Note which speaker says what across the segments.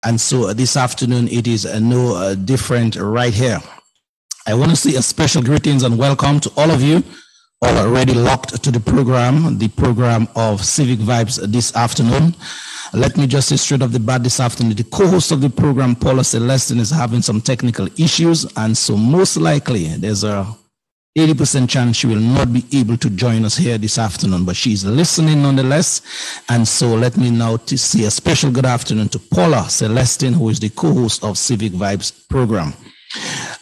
Speaker 1: And so this afternoon, it is no different right here. I want to say a special greetings and welcome to all of you already locked to the program of Civic Vibes this afternoon. Let me just say straight off the bat this afternoon, the co-host of the program, Paula Celestine, is having some technical issues, and so most likely there's a 80% chance she will not be able to join us here this afternoon, but she's listening nonetheless. And so let me now say a special good afternoon to Paula Celestine, who is the co-host of Civic Vibes program.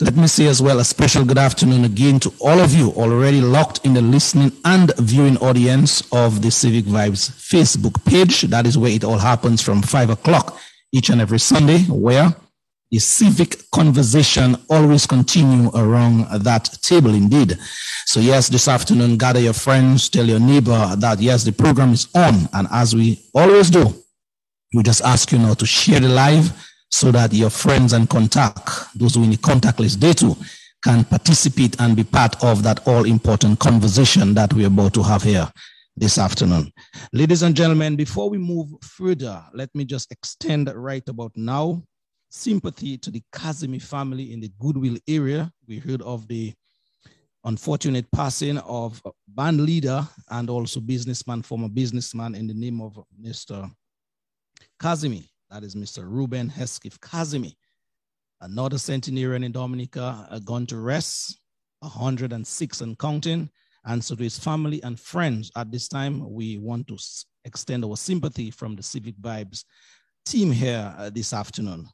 Speaker 1: Let me say as well a special good afternoon again to all of you already locked in the listening and viewing audience of the Civic Vibes Facebook page. That is where it all happens from 5 o'clock each and every Sunday, where the civic conversation always continue around that table indeed. So yes, this afternoon, gather your friends, tell your neighbor that yes, the program is on. And as we always do, we just ask you now to share the live so that your friends and contact, those who in the contact list, they too can participate and be part of that all-important conversation that we're about to have here this afternoon. Ladies and gentlemen, before we move further, let me just extend right about now sympathy to the Kazimi family in the Goodwill area. We heard of the unfortunate passing of a band leader and also former businessman in the name of Mr. Kazimi. That is Mr. Ruben Hesketh Kazimi, another centenarian in Dominica, gone to rest, 106 and counting. And so to his family and friends at this time, we want to extend our sympathy from the Civic Vibes team here this afternoon.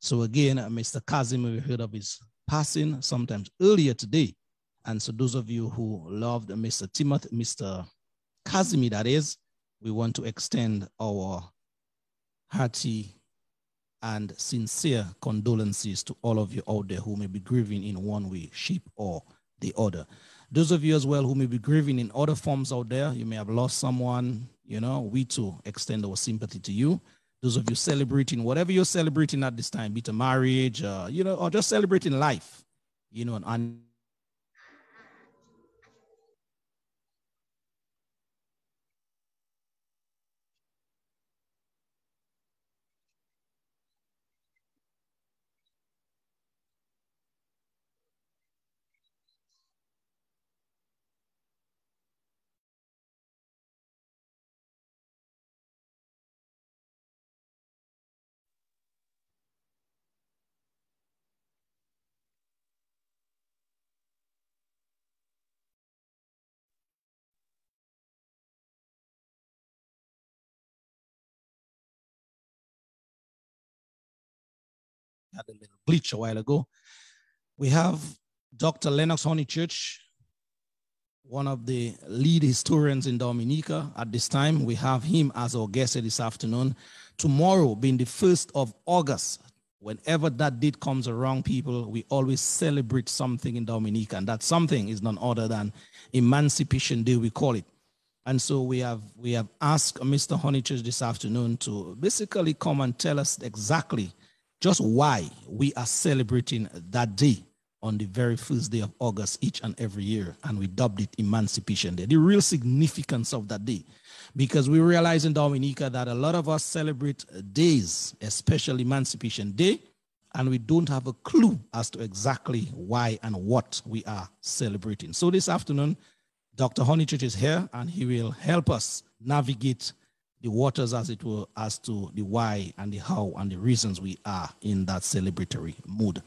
Speaker 1: So again, Mr. Kazimi, we heard of his passing sometimes earlier today. And so those of you who loved Mr. Kazimi, that is, we want to extend our hearty and sincere condolences to all of you out there who may be grieving in one way, shape, or the other. Those of you as well who may be grieving in other forms out there, you may have lost someone, we too extend our sympathy to you. Those of you celebrating, whatever you're celebrating at this time, be it a marriage, or just celebrating life, and had a little glitch a while ago. We have Dr. Lennox Honeychurch, one of the lead historians in Dominica at this time. We have him as our guest this afternoon. Tomorrow, being the 1st of August, whenever that date comes around, people, we always celebrate something in Dominica, and that something is none other than Emancipation Day, we call it. And so we have asked Mr. Honeychurch this afternoon to basically come and tell us exactly just why we are celebrating that day on the very first day of August each and every year, and we dubbed it Emancipation Day. The real significance of that day, because we realize in Dominica that a lot of us celebrate days, especially Emancipation Day, and we don't have a clue as to exactly why and what we are celebrating. So this afternoon, Dr. Honeychurch is here, and he will help us navigate the waters, as it were, as to the why and the how and the reasons we are in that celebratory mood.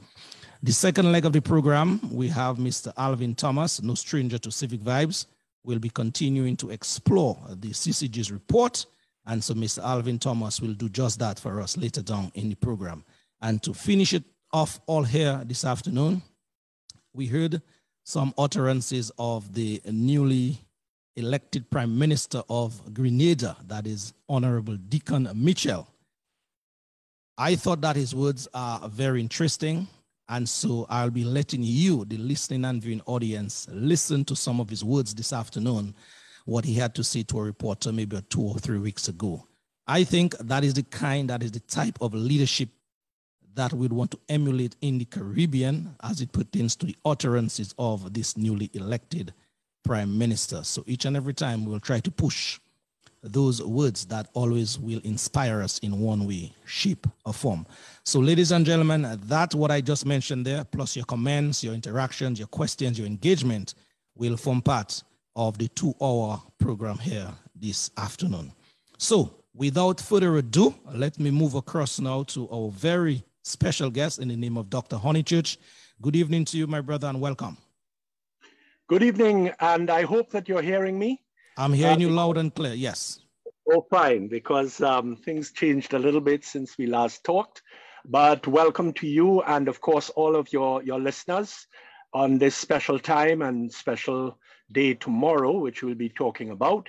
Speaker 1: The second leg of the program, we have Mr. Alvin Thomas, no stranger to Civic Vibes. We'll be continuing to explore the CCG's report, and so Mr. Alvin Thomas will do just that for us later down in the program. And to finish it off all here this afternoon, we heard some utterances of the newly elected Prime Minister of Grenada, that is Honorable Deacon Mitchell. I thought that his words are very interesting, and so I'll be letting you, the listening and viewing audience, listen to some of his words this afternoon, what he had to say to a reporter maybe 2 or 3 weeks ago. I think that is the type of leadership that we'd want to emulate in the Caribbean as it pertains to the utterances of this newly elected Prime Minister. So each and every time we'll try to push those words that always will inspire us in one way, shape, or form. So, ladies and gentlemen, that's what I just mentioned there, plus your comments, your interactions, your questions, your engagement will form part of the 2-hour program here this afternoon. So, without further ado, let me move across now to our very special guest in the name of Dr. Honeychurch. Good evening to you, my brother, and welcome.
Speaker 2: Good evening, and I hope that you're hearing me.
Speaker 1: I'm hearing you loud and clear, yes.
Speaker 2: Oh, fine, because things changed a little bit since we last talked. But welcome to you and, of course, all of your listeners on this special time and special day tomorrow, which we'll be talking about.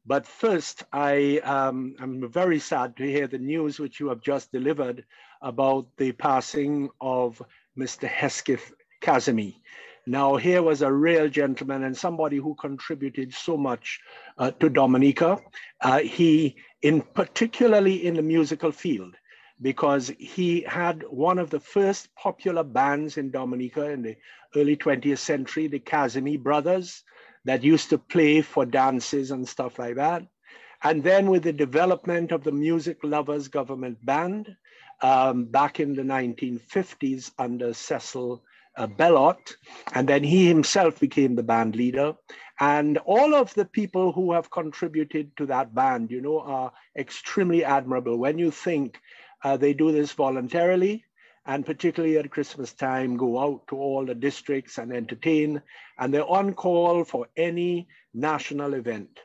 Speaker 2: But first, I'm very sad to hear the news which you have just delivered about the passing of Mr. Hesketh Casimir. Now, here was a real gentleman and somebody who contributed so much to Dominica. He, particularly in the musical field, because he had one of the first popular bands in Dominica in the early 20th century, the Casimir brothers, that used to play for dances and stuff like that. And then with the development of the Music Lovers Government Band back in the 1950s under Cecil Bellot, and then he himself became the band leader. And all of the people who have contributed to that band, you know, are extremely admirable. When you think they do this voluntarily, and particularly at Christmas time, go out to all the districts and entertain, and they're on call for any national event.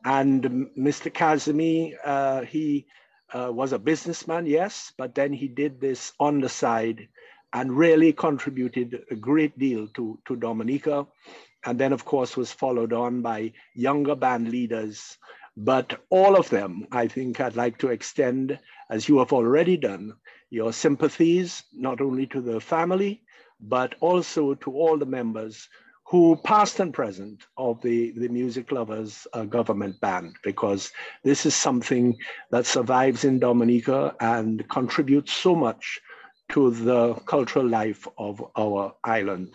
Speaker 2: And Mr. Casimir, he was a businessman, yes, but then he did this on the side and really contributed a great deal to Dominica. And then, of course, was followed on by younger band leaders. But all of them, I think I'd like to extend, as you have already done, your sympathies, not only to the family, but also to all the members who, past and present, of the Music Lovers Government Band, because this is something that survives in Dominica and contributes so much to the cultural life of our island.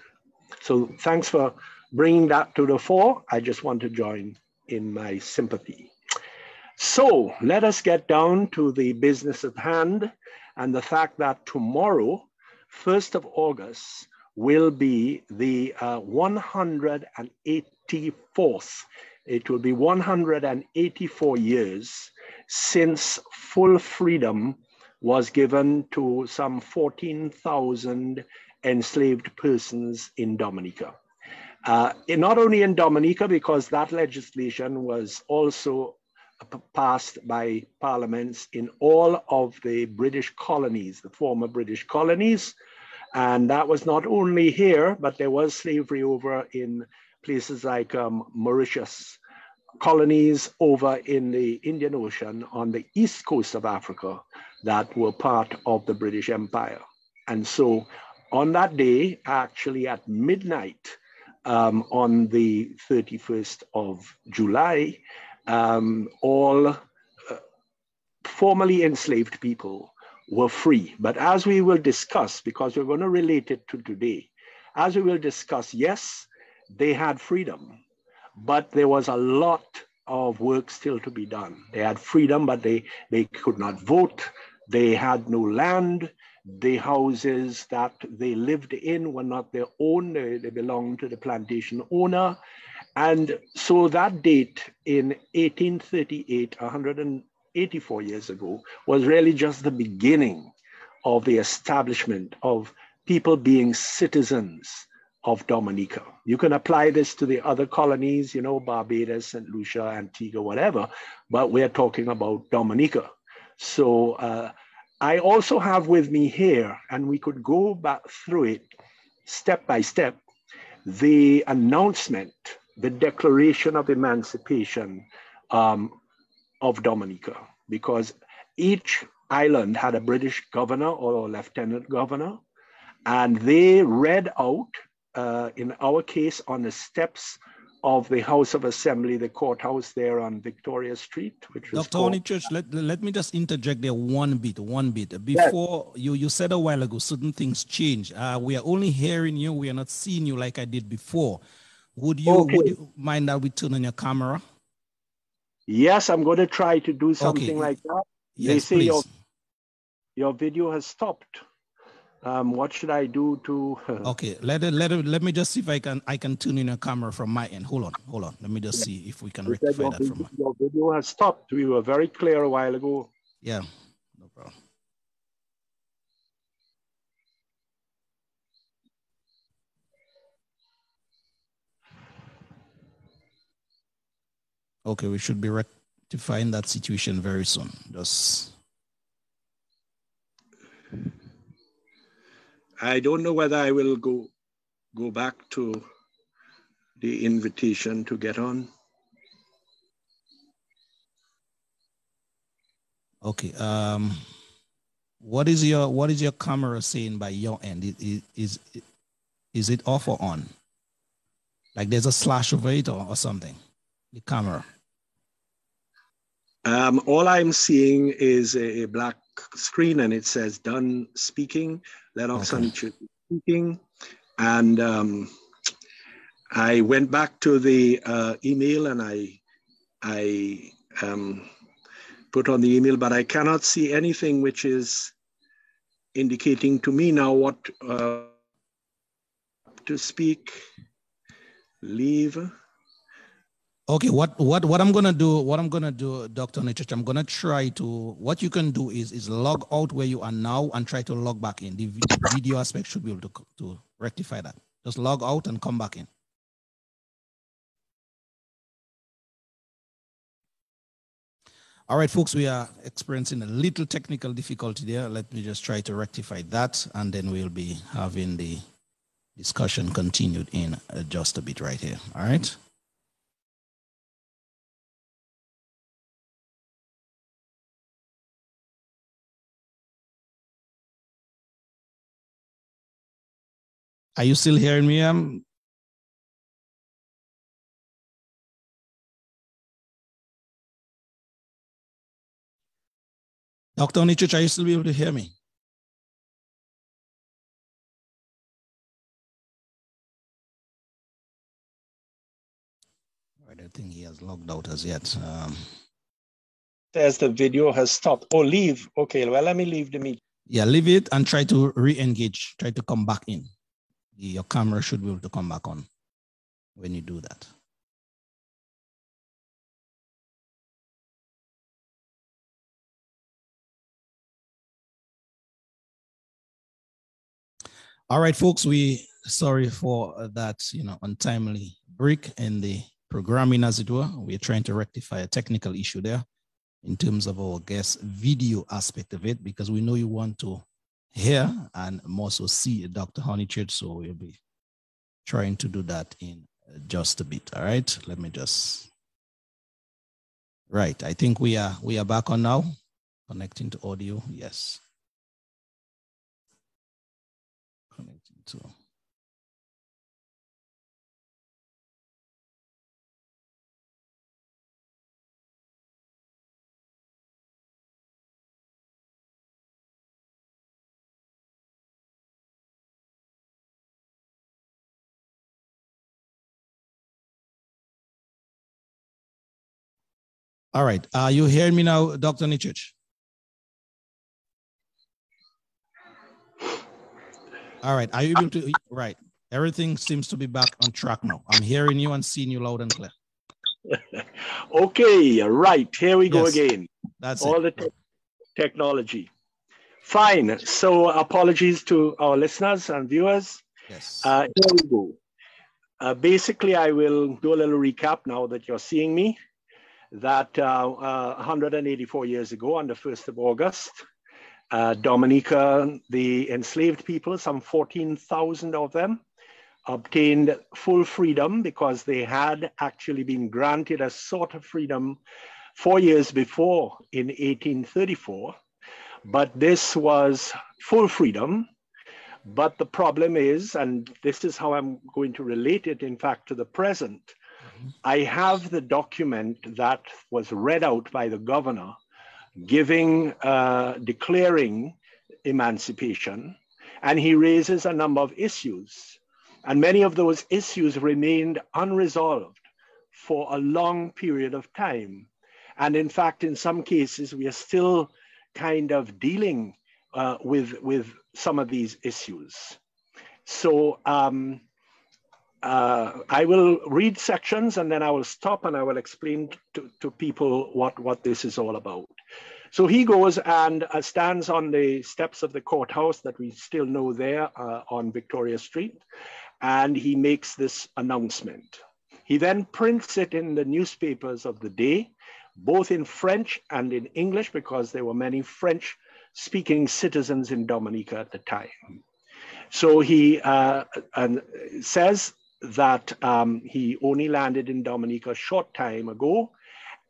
Speaker 2: So thanks for bringing that to the fore. I just want to join in my sympathy. So let us get down to the business at hand and the fact that tomorrow, 1st of August, will be the 184th. It will be 184 years since full freedom was given to some 14,000 enslaved persons in Dominica. Not only in Dominica, because that legislation was also passed by parliaments in all of the British colonies, the former British colonies. And that was not only here, but there was slavery over in places like Mauritius, colonies over in the Indian Ocean on the east coast of Africa that were part of the British Empire. And so on that day, actually at midnight, on the 31st of July, all formerly enslaved people were free. But as we will discuss, because we're going to relate it to today, as we will discuss, yes, they had freedom, but there was a lot of work still to be done. They had freedom, but they could not vote. They had no land. The houses that they lived in were not their own. They belonged to the plantation owner. And so that date in 1838, 184 years ago, was really just the beginning of the establishment of people being citizens of Dominica. You can apply this to the other colonies, you know, Barbados, St. Lucia, Antigua, whatever, but we're talking about Dominica. So I also have with me here, and we could go back through it step by step, the announcement, the Declaration of Emancipation of Dominica, because each island had a British governor or lieutenant governor, and they read out, in our case, on the steps of the House of Assembly, the courthouse there on Victoria Street, which was
Speaker 1: Dr. Honeychurch, let me just interject there one bit. Before, yes. You said a while ago, certain things change. We are only hearing you, we are not seeing you like I did before. Would you mind that we turn on your camera?
Speaker 2: Yes, I'm going to try to do something like that. They
Speaker 1: Yes,
Speaker 2: say
Speaker 1: please.
Speaker 2: your video has stopped. What should I do to?
Speaker 1: Okay, let me just see if I can tune in a camera from my end. Hold on. Let me just see if we can rectify that from my.
Speaker 2: Your video has stopped. We were very clear a while ago.
Speaker 1: Yeah, no problem. Okay, we should be rectifying that situation very soon. Just.
Speaker 2: I don't know whether I will go back to the invitation to get on.
Speaker 1: Okay. What is your camera saying by your end? Is it off or on? Like there's a slash over it or something? The camera.
Speaker 2: All I'm seeing is a black screen and it says done speaking, Lennox Untitled speaking. And I went back to the email and I put on the email, but I cannot see anything which is indicating to me now what to speak, leave.
Speaker 1: Okay, what I'm gonna do, Dr. Nichich, I'm gonna try to, what you can do is log out where you are now and try to log back in. The video aspect should be able to rectify that. Just log out and come back in. All right, folks, we are experiencing a little technical difficulty there. Let me just try to rectify that, and then we'll be having the discussion continued in just a bit right here. All right. Are you still hearing me? Dr. Onichich, are you still able to hear me? I don't think he has logged out as yet.
Speaker 2: Says the video has stopped. Oh, leave. Okay, well, let me leave the meeting.
Speaker 1: Yeah, leave it and try to re-engage. Try to come back in. Your camera should be able to come back on when you do that. All right, folks, sorry for that, untimely break in the programming, as it were. We're trying to rectify a technical issue there in terms of our guest video aspect of it, because we know you want to hear and more so see Dr. Honeychurch, so we'll be trying to do that in just a bit. All right, let me just. Right, I think we are back on now. Connecting to audio, yes. Connecting to. All right, are you hearing me now, Dr. Nichich? All right, are you able to, right. Everything seems to be back on track now. I'm hearing you and seeing you loud and clear.
Speaker 2: Okay, right, here we go again.
Speaker 1: That's
Speaker 2: all
Speaker 1: it.
Speaker 2: The technology. Fine, so apologies to our listeners and viewers.
Speaker 1: Yes.
Speaker 2: Here we go. Basically, I will do a little recap now that you're seeing me. That 184 years ago, on the 1st of August, Dominica, the enslaved people, some 14,000 of them, obtained full freedom because they had actually been granted a sort of freedom 4 years before in 1834. But this was full freedom. But the problem is, and this is how I'm going to relate it, in fact, to the present, I have the document that was read out by the governor declaring emancipation, and he raises a number of issues. And many of those issues remained unresolved for a long period of time. And in fact, in some cases, we are still kind of dealing with some of these issues. So I will read sections and then I will stop and I will explain to people what this is all about. So he goes and stands on the steps of the courthouse that we still know there on Victoria Street, and he makes this announcement. He then prints it in the newspapers of the day, both in French and in English, because there were many French-speaking citizens in Dominica at the time. So he says that he only landed in Dominica a short time ago,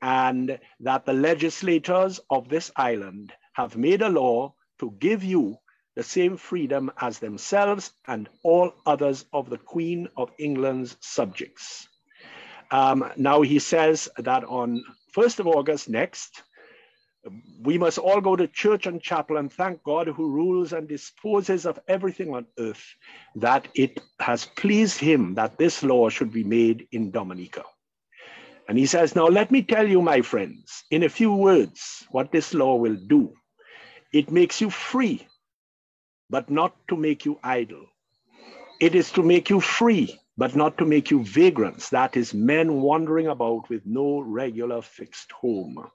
Speaker 2: and that the legislators of this island have made a law to give you the same freedom as themselves and all others of the Queen of England's subjects. Now he says that on 1st of August next, we must all go to church and chapel and thank God who rules and disposes of everything on earth, that it has pleased him that this law should be made in Dominica. And he says, now let me tell you, my friends, in a few words, what this law will do. It makes you free, but not to make you idle. It is to make you free, but not to make you vagrants, that is, men wandering about with no regular fixed home.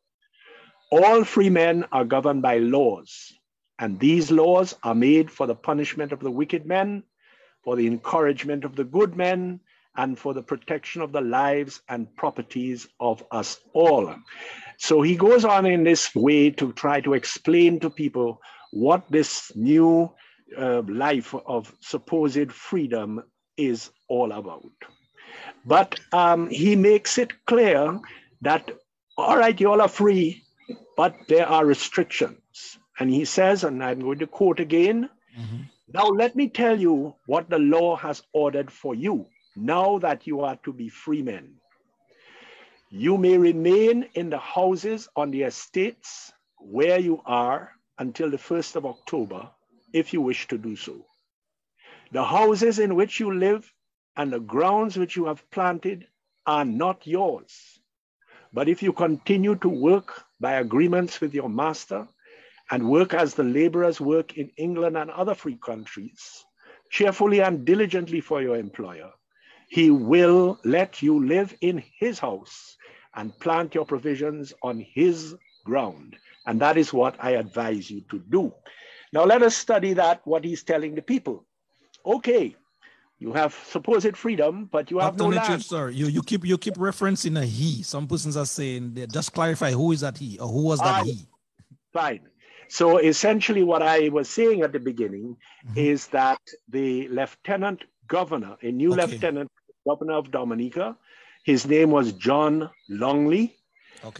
Speaker 2: All free men are governed by laws, and these laws are made for the punishment of the wicked men, for the encouragement of the good men, and for the protection of the lives and properties of us all. So he goes on in this way to try to explain to people what this new life of supposed freedom is all about. But he makes it clear that, all right, you all are free, but there are restrictions. And he says, and I'm going to quote again, now let me tell you what the law has ordered for you, now that you are to be free men. You may remain in the houses on the estates where you are until the 1st of October, if you wish to do so. The houses in which you live and the grounds which you have planted are not yours. But if you continue to work by agreements with your master and work as the laborers work in England and other free countries, cheerfully and diligently for your employer, he will let you live in his house and plant your provisions on his ground. And that is what I advise you to do. Now let us study that, what he's telling the people. Okay, you have supposed freedom, but you have no land.
Speaker 1: Sir, you keep referencing a he. Some persons are saying, just clarify, who is that he, or who was that he?
Speaker 2: Fine. So essentially what I was saying at the beginning is that the lieutenant governor, a new lieutenant governor of Dominica, his name was John Longley,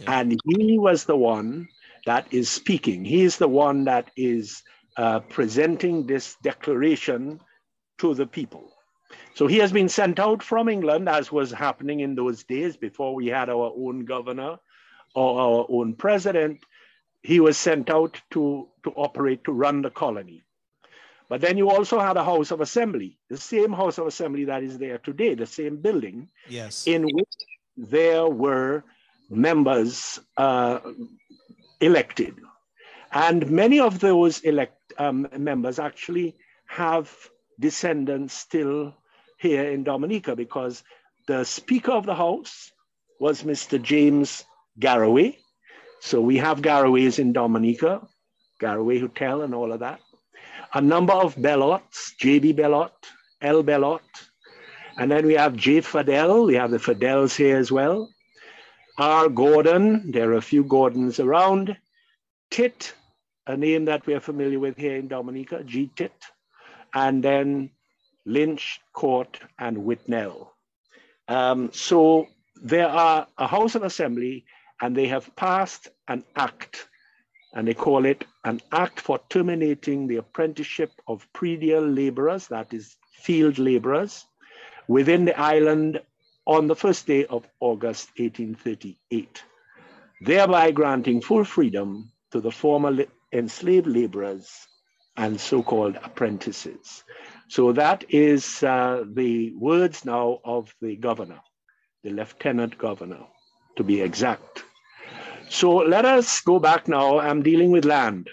Speaker 2: and he was the one that is speaking. He is the one that is presenting this declaration to the people. So he has been sent out from England, as was happening in those days before we had our own governor or our own president. He was sent out to operate, to run the colony. But then you also had a House of Assembly, the same House of Assembly that is there today, the same building, in which there were members elected. And many of those members actually have descendants still here in Dominica, because the Speaker of the House was Mr. James Garraway. So we have Garraways in Dominica, Garraway Hotel and all of that. A number of Bellots, J.B. Bellot, L. Bellot, and then we have J. Fadell. We have the Fadels here as well. R. Gordon, there are a few Gordons around. Tit, a name that we are familiar with here in Dominica, G. Tit. And then Lynch, Court, and Whitnell. So there are a House of Assembly, and they have passed an act, and they call it an Act for Terminating the Apprenticeship of Predial Laborers, that is field laborers, within the island on the first day of August 1838, thereby granting full freedom to the former enslaved laborers and so-called apprentices. So that is the words now of the governor, the lieutenant governor, to be exact. So let us go back now. I'm dealing with land.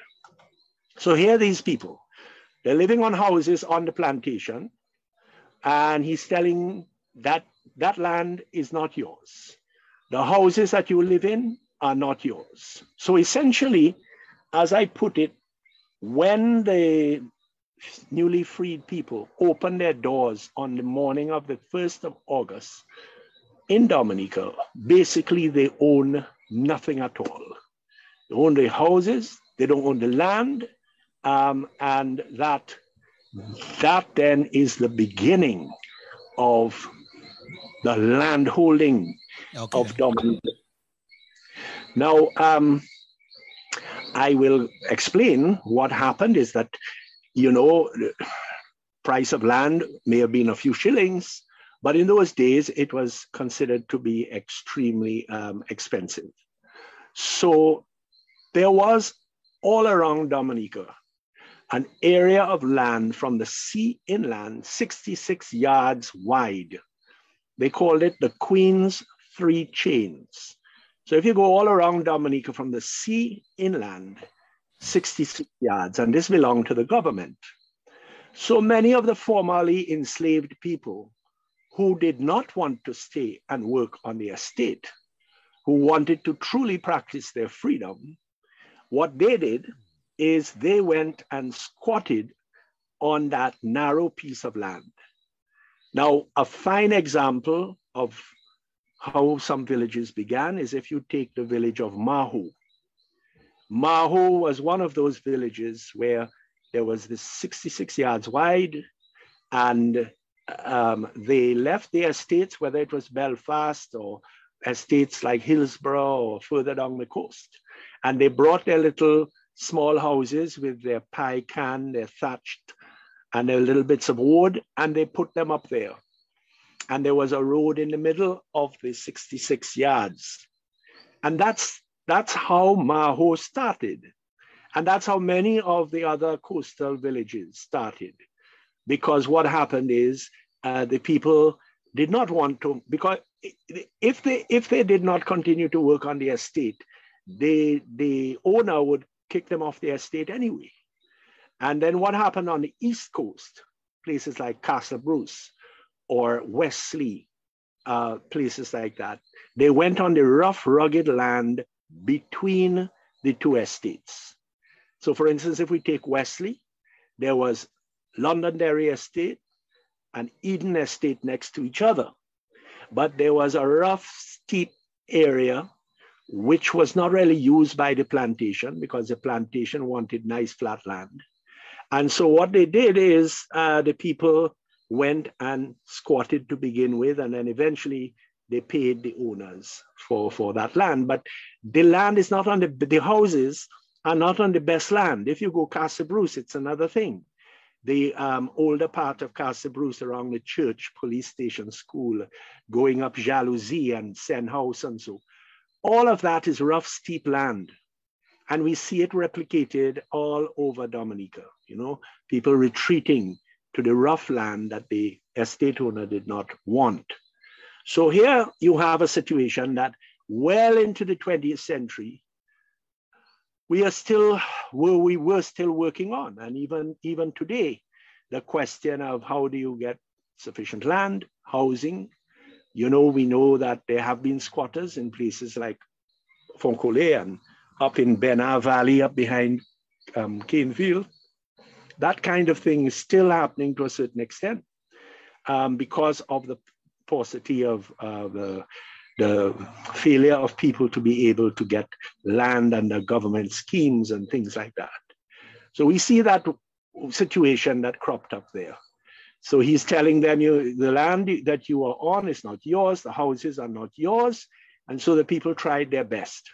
Speaker 2: So here are these people. They're living on houses on the plantation, and he's telling that that land is not yours. The houses that you live in are not yours. So essentially, as I put it, when the newly freed people opened their doors on the morning of the 1st of August in Dominica, basically they own nothing at all. They own the houses, they don't own the land, and that then is the beginning of the land holding of Dominica. Now, I will explain what happened is that, you know, the price of land may have been a few shillings, but in those days it was considered to be extremely expensive. So there was all around Dominica an area of land from the sea inland, 66 yards wide. They called it the Queen's Three Chains. So if you go all around Dominica from the sea inland, 66 yards, and this belonged to the government. So many of the formerly enslaved people who did not want to stay and work on the estate, who wanted to truly practice their freedom, what they did is they went and squatted on that narrow piece of land. Now, a fine example of how some villages began is if you take the village of Mahu. Mahu was one of those villages where there was this 66 yards wide, and they left their estates, whether it was Belfast or estates like Hillsborough or further down the coast, and they brought their little small houses with their pie can, their thatched, and their little bits of wood, and they put them up there. And there was a road in the middle of the 66 yards. And that's how Maho started. And that's how many of the other coastal villages started. Because what happened is the people did not want to, because if they did not continue to work on the estate, the owner would kick them off the estate anyway. And then what happened on the East Coast, places like Castle Bruce or Wesley, places like that, they went on the rough, rugged land between the two estates. So for instance, if we take Wesley, there was Londonderry Estate and Eden Estate next to each other. But there was a rough, steep area which was not really used by the plantation because the plantation wanted nice flat land. And so what they did is the people went and squatted to begin with, and then eventually they paid the owners for that land. But the land is not on the houses are not on the best land. If you go Castle Bruce, it's another thing. The older part of Castle Bruce around the church, police station, school, going up Jalousie and Sen House and so. All of that is rough, steep land. And we see it replicated all over Dominica, you know, people retreating to the rough land that the estate owner did not want. So here you have a situation that well into the 20th century, we were still working on. And even today, the question of how do you get sufficient land, housing. You know, we know that there have been squatters in places like Foncolé and up in Benar Valley, up behind Canefield. That kind of thing is still happening to a certain extent because of the paucity of the failure of people to be able to get land under government schemes and things like that. So we see that situation that cropped up there. So he's telling them, the land that you are on is not yours, the houses are not yours, and so the people tried their best.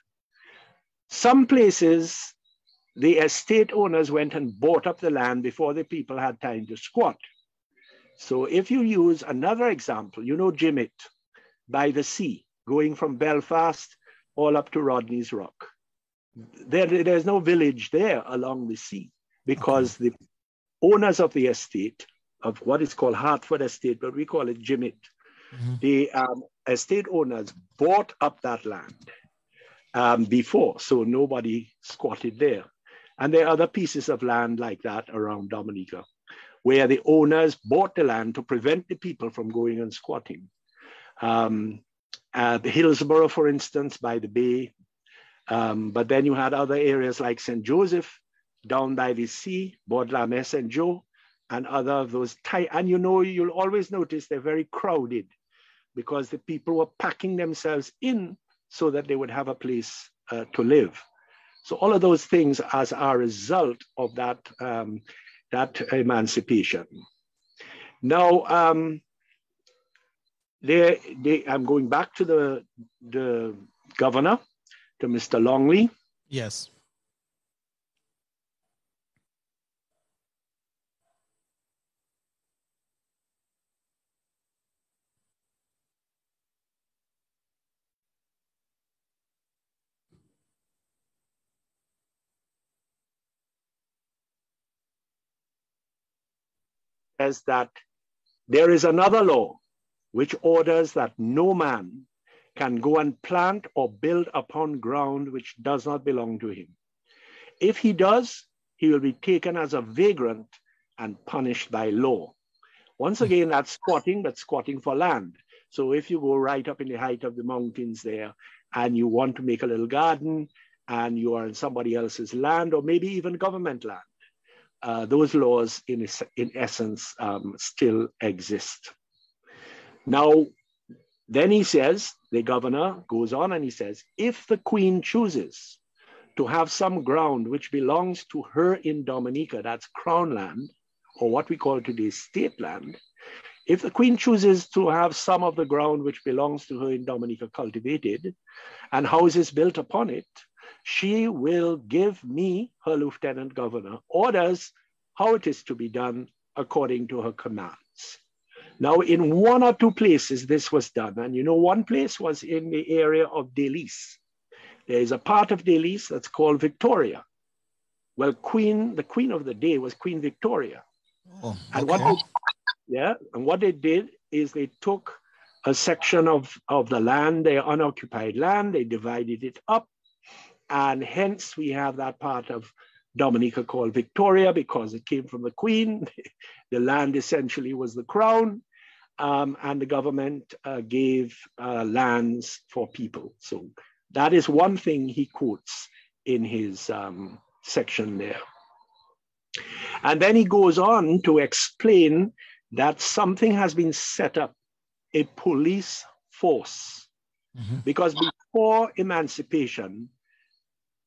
Speaker 2: Some places, the estate owners went and bought up the land before the people had time to squat. So if you use another example, you know Jimmet by the sea, going from Belfast all up to Rodney's Rock. There's no village there along the sea because the owners of the estate, of what is called Hartford Estate, but we call it Jimmet, the estate owners bought up that land. before, so nobody squatted there. And there are other pieces of land like that around Dominica, where the owners bought the land to prevent the people from going and squatting. The Hillsborough, for instance, by the bay. But then you had other areas like St. Joseph, down by the sea, Baudelaire, St. Joe, and other of those tight. And you know, you'll always notice they're very crowded because the people were packing themselves in so that they would have a place to live. So all of those things as a result of that, that emancipation. Now, I'm going back to the governor, to Mr. Longley.
Speaker 1: Yes.
Speaker 2: Says that there is another law which orders that no man can go and plant or build upon ground which does not belong to him. If he does, he will be taken as a vagrant and punished by law. Once again, that's squatting, but squatting for land. So if you go right up in the height of the mountains there and you want to make a little garden and you are in somebody else's land or maybe even government land, those laws in essence still exist. Now, then he says, the governor goes on and he says, if the queen chooses to have some ground which belongs to her in Dominica, that's crown land, or what we call today state land, if the queen chooses to have some of the ground which belongs to her in Dominica cultivated and houses built upon it, she will give me, her lieutenant governor, orders how it is to be done according to her commands. Now, in one or two places, this was done. And you know, one place was in the area of Delis. There is a part of Delis that's called Victoria. Well, the queen of the day was Queen Victoria.
Speaker 1: Oh, okay.
Speaker 2: And what they did is they took a section of the land, their unoccupied land, they divided it up. And hence we have that part of Dominica called Victoria because it came from the queen. The land essentially was the crown, and the government gave lands for people. So that is one thing he quotes in his section there. And then he goes on to explain that something has been set up, a police force, because before emancipation,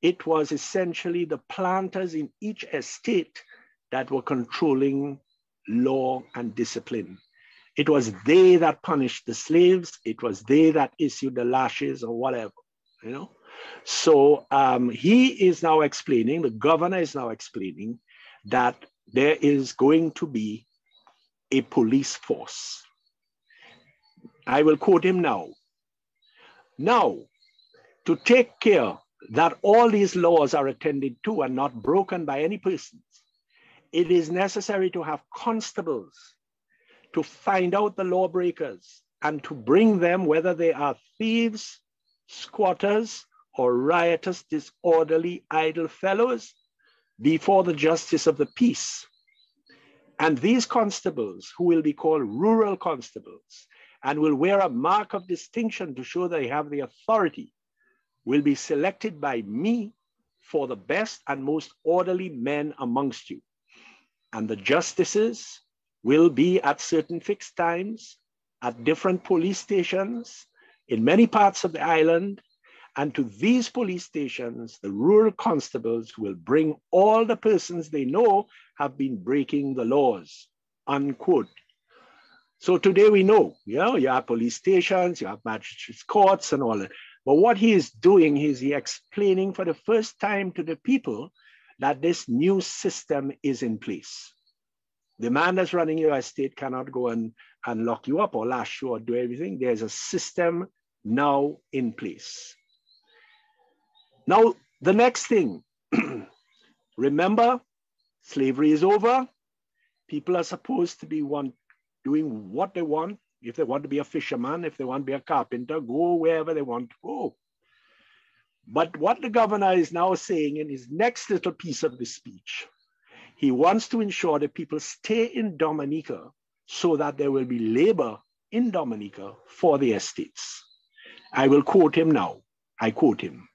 Speaker 2: it was essentially the planters in each estate that were controlling law and discipline. It was they that punished the slaves. It was they that issued the lashes or whatever, you know. So he is now explaining, the governor is now explaining that there is going to be a police force. I will quote him now. Now, to take care that all these laws are attended to and not broken by any persons, it is necessary to have constables to find out the lawbreakers and to bring them, whether they are thieves, squatters, or riotous, disorderly, idle fellows, before the justice of the peace. And these constables, who will be called rural constables and will wear a mark of distinction to show they have the authority, will be selected by me for the best and most orderly men amongst you. And the justices will be at certain fixed times at different police stations in many parts of the island. And to these police stations, the rural constables will bring all the persons they know have been breaking the laws, unquote. So today we know, you have police stations, you have magistrates' courts and all that. But what he is doing is he explaining for the first time to the people that this new system is in place. The man that's running your estate cannot go and lock you up or lash you or do everything. There's a system now in place. Now, the next thing, remember, slavery is over. People are supposed to be doing what they want. If they want to be a fisherman, if they want to be a carpenter, go wherever they want to go. But what the governor is now saying in his next little piece of the speech, he wants to ensure that people stay in Dominica so that there will be labor in Dominica for the estates. I will quote him now. I quote him.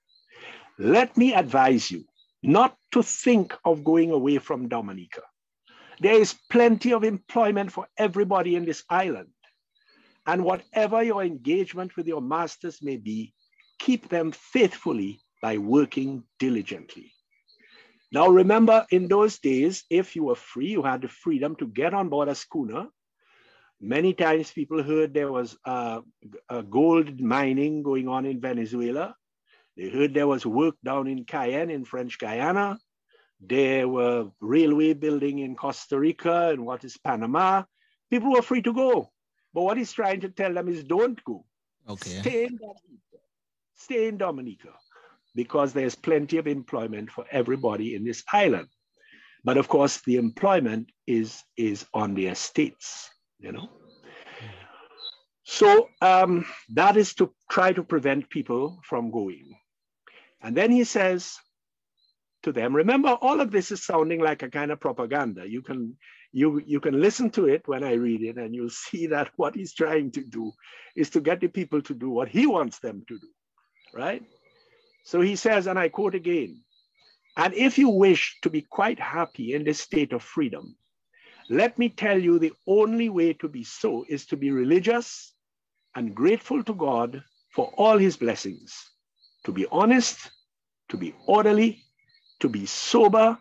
Speaker 2: "Let me advise you not to think of going away from Dominica. There is plenty of employment for everybody in this island. And whatever your engagement with your masters may be, keep them faithfully by working diligently." Now remember, in those days, if you were free, you had the freedom to get on board a schooner. Many times people heard there was a gold mining going on in Venezuela. They heard there was work down in Cayenne in French Guiana. There were railway building in Costa Rica and what is Panama. People were free to go. But what he's trying to tell them is don't go.
Speaker 1: Okay.
Speaker 2: Stay in Dominica. Stay in Dominica, because there's plenty of employment for everybody in this island. But of course, the employment is on the estates, you know. So that is to try to prevent people from going. And then he says to them, remember, all of this is sounding like a kind of propaganda. You can listen to it when I read it, and you'll see that what he's trying to do is to get the people to do what he wants them to do, right? So he says, and I quote again, "And if you wish to be quite happy in this state of freedom, let me tell you the only way to be so is to be religious and grateful to God for all his blessings, to be honest, to be orderly, to be sober,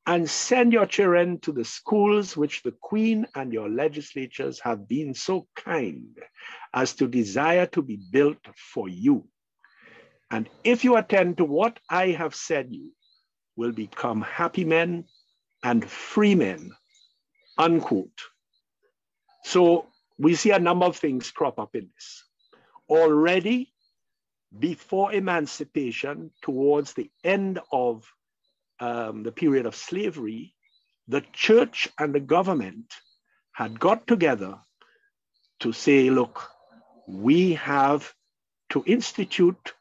Speaker 2: and send your children to the schools which the Queen and your legislatures have been so kind as to desire to be built for you. And if you attend to what I have said, you will become happy men and free men," unquote. So we see a number of things crop up in this. Already before emancipation, towards the end of the period of slavery, the church and the government had got together to say, look, we have to institute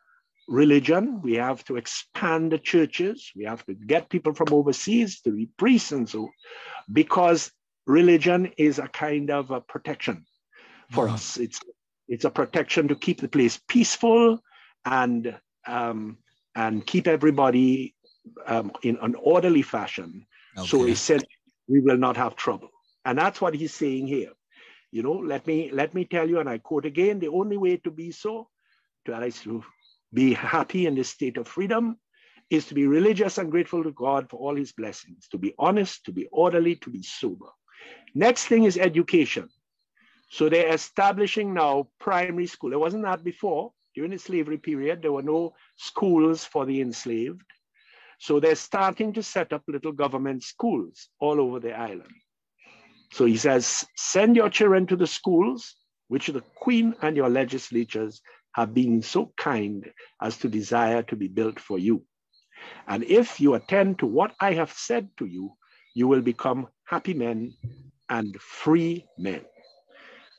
Speaker 2: religion, we have to expand the churches, we have to get people from overseas to be priests and so, because religion is a kind of a protection for us. It's a protection to keep the place peaceful and keep everybody in an orderly fashion. Okay. So essentially, we will not have trouble. And that's what he's saying here. You know, let me tell you, and I quote again, the only way to be so, to be happy in this state of freedom, is to be religious and grateful to God for all his blessings, to be honest, to be orderly, to be sober. Next thing is education. So they're establishing now primary school. There wasn't that before. During the slavery period, there were no schools for the enslaved. So they're starting to set up little government schools all over the island. So he says, send your children to the schools, which the Queen and your legislatures have been so kind as to desire to be built for you. And if you attend to what I have said to you, you will become happy men and free men.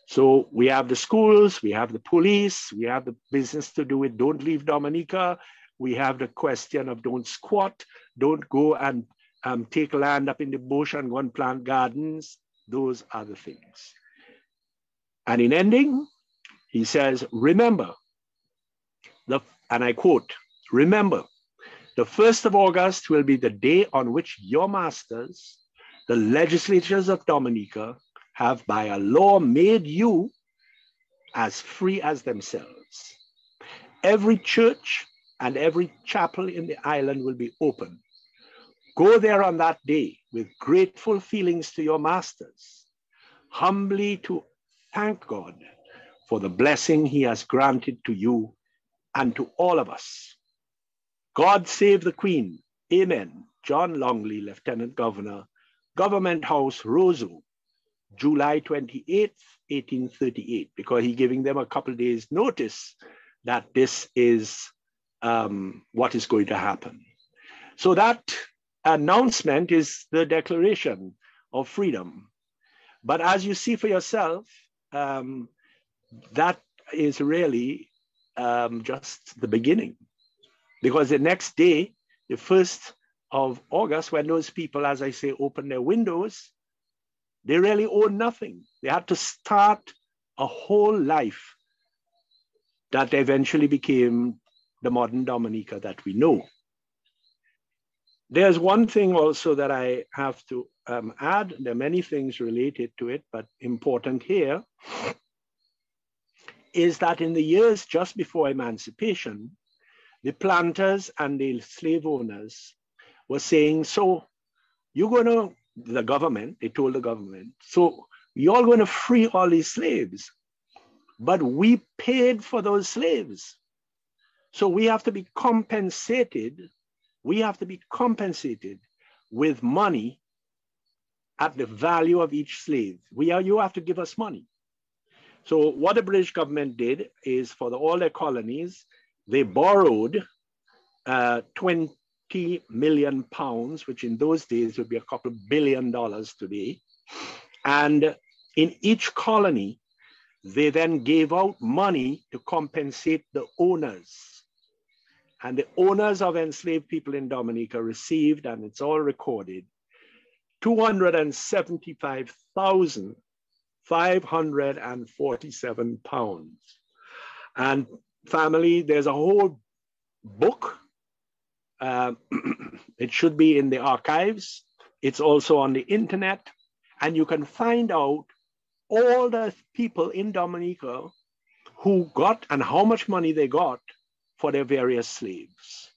Speaker 2: So we have the schools, we have the police, we have the business to do with don't leave Dominica. We have the question of don't squat, don't go and take land up in the bush and go and plant gardens. Those are the things. And in ending, he says, remember, and I quote, remember, the 1st of August will be the day on which your masters, the legislatures of Dominica, have by a law made you as free as themselves. Every church and every chapel in the island will be open. Go there on that day with grateful feelings to your masters, humbly to thank God for the blessing he has granted to you and to all of us. God save the Queen. Amen. John Longley, Lieutenant Governor, Government House, Roseau, July 28th, 1838, because he's giving them a couple of days' notice that this is what is going to happen. So that announcement is the Declaration of Freedom. But as you see for yourself, that is really just the beginning. Because the next day, the 1st of August, when those people, as I say, opened their windows, they really owned nothing. They had to start a whole life that eventually became the modern Dominica that we know. There's one thing also that I have to add. There are many things related to it, but important here is that in the years just before emancipation, the planters and the slave owners were saying, so you're going to, the government, they told the government, so you're going to free all these slaves, but we paid for those slaves. So we have to be compensated. We have to be compensated with money at the value of each slave. You have to give us money. So what the British government did is for all their colonies, they borrowed 20 million pounds, which in those days would be a couple of $1 billion today. And in each colony, they then gave out money to compensate the owners. And the owners of enslaved people in Dominica received, and it's all recorded, 275,547 pounds. And family, there's a whole book. It should be in the archives. It's also on the internet. And you can find out all the people in Dominica who got and how much money they got for their various slaves.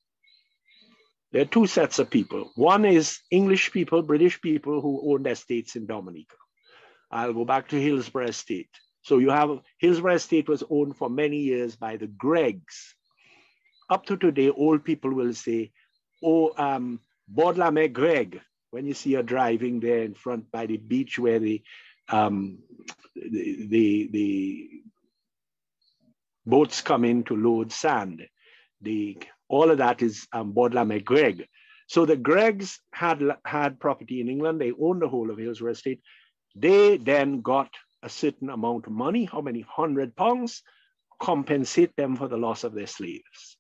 Speaker 2: There are two sets of people. One is English people, British people who owned estates in Dominica. I'll go back to Hillsborough Estate. So you have, Hillsborough Estate was owned for many years by the Greggs. Up to today, old people will say, oh, Bodlame Greg, when you see her driving there in front by the beach where the boats come in to load sand. All of that is Bodlame Greg. So the Greggs had property in England. They owned the whole of Hillsborough Estate. They then got a certain amount of money, how many £100, compensate them for the loss of their slaves.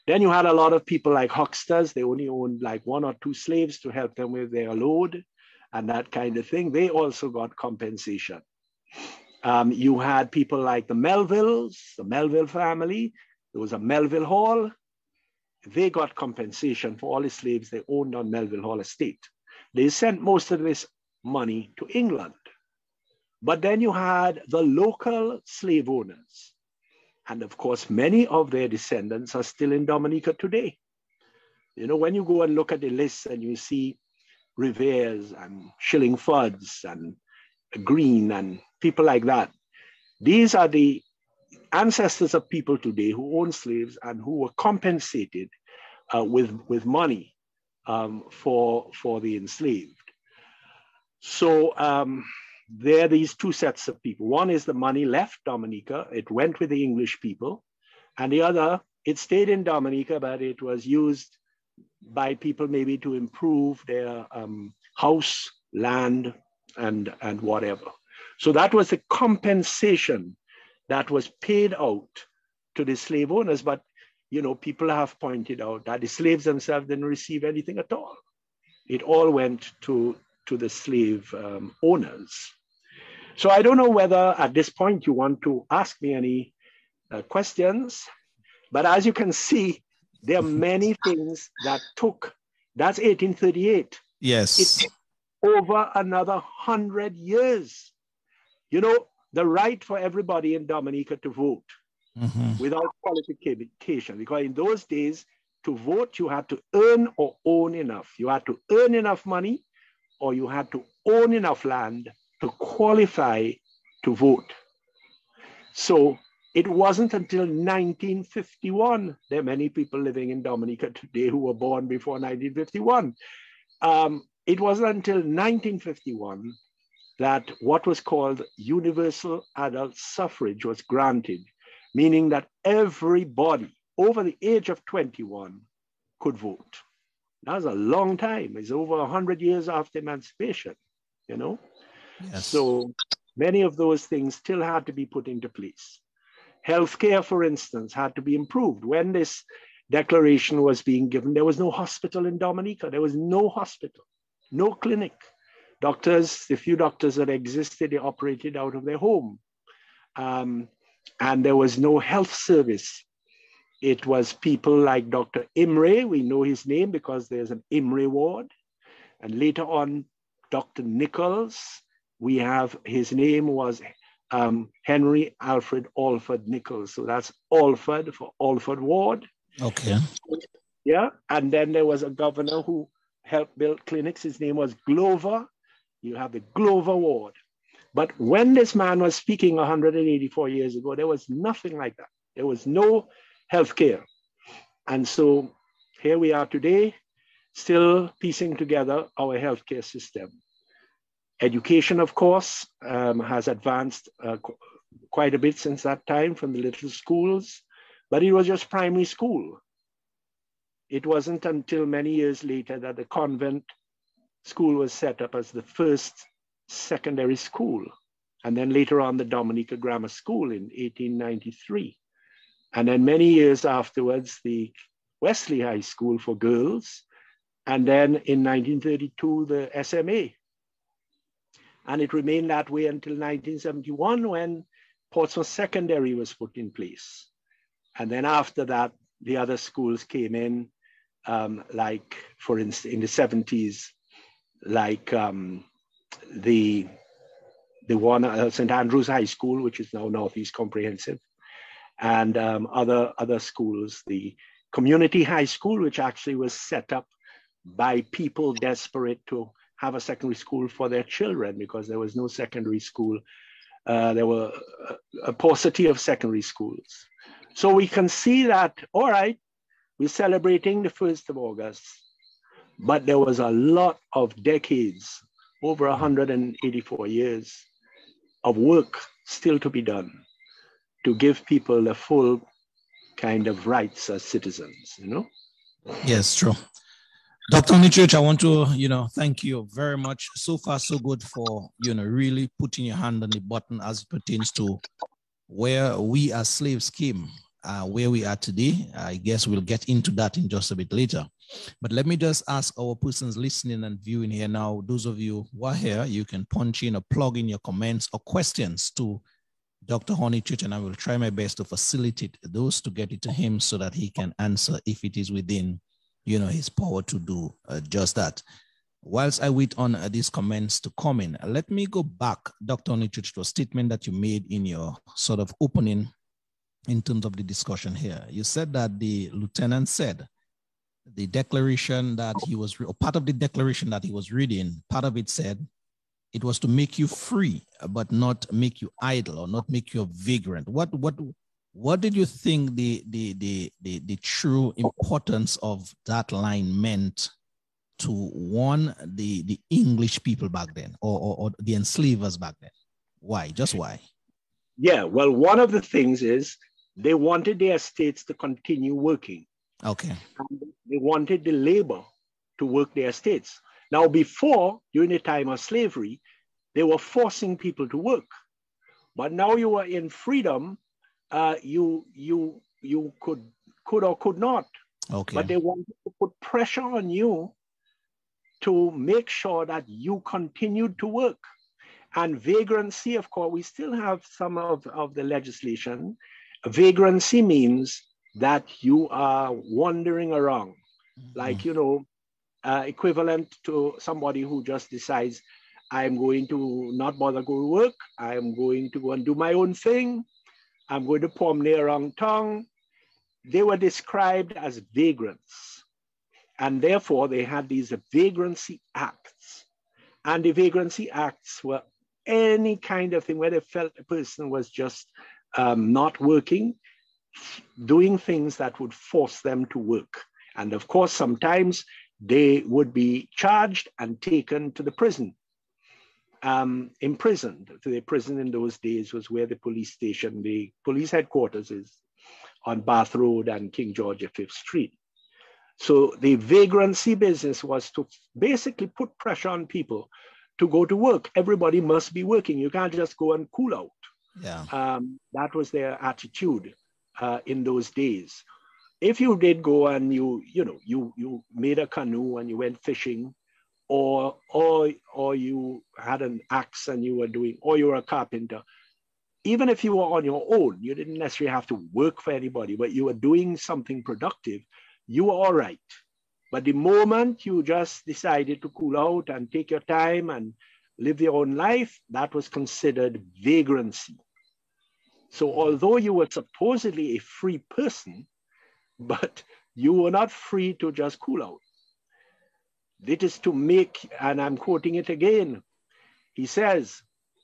Speaker 2: Then you had a lot of people like hucksters. They only owned like 1 or 2 slaves to help them with their load and that kind of thing. They also got compensation. You had people like the Melvilles, the Melville family. There was a Melville Hall. They got compensation for all the slaves they owned on Melville Hall estate. They sent most of this money to England. But then you had the local slave owners. And of course, many of their descendants are still in Dominica today. You know, when you go and look at the list and you see Rivere's and Shillingfords and Green and people like that, these are the ancestors of people today who own slaves and who were compensated with money for the enslaved. So there are these two sets of people. One is the money left Dominica. It went with the English people. And the other, it stayed in Dominica, but it was used by people maybe to improve their house, land, and whatever. So that was the compensation that was paid out to the slave owners. But, you know, people have pointed out that the slaves themselves didn't receive anything at all. It all went to the slave owners. So I don't know whether at this point you want to ask me any questions, but as you can see, there are many things that took, that's 1838.
Speaker 1: Yes.
Speaker 2: It took over another 100 years. You know, the right for everybody in Dominica to vote without qualification, because in those days, to vote, you had to earn or own enough. You had to earn enough money or you had to own enough land to qualify to vote. So it wasn't until 1951, there are many people living in Dominica today who were born before 1951. It wasn't until 1951 that what was called universal adult suffrage was granted, meaning that everybody over the age of 21 could vote. That was a long time. It's over 100 years after emancipation, you know? Yes. So many of those things still had to be put into place. Healthcare, for instance, had to be improved. When this declaration was being given. There was no hospital in Dominica. There was no hospital, no clinic. Doctors, the few doctors that existed, they operated out of their home. And there was no health service. It was people like Dr. Imre. We know his name because there's an Imre ward. And later on, Dr. Nichols, we have, his name was Henry Alfred Alford Nichols. So that's Alford for Alford Ward.
Speaker 1: Okay.
Speaker 2: Yeah. And then there was a governor who helped build clinics. His name was Glover. You have the Glover Ward. But when this man was speaking 184 years ago, there was nothing like that. There was no healthcare. And so here we are today, still piecing together our healthcare system. Education, of course, has advanced quite a bit since that time from the little schools, but it was just primary school. It wasn't until many years later that the convent school was set up as the first secondary school. And then later on, the Dominica Grammar School in 1893. And then many years afterwards, the Wesley High School for girls. And then in 1932, the SMA. And it remained that way until 1971 when Portsmouth Secondary was put in place. And then after that, the other schools came in, like, for instance, in the 70s, like the one, St. Andrew's High School, which is now Northeast Comprehensive, and other schools, the Community High School, which actually was set up by people desperate to have a secondary school for their children because there was no secondary school. There were a paucity of secondary schools. So we can see that, all right, we're celebrating the 1st of August, but there was a lot of decades, over 184 years of work still to be done to give people the full kind of rights as citizens, you know?
Speaker 1: Yes, true. Dr. Honeychurch, I want to, thank you very much. So far, so good for, really putting your hand on the button as it pertains to where we as slaves came, where we are today. I guess we'll get into that in just a bit later. But let me just ask our persons listening and viewing here now, those of you who are here, you can punch in or plug in your comments or questions to Dr. Honeychurch, and I will try my best to facilitate those to get it to him so that he can answer if it is within his power to do just that. Whilst I wait on these comments to come in, let me go back, Dr. Honeychurch, to a statement that you made in your sort of opening in terms of the discussion here. You said that the lieutenant said the declaration that he was, or part of the declaration that he was reading, part of it said it was to make you free, but not make you idle or not make you a vagrant. What did you think the true importance of that line meant to one, the English people back then, or the enslavers back then? Why? Just why?
Speaker 2: Yeah, well, one of the things is they wanted their estates to continue working.
Speaker 1: Okay.
Speaker 2: And they wanted the labor to work their estates. Now, before, during the time of slavery, they were forcing people to work. But now you are in freedom. You could or could not.
Speaker 1: Okay.
Speaker 2: But they wanted to put pressure on you to make sure that you continued to work. And vagrancy, of course, we still have some of the legislation. Vagrancy means that you are wandering around, like, equivalent to somebody who just decides, I'm going to not bother go to work. I'm going to go and do my own thing. I'm going to promenade around town. They were described as vagrants. And therefore, they had these vagrancy acts. And the vagrancy acts were any kind of thing where they felt a person was just not working, doing things that would force them to work. And of course, sometimes they would be charged and taken to the prison. Imprisoned. The prison in those days was where the police station, the police headquarters is on Bath Road and King George V Street. So the vagrancy business was to basically put pressure on people to go to work. Everybody must be working. You can't just go and cool out.
Speaker 1: Yeah.
Speaker 2: That was their attitude in those days. if you did go and you made a canoe and you went fishing, or you had an axe and you were doing, or you were a carpenter, even if you were on your own, you didn't necessarily have to work for anybody, but you were doing something productive, you were all right. But the moment you just decided to cool out and take your time and live your own life, that was considered vagrancy. So although you were supposedly a free person, but you were not free to just cool out. It is to make, and I'm quoting it again, he says,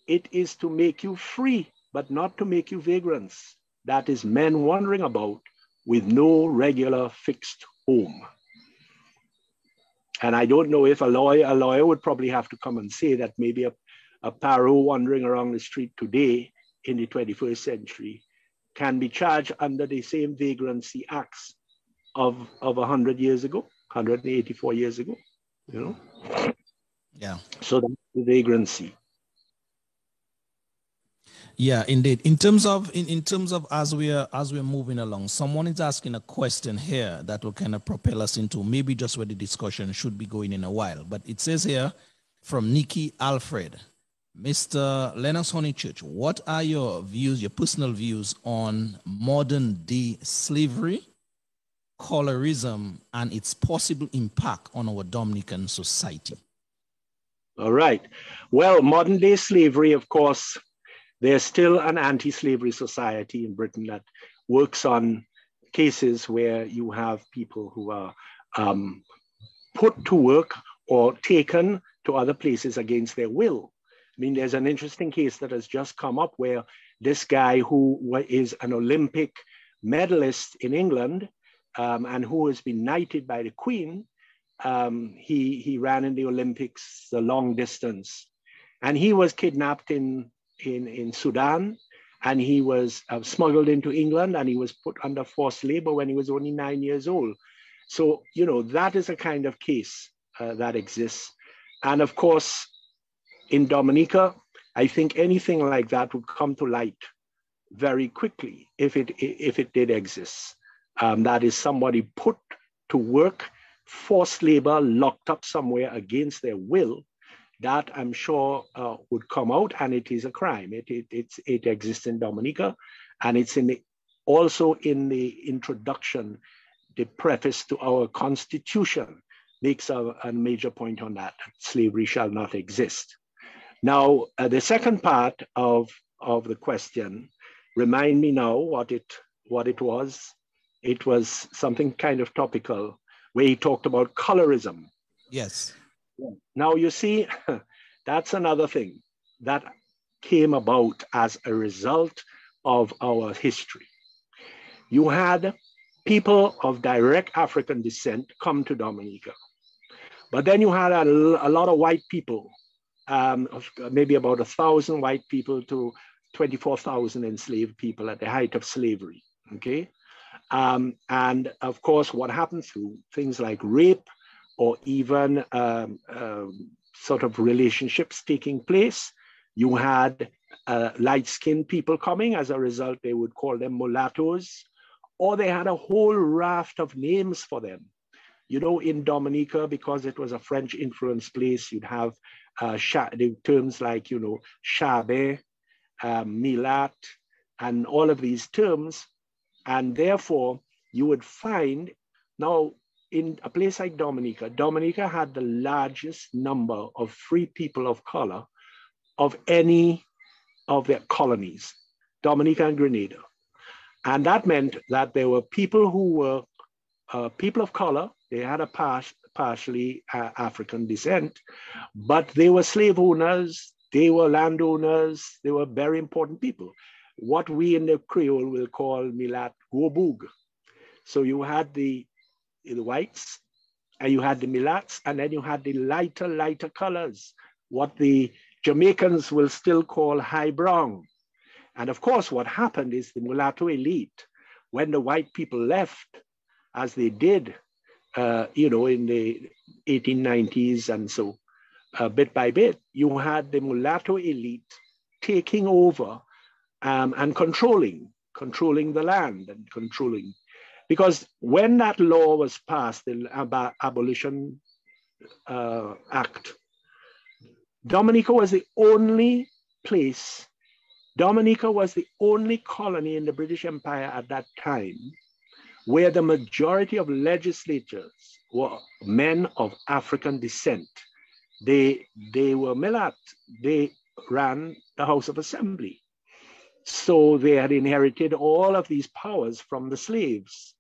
Speaker 2: it is to make you free, but not to make you vagrants. That is men wandering about with no regular fixed home. And I don't know if a lawyer would probably have to come and say that maybe a Paro wandering around the street today in the 21st century can be charged under the same vagrancy acts of 100 years ago, 184 years ago, you know?
Speaker 1: Yeah.
Speaker 2: So that's the vagrancy.
Speaker 1: Yeah, indeed. In terms of as we're moving along, someone is asking a question here that will kind of propel us into maybe just where the discussion should be going in a while. But it says here from Nikki Alfred, Mr. Lennox Honeychurch, what are your views, your personal views on modern day slavery, colorism, and its possible impact on our Dominican society?
Speaker 2: All right. Well, modern day slavery, of course, there's still an anti-slavery society in Britain that works on cases where you have people who are put to work or taken to other places against their will. I mean, there's an interesting case that has just come up where this guy who is an Olympic medalist in England and who has been knighted by the Queen, he ran in the Olympics, the long distance, and he was kidnapped in Sudan, and he was smuggled into England, and he was put under forced labor when he was only 9 years old. So, you know, that is a kind of case that exists. And of course, in Dominica, I think anything like that would come to light very quickly if it did exist. That is somebody put to work, forced labor, locked up somewhere against their will. That I'm sure would come out, and it is a crime. It exists in Dominica, and it's also in the introduction, the preface to our Constitution makes a major point on that. Slavery shall not exist. Now, the second part of the question, remind me now what it was. It was something kind of topical where he talked about colorism.
Speaker 1: Yes.
Speaker 2: Now, you see, that's another thing that came about as a result of our history. You had people of direct African descent come to Dominica, but then you had a lot of white people, maybe about 1,000 white people to 24,000 enslaved people at the height of slavery, okay? And of course, what happens through things like rape, or even sort of relationships taking place. You had light-skinned people coming. As a result, they would call them mulattoes, or they had a whole raft of names for them. You know, in Dominica, because it was a French-influenced place, you'd have the terms like, you know, Shabe, Milat, and all of these terms. And therefore, you would find now, in a place like Dominica, Dominica had the largest number of free people of color of any of their colonies, Dominica and Grenada. And that meant that there were people who were people of color. They had a partially African descent, but they were slave owners, they were landowners, they were very important people. What we in the Creole will call Milat Gobug. So you had the whites, and you had the Milats, and then you had the lighter colors, what the Jamaicans will still call high brown. And of course, what happened is the mulatto elite, when the white people left, as they did, you know, in the 1890s and so, bit by bit, you had the mulatto elite taking over and controlling the land and controlling. Because when that law was passed, the Abolition Act, Dominica was the only place, Dominica was the only colony in the British Empire at that time where the majority of legislators were men of African descent. They were Milat. They ran the House of Assembly. So they had inherited all of these powers from the slaves,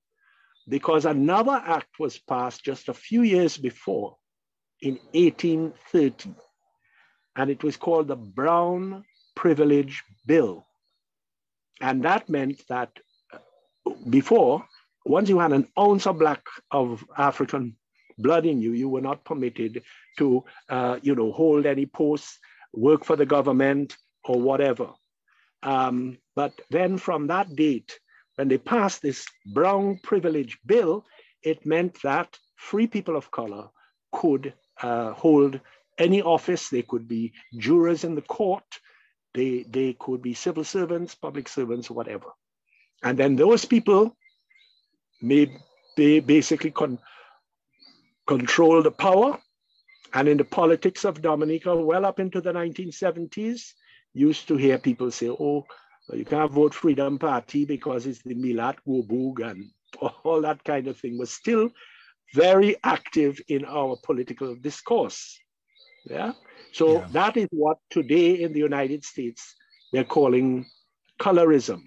Speaker 2: because another act was passed just a few years before in 1830, and it was called the Brown Privilege Bill. And that meant that before, once you had an ounce of African blood in you, you were not permitted to hold any posts, work for the government or whatever. But then from that date, when they passed this Brown Privilege Bill, it meant that free people of color could hold any office. They could be jurors in the court. They could be civil servants, public servants, whatever. And then those people they basically control the power. And in the politics of Dominica, well up into the 1970s, used to hear people say, oh, you can't vote Freedom Party because it's the Milat Wobug and all that kind of thing, was still very active in our political discourse. Yeah. So that is what today in the United States they're calling colorism.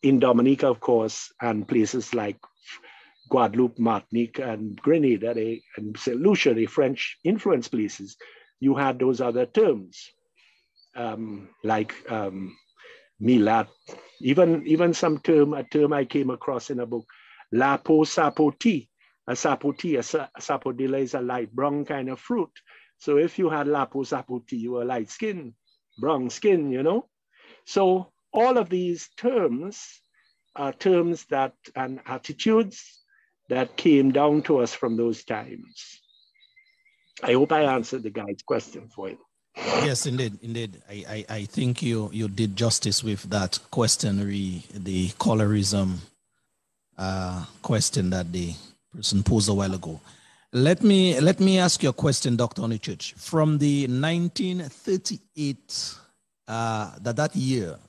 Speaker 2: In Dominica, of course, and places like Guadeloupe, Martinique, and Grenada, and St. Lucia, the French influenced places, you had those other terms. Like Milat, even a term I came across in a book, Lapo Sapoti. A sapodilla is a light brown kind of fruit. So if you had Lapo Sapoti, you were light skin, brown skin, you know? So all of these terms are terms that, and attitudes that came down to us from those times. I hope I answered the guy's question for him.
Speaker 1: Yes, indeed. I think you did justice with that question, the colorism question that the person posed a while ago. Let me ask you a question, Dr. Onichurch. From the 1938 that year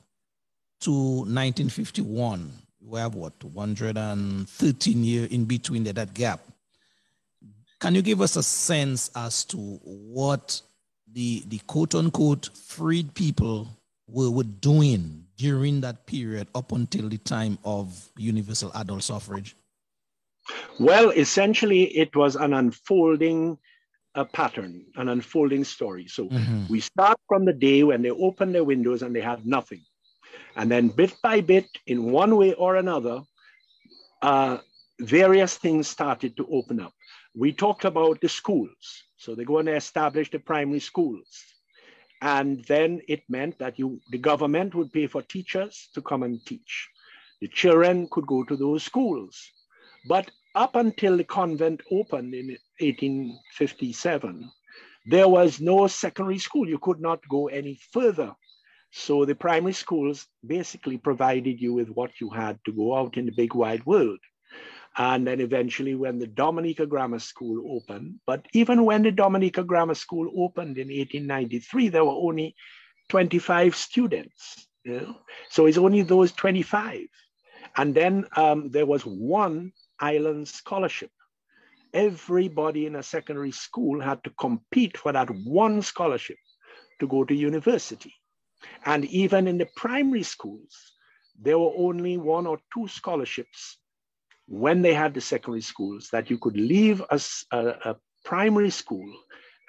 Speaker 1: to 1951, we have what, 113 years in between that gap. Can you give us a sense as to what the quote-unquote freed people were doing during that period up until the time of universal adult suffrage?
Speaker 2: Well, essentially, it was an unfolding pattern, an unfolding story. So we start from the day when they opened their windows and they had nothing. And then bit by bit, in one way or another, various things started to open up. We talked about the schools. So they go and establish the primary schools. And then it meant that the government would pay for teachers to come and teach. The children could go to those schools. But up until the convent opened in 1857, there was no secondary school. You could not go any further. So the primary schools basically provided you with what you had to go out in the big wide world. And then eventually when the Dominica Grammar School opened, but even when the Dominica Grammar School opened in 1893, there were only 25 students. You know? So it's only those 25. And then there was one island scholarship. Everybody in a secondary school had to compete for that one scholarship to go to university. And even in the primary schools, there were only 1 or 2 scholarships when they had the secondary schools, that you could leave a primary school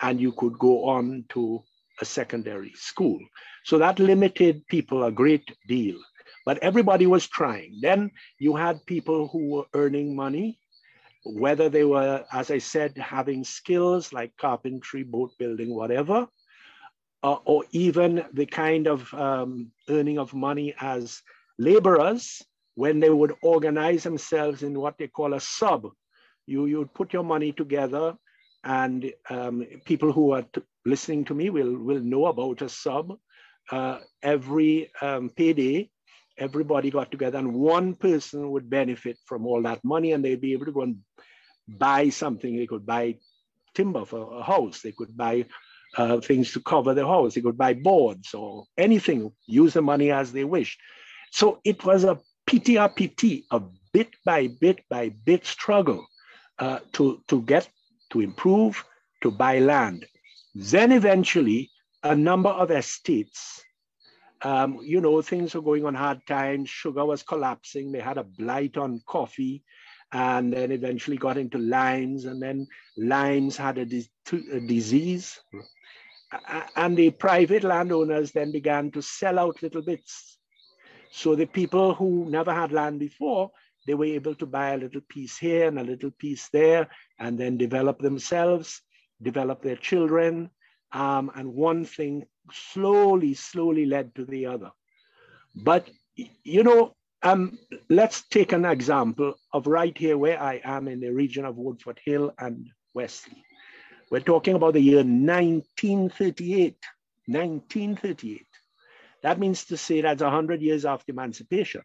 Speaker 2: and you could go on to a secondary school. So that limited people a great deal, but everybody was trying. Then you had people who were earning money, whether they were, as I said, having skills like carpentry, boat building, whatever, or even the kind of earning of money as laborers, when they would organize themselves in what they call a sub. You would put your money together, and people who are listening to me will know about a sub. Every payday, everybody got together and one person would benefit from all that money, and they'd be able to go and buy something. They could buy timber for a house. They could buy things to cover the house. They could buy boards or anything, use the money as they wished. So it was a PT, a bit by bit struggle to get, to improve, to buy land. Then eventually a number of estates, you know, things were going on hard times. Sugar was collapsing. They had a blight on coffee, and then eventually got into limes, and then limes had a disease. And the private landowners then began to sell out little bits. So the people who never had land before, they were able to buy a little piece here and a little piece there, and then develop themselves, develop their children. And one thing slowly led to the other. But, you know, let's take an example of right here where I am in the region of Woodford Hill and Wesley. We're talking about the year 1938. 1938. That means to say that's 100 years after emancipation.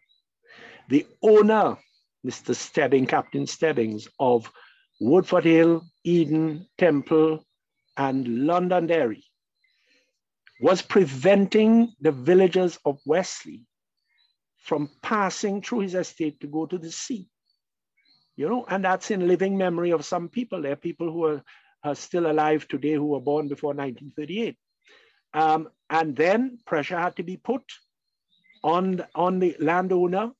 Speaker 2: The owner, Mr. Stebbing, Captain Stebbings of Woodford Hill, Eden, Temple, and Londonderry, was preventing the villagers of Wesley from passing through his estate to go to the sea. You know, and that's in living memory of some people. There are people who are still alive today who were born before 1938. And then pressure had to be put on the landowner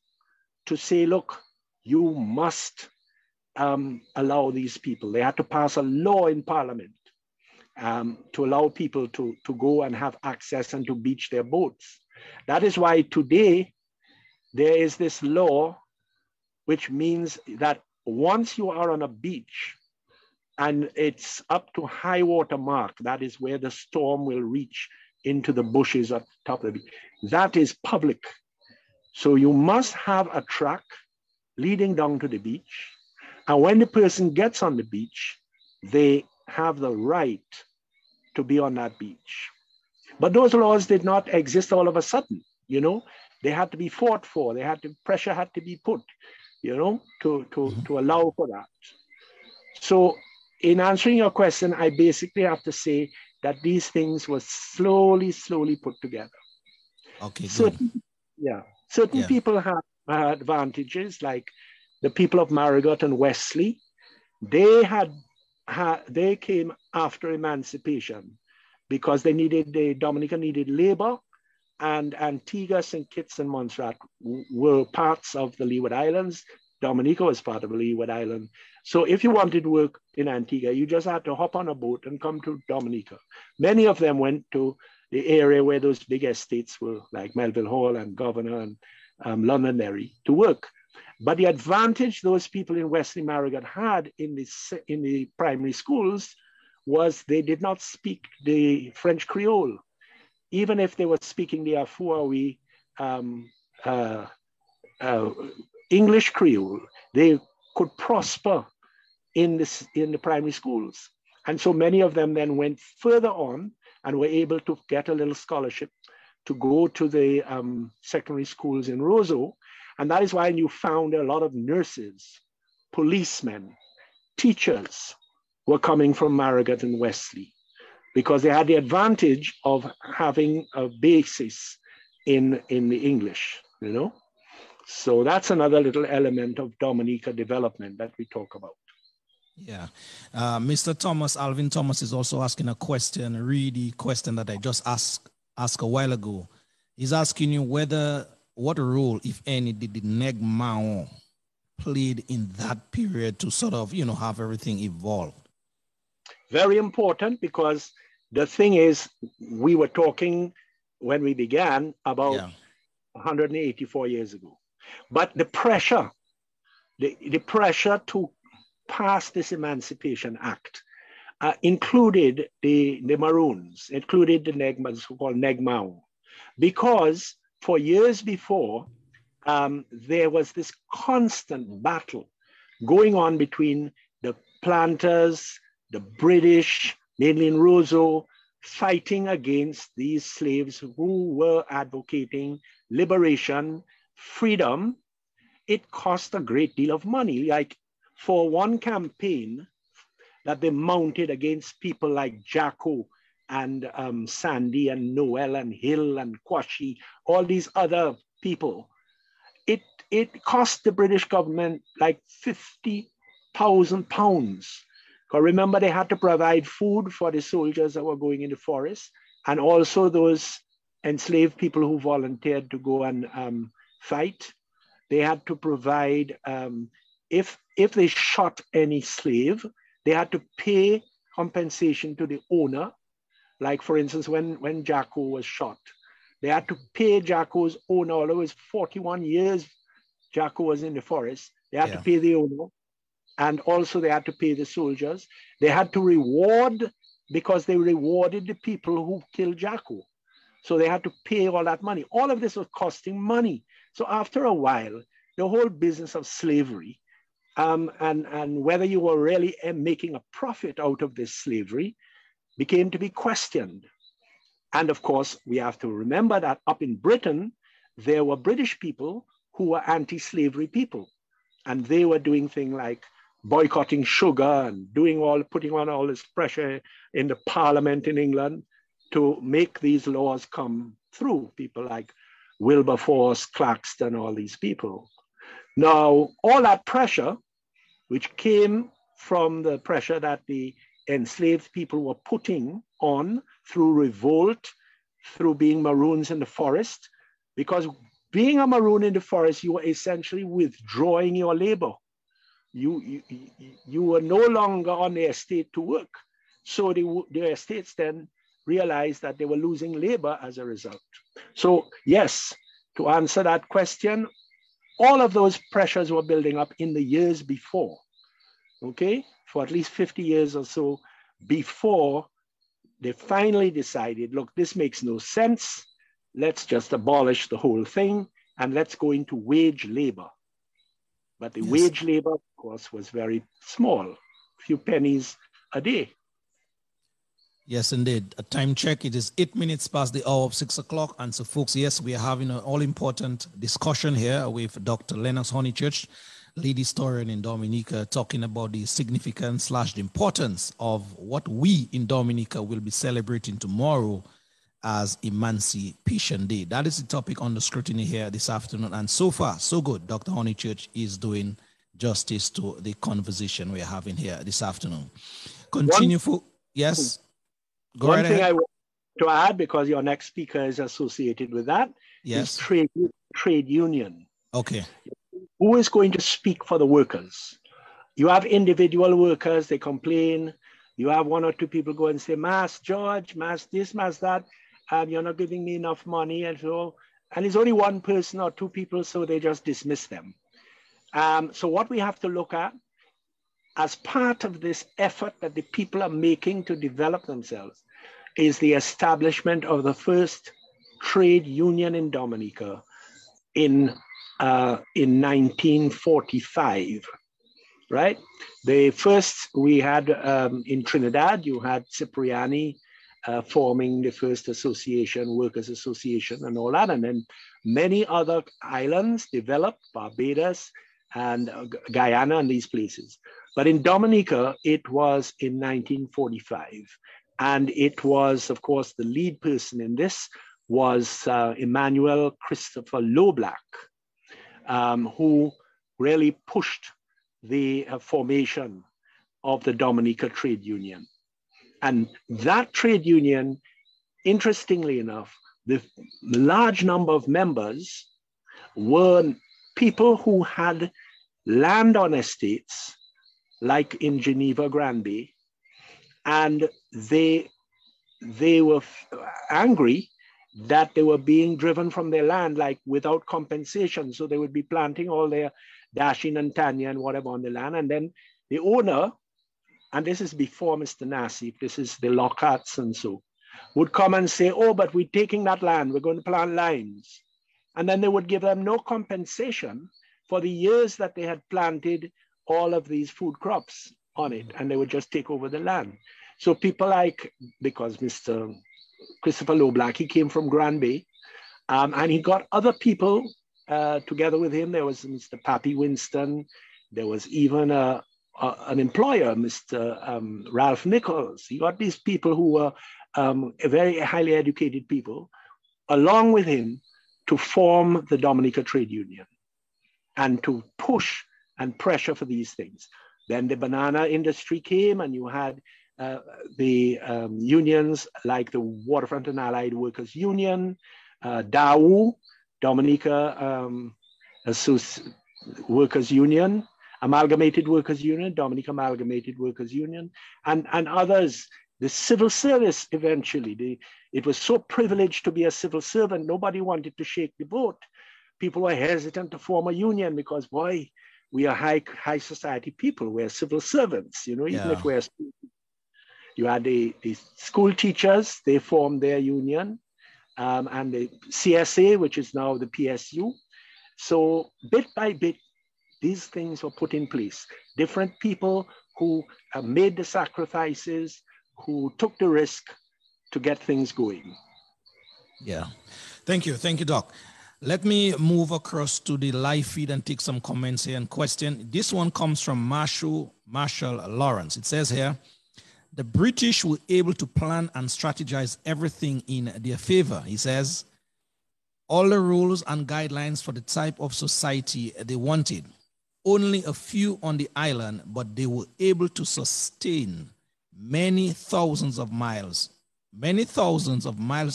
Speaker 2: to say, look, you must allow these people. They had to pass a law in Parliament to allow people to go and have access and to beach their boats. That is why today there is this law, which means that once you are on a beach and it's up to high water mark, that is where the storm will reach into the bushes at the top of the beach, that is public. So you must have a track leading down to the beach. And when the person gets on the beach, they have the right to be on that beach. But those laws did not exist all of a sudden, you know. They had to be fought for. Pressure had to be put, you know, to allow for that. So in answering your question, I basically have to say that these things were slowly put together.
Speaker 1: Okay, good.
Speaker 2: Certain people had advantages, like the people of Marigot and Wesley. They came after emancipation because Dominica needed labor, and Antigua, St. Kitts, and Montserrat were parts of the Leeward Islands. Dominica was part of the Leeward Island. So if you wanted work in Antigua, you just had to hop on a boat and come to Dominica. Many of them went to the area where those big estates were, like Melville Hall and Governor and Londonderry, to work. But the advantage those people in Wesley Marigot had in the primary schools was they did not speak the French Creole. Even if they were speaking the Afua English Creole, they could prosper in the primary schools. And so many of them then went further on and were able to get a little scholarship to go to the secondary schools in Roseau. And that is why you found a lot of nurses, policemen, teachers were coming from Marigot and Wesley, because they had the advantage of having a basis in the English, you know? So that's another little element of Dominica development that we talk about.
Speaker 1: Yeah. Mr. Thomas, Alvin Thomas is also asking a question, read the question that I just asked a while ago. He's asking you what role, if any, did the Neg Mao played in that period to sort of, you know, have everything evolve?
Speaker 2: Very important, because the thing is, we were talking when we began about 184 years ago. But the pressure, the pressure to pass this Emancipation Act included the Maroons, included the so-called Neg Mao, because for years before, there was this constant battle going on between the planters, the British, mainly in Roseau, fighting against these slaves who were advocating liberation freedom, it cost a great deal of money. Like for one campaign that they mounted against people like Jacko and Sandy and Noel and Hill and Kwashi, all these other people, it cost the British government like £50,000. Because remember, they had to provide food for the soldiers that were going in the forest, and also those enslaved people who volunteered to go and fight. They had to provide, if they shot any slave, they had to pay compensation to the owner. Like for instance, when Jacko was shot, they had to pay Jacko's owner, although it was 41 years Jacko was in the forest, they had to pay the owner, and also they had to pay the soldiers. They had to reward, because they rewarded the people who killed Jacko. So they had to pay all that money. All of this was costing money. So after a while, the whole business of slavery, and whether you were really making a profit out of this slavery, became to be questioned. And of course, we have to remember that up in Britain, there were British people who were anti-slavery people. And they were doing things like boycotting sugar and putting on all this pressure in the Parliament in England to make these laws come through. People like Wilberforce, Claxton, all these people. Now, all that pressure, which came from the pressure that the enslaved people were putting on through revolt, through being maroons in the forest, because being a maroon in the forest, you were essentially withdrawing your labor. You were no longer on the estate to work. So the estates then realized that they were losing labor as a result. So yes, to answer that question, all of those pressures were building up in the years before, okay? For at least 50 years or so before they finally decided, look, this makes no sense. Let's just abolish the whole thing and let's go into wage labor. But the wage labor, of course, was very small, a few pennies a day.
Speaker 1: Yes, indeed. A time check. It is 8 minutes past the hour of 6 o'clock. And so, folks, yes, we are having an all-important discussion here with Dr. Lennox Honeychurch, lead historian in Dominica, talking about the significance / the importance of what we in Dominica will be celebrating tomorrow as Emancipation Day. That is the topic under scrutiny here this afternoon. And so far, so good. Dr. Honeychurch is doing justice to the conversation we're having here this afternoon. Continue for, yes. Go
Speaker 2: One
Speaker 1: right
Speaker 2: thing
Speaker 1: ahead.
Speaker 2: I want to add, because your next speaker is associated with that, is trade union.
Speaker 1: Okay.
Speaker 2: Who is going to speak for the workers? You have individual workers, they complain. You have one or two people go and say, Mass George, Mass this, Mass that, you're not giving me enough money. And so, and it's only one person or two people, so they just dismiss them. So what we have to look at, as part of this effort that the people are making to develop themselves, is the establishment of the first trade union in Dominica in 1945, right? The first we had in Trinidad, you had Cipriani forming the first association, workers' association and all that. And then many other islands developed, Barbados and Guyana and these places. But in Dominica, it was in 1945. And it was, of course, the lead person in this was Emmanuel Christopher Loblack, who really pushed the formation of the Dominica Trade Union. And that trade union, interestingly enough, the large number of members were people who had land on estates, like in Geneva, Granby, and they were angry that they were being driven from their land, like without compensation. So they would be planting all their dashing and tanya and whatever on the land. And then the owner, and this is before Mr. Nassif, this is the Lockharts and so, would come and say, oh, but we're taking that land, we're going to plant limes. And then they would give them no compensation for the years that they had planted all of these food crops on it, and they would just take over the land. So people like, because Mr. Christopher Loblack, he came from Granby, and he got other people together with him. There was Mr. Pappy Winston. There was even an employer, Mr. Ralph Nichols. You got these people who were very highly educated people, along with him, to form the Dominica Trade Union and to push and pressure for these things. Then the banana industry came, and you had the unions like the Waterfront and Allied Workers Union, DAWU, Dominica Workers Union, Amalgamated Workers Union, Dominica Amalgamated Workers Union, and others. The civil service eventually, it was so privileged to be a civil servant, nobody wanted to shake the boat. People were hesitant to form a union because, boy, we are high society people, we're civil servants, you know, even if we're, you had the school teachers, they formed their union, and the CSA, which is now the PSU. So bit by bit, these things were put in place. Different people who made the sacrifices, who took the risk to get things going.
Speaker 1: Yeah. Thank you, Doc. Let me move across to the live feed and take some comments here and question. This one comes from Marshall Lawrence. It says here, the British were able to plan and strategize everything in their favor. He says, all the rules and guidelines for the type of society they wanted. Only a few on the island, but they were able to sustain many thousands of miles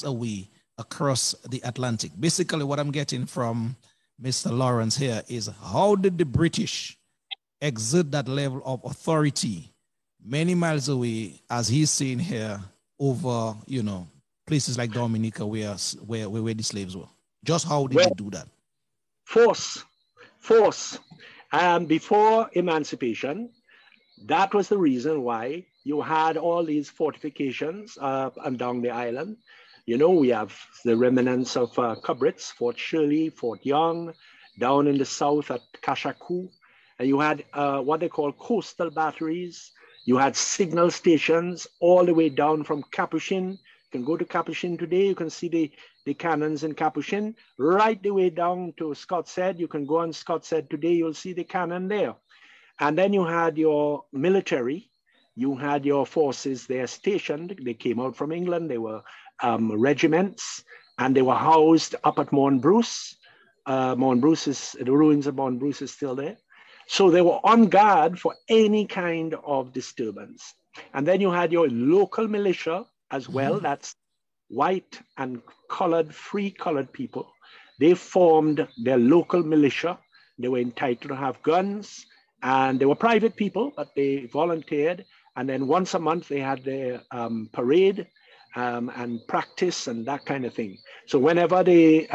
Speaker 1: away across the Atlantic. Basically, what I'm getting from Mr. Lawrence here is, how did the British exert that level of authority many miles away, as he's saying here, over, you know, places like Dominica where the slaves were? Just how did they do that?
Speaker 2: Force. Before emancipation, that was the reason why you had all these fortifications up and down the island. You know, we have the remnants of Cubrits, Fort Shirley, Fort Young, down in the south at Kashaku. And you had what they call coastal batteries. You had signal stations all the way down from Capuchin. You can go to Capuchin today, you can see the cannons in Capuchin, right the way down to Scott's Head. You can go on Scott's Head today, you'll see the cannon there. And then you had your military, you had your forces there stationed. They came out from England, they were regiments, and they were housed up at Mount Bruce. Mount Bruce is, the ruins of Mount Bruce is still there. So they were on guard for any kind of disturbance. And then you had your local militia as well, that's white and colored, free colored people. They formed their local militia. They were entitled to have guns, and they were private people, but they volunteered. And then once a month they had their parade and practice and that kind of thing. So whenever the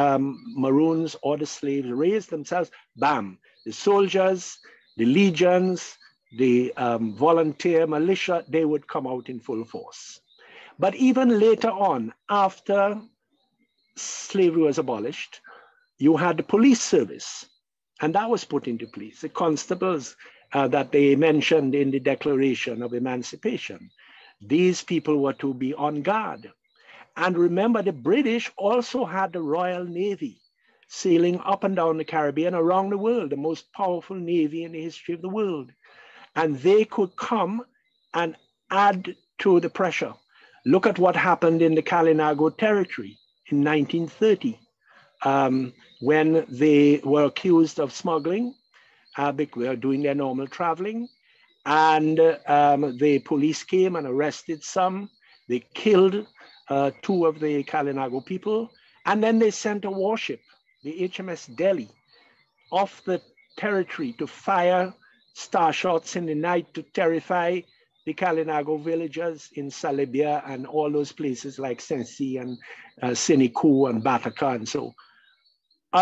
Speaker 2: Maroons or the slaves raised themselves, bam, the soldiers, the legions, the volunteer militia, they would come out in full force. But even later on, after slavery was abolished, you had the police service, and that was put into place. The constables that they mentioned in the Declaration of Emancipation, these people were to be on guard. And remember, the British also had the Royal Navy sailing up and down the Caribbean, around the world, the most powerful navy in the history of the world. And they could come and add to the pressure. Look at what happened in the Kalinago territory in 1930, when they were accused of smuggling. They were doing their normal traveling, and the police came and arrested some. They killed 2 of the Kalinago people, and then they sent a warship, the HMS Delhi, off the territory to fire star shots in the night to terrify the Kalinago villagers in Salibia and all those places like Sensi and Siniku and Bataka and so.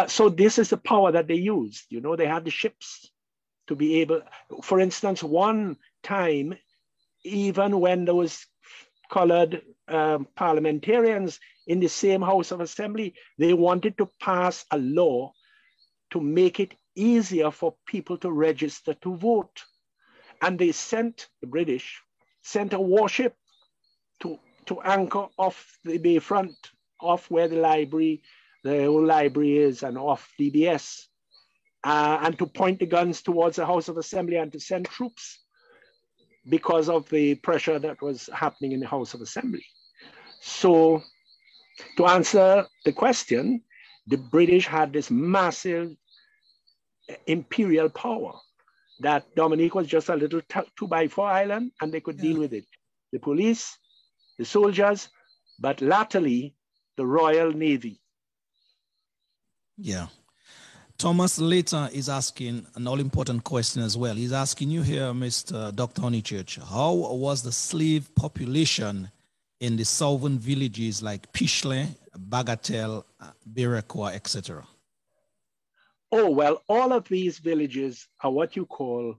Speaker 2: So this is the power that they used. You know, they had the ships to be able, for instance, one time, even when there was colored parliamentarians in the same House of Assembly, they wanted to pass a law to make it easier for people to register to vote. And they sent, the British, sent a warship to anchor off the bayfront, off where the library the old library is, and off DBS, and to point the guns towards the House of Assembly and to send troops because of the pressure that was happening in the House of Assembly. So to answer the question, the British had this massive imperial power that Dominica was just a little 2x4 island, and they could deal with it. The police, the soldiers, but latterly the Royal Navy.
Speaker 1: Yeah. Thomas later is asking an all-important question as well. He's asking you here, Mr. Dr. Honeychurch, how was the slave population in the southern villages like Pishley, Bagatelle, Biracoa, etc.?
Speaker 2: Oh, well, all of these villages are what you call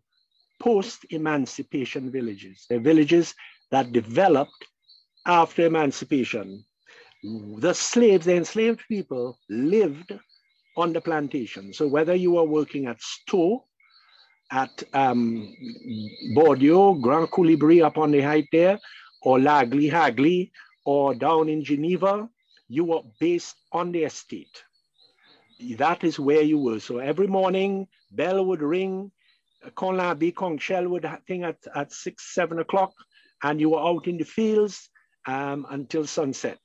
Speaker 2: post-emancipation villages. They're villages that developed after emancipation. The slaves, the enslaved people, lived on the plantation. So whether you were working at Stowe, at Bordeaux, Grand Colibri up on the height there, or Lagley, Hagley, or down in Geneva, you were based on the estate. That is where you were. So every morning, bell would ring, conch-shell would thing at 6, 7 o'clock, and you were out in the fields until sunset.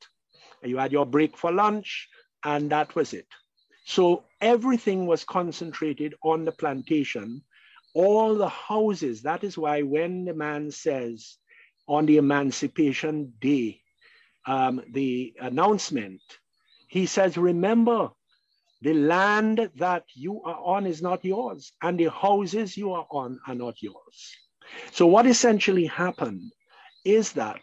Speaker 2: You had your break for lunch, and that was it. So everything was concentrated on the plantation, all the houses. That is why when the man says on the Emancipation Day, the announcement, he says, remember, the land that you are on is not yours, and the houses you are on are not yours. So what essentially happened is that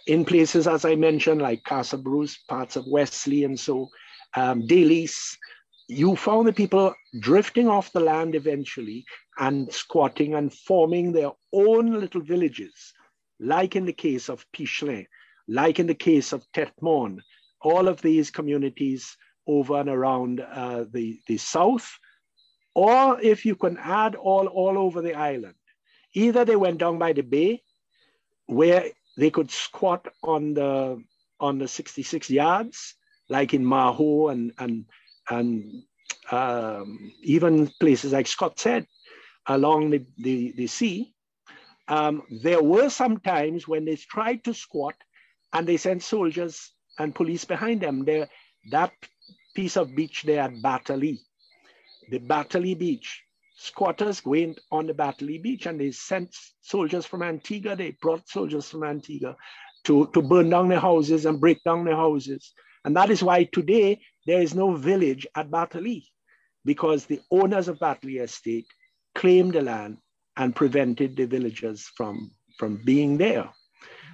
Speaker 2: in places, as I mentioned, like Casa Bruce, parts of Wesley, and so Dailies, you found the people drifting off the land eventually and squatting and forming their own little villages, like in the case of Pishley, like in the case of Tetmon, all of these communities over and around the south, or if you can add all over the island. Either they went down by the bay, where they could squat on the 66 yards, like in Maho and even places like Scott's Head along the sea. There were some times when they tried to squat and they sent soldiers and police behind them. That piece of beach there at Batterley, the Batterley beach, squatters went on the Batterley beach and they sent soldiers from Antigua. They brought soldiers from Antigua to burn down their houses and break down their houses. And that is why today there is no village at Batterley, because the owners of Batterley Estate claimed the land and prevented the villagers from being there.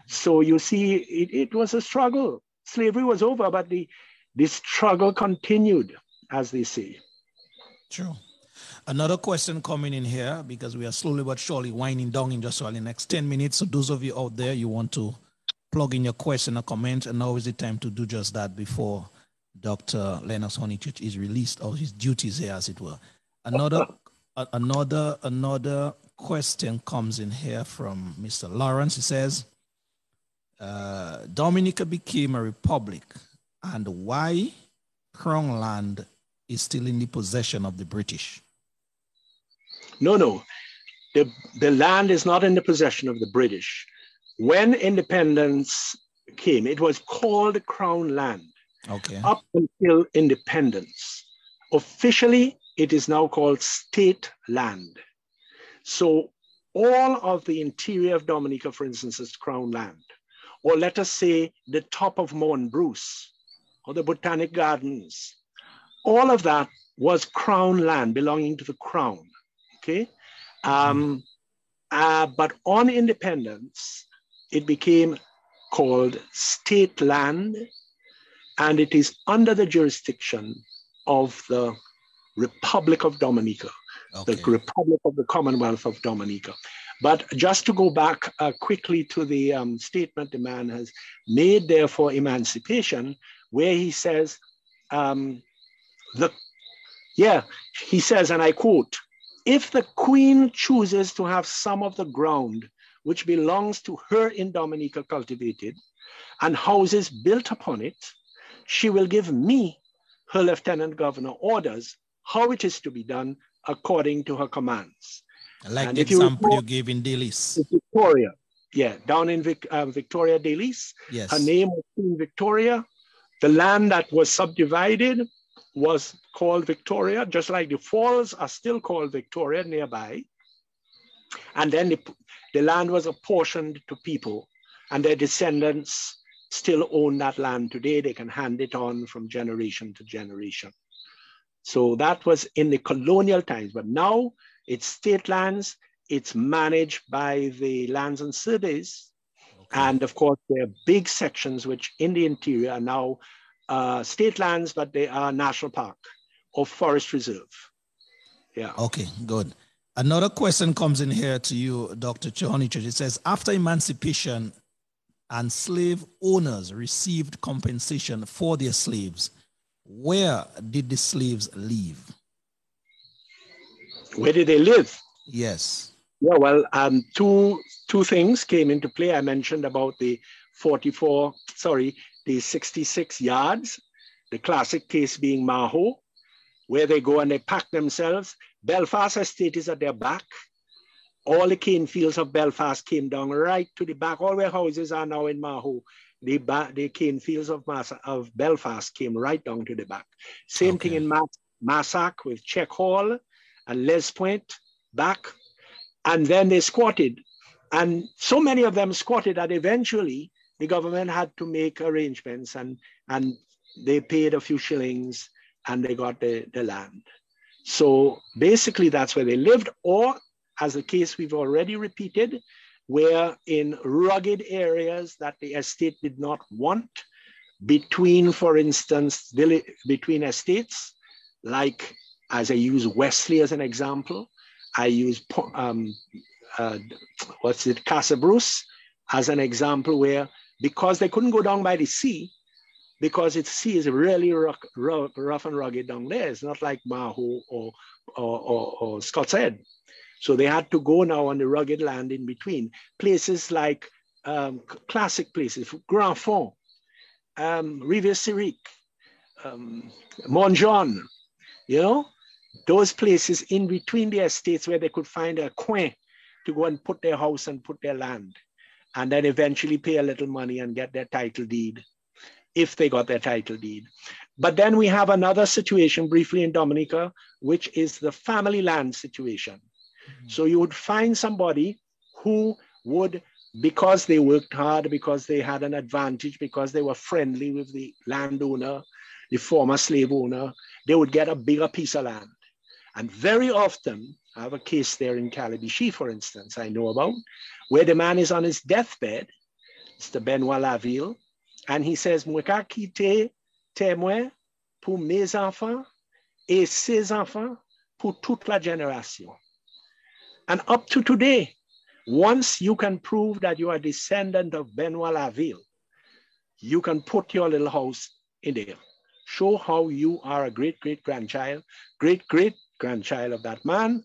Speaker 2: So you see, it was a struggle. Slavery was over, but the struggle continued, as they say.
Speaker 1: True. Another question coming in here, because we are slowly but surely winding down in just the next 10 minutes. So those of you out there, you want to plug in your question or comment, and now is the time to do just that before Dr. Lennox Honeychurch is released, or his duties here, as it were. Another question comes in here from Mr. Lawrence. He says, Dominica became a republic, and why Crown land is still in the possession of the British?
Speaker 2: No. The land is not in the possession of the British. When independence came, it was called Crown land.
Speaker 1: Okay.
Speaker 2: Up until independence. Officially, it is now called state land. So all of the interior of Dominica, for instance, is Crown land. Or let us say the top of Mount Bruce or the Botanic Gardens. All of that was Crown land belonging to the Crown. Okay. But on independence, it became called state land, and it is under the jurisdiction of the Republic of Dominica, the Republic of the Commonwealth of Dominica. But just to go back quickly to the statement the man has made there for emancipation, where he says, he says, and I quote, "If the Queen chooses to have some of the ground which belongs to her in Dominica cultivated, and houses built upon it, she will give me, her lieutenant governor, orders how it is to be done according to her commands.
Speaker 1: Like the example you gave in Delis.
Speaker 2: Victoria, yeah, down in Victoria Delis.
Speaker 1: Yes.
Speaker 2: Her name was Queen Victoria. The land that was subdivided was called Victoria, just like the falls are still called Victoria nearby. And then the land was apportioned to people, and their descendants still own that land today. They can hand it on from generation to generation. So that was in the colonial times, but now it's state lands. It's managed by the Lands and Surveys. Okay. And of course, there are big sections which in the interior are now state lands, but they are national park or forest reserve. Yeah.
Speaker 1: Okay, good. Another question comes in here to you, Dr. Chihonichurch. It says, after emancipation and slave owners received compensation for their slaves, where did the slaves live?
Speaker 2: Where did they live?
Speaker 1: Yes.
Speaker 2: Yeah, well, two things came into play. I mentioned about the 66 yards, the classic case being Maho, where they go and they pack themselves. Belfast Estate is at their back. All the cane fields of Belfast came down right to the back. All their houses are now in Maho. The cane fields of Belfast came right down to the back. Same thing in Massac with Check Hall and Les Point back. And then they squatted. And so many of them squatted that eventually the government had to make arrangements, and they paid a few shillings and they got the land. So basically that's where they lived, or as the case we've already repeated, where in rugged areas that the estate did not want, between, for instance, between estates, like as I use Wesley as an example, I use Casa Bruce as an example, where because they couldn't go down by the sea, because the sea is really rough and rugged down there. It's not like Maho or Scott's Head. So they had to go now on the rugged land in between. Places like classic places, Grand Fond, Rivière Civic, Montjean, you know, those places in between the estates where they could find a coin to go and put their house and put their land, and then eventually pay a little money and get their title deed, if they got their title deed. But then we have another situation briefly in Dominica, which is the family land situation. Mm-hmm. So you would find somebody who would, because they worked hard, because they had an advantage, because they were friendly with the landowner, the former slave owner, they would get a bigger piece of land. And very often, I have a case there in Calibichi, for instance, I know about, where the man is on his deathbed, Mr. Benoit Laville, and he says, "Moi ka quitter témoin pour mes enfants et ses enfants pour toute la génération." And up to today, once you can prove that you are a descendant of Benoit Laville, you can put your little house in there. Show how you are a great-great-grandchild of that man.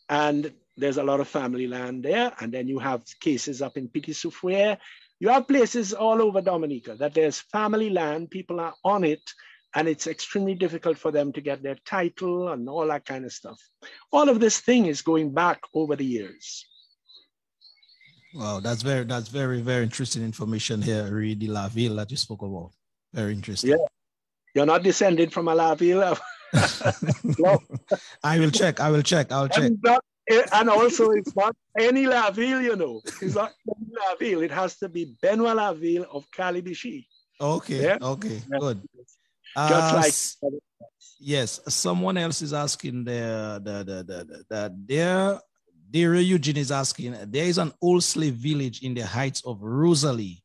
Speaker 2: And there's a lot of family land there. And then you have cases up in Petit-Souffriere. You have places all over Dominica that there's family land, people are on it, and it's extremely difficult for them to get their title and all that kind of stuff. All of this thing is going back over the years.
Speaker 1: Wow, that's very, very interesting information here, Rue de Laville, that you spoke about. Very interesting.
Speaker 2: Yeah. You're not descended from a Laville.
Speaker 1: No. I will check. I'll check.
Speaker 2: And also, it's not any Laville, you know. It's not any Laville. It has to be Benoit Laville of Calibichi.
Speaker 1: Okay. Yeah? Okay. Yeah. Good.
Speaker 2: Just like
Speaker 1: yes, someone else is asking dear Eugene is asking, there is an old slave village in the heights of Rosalie,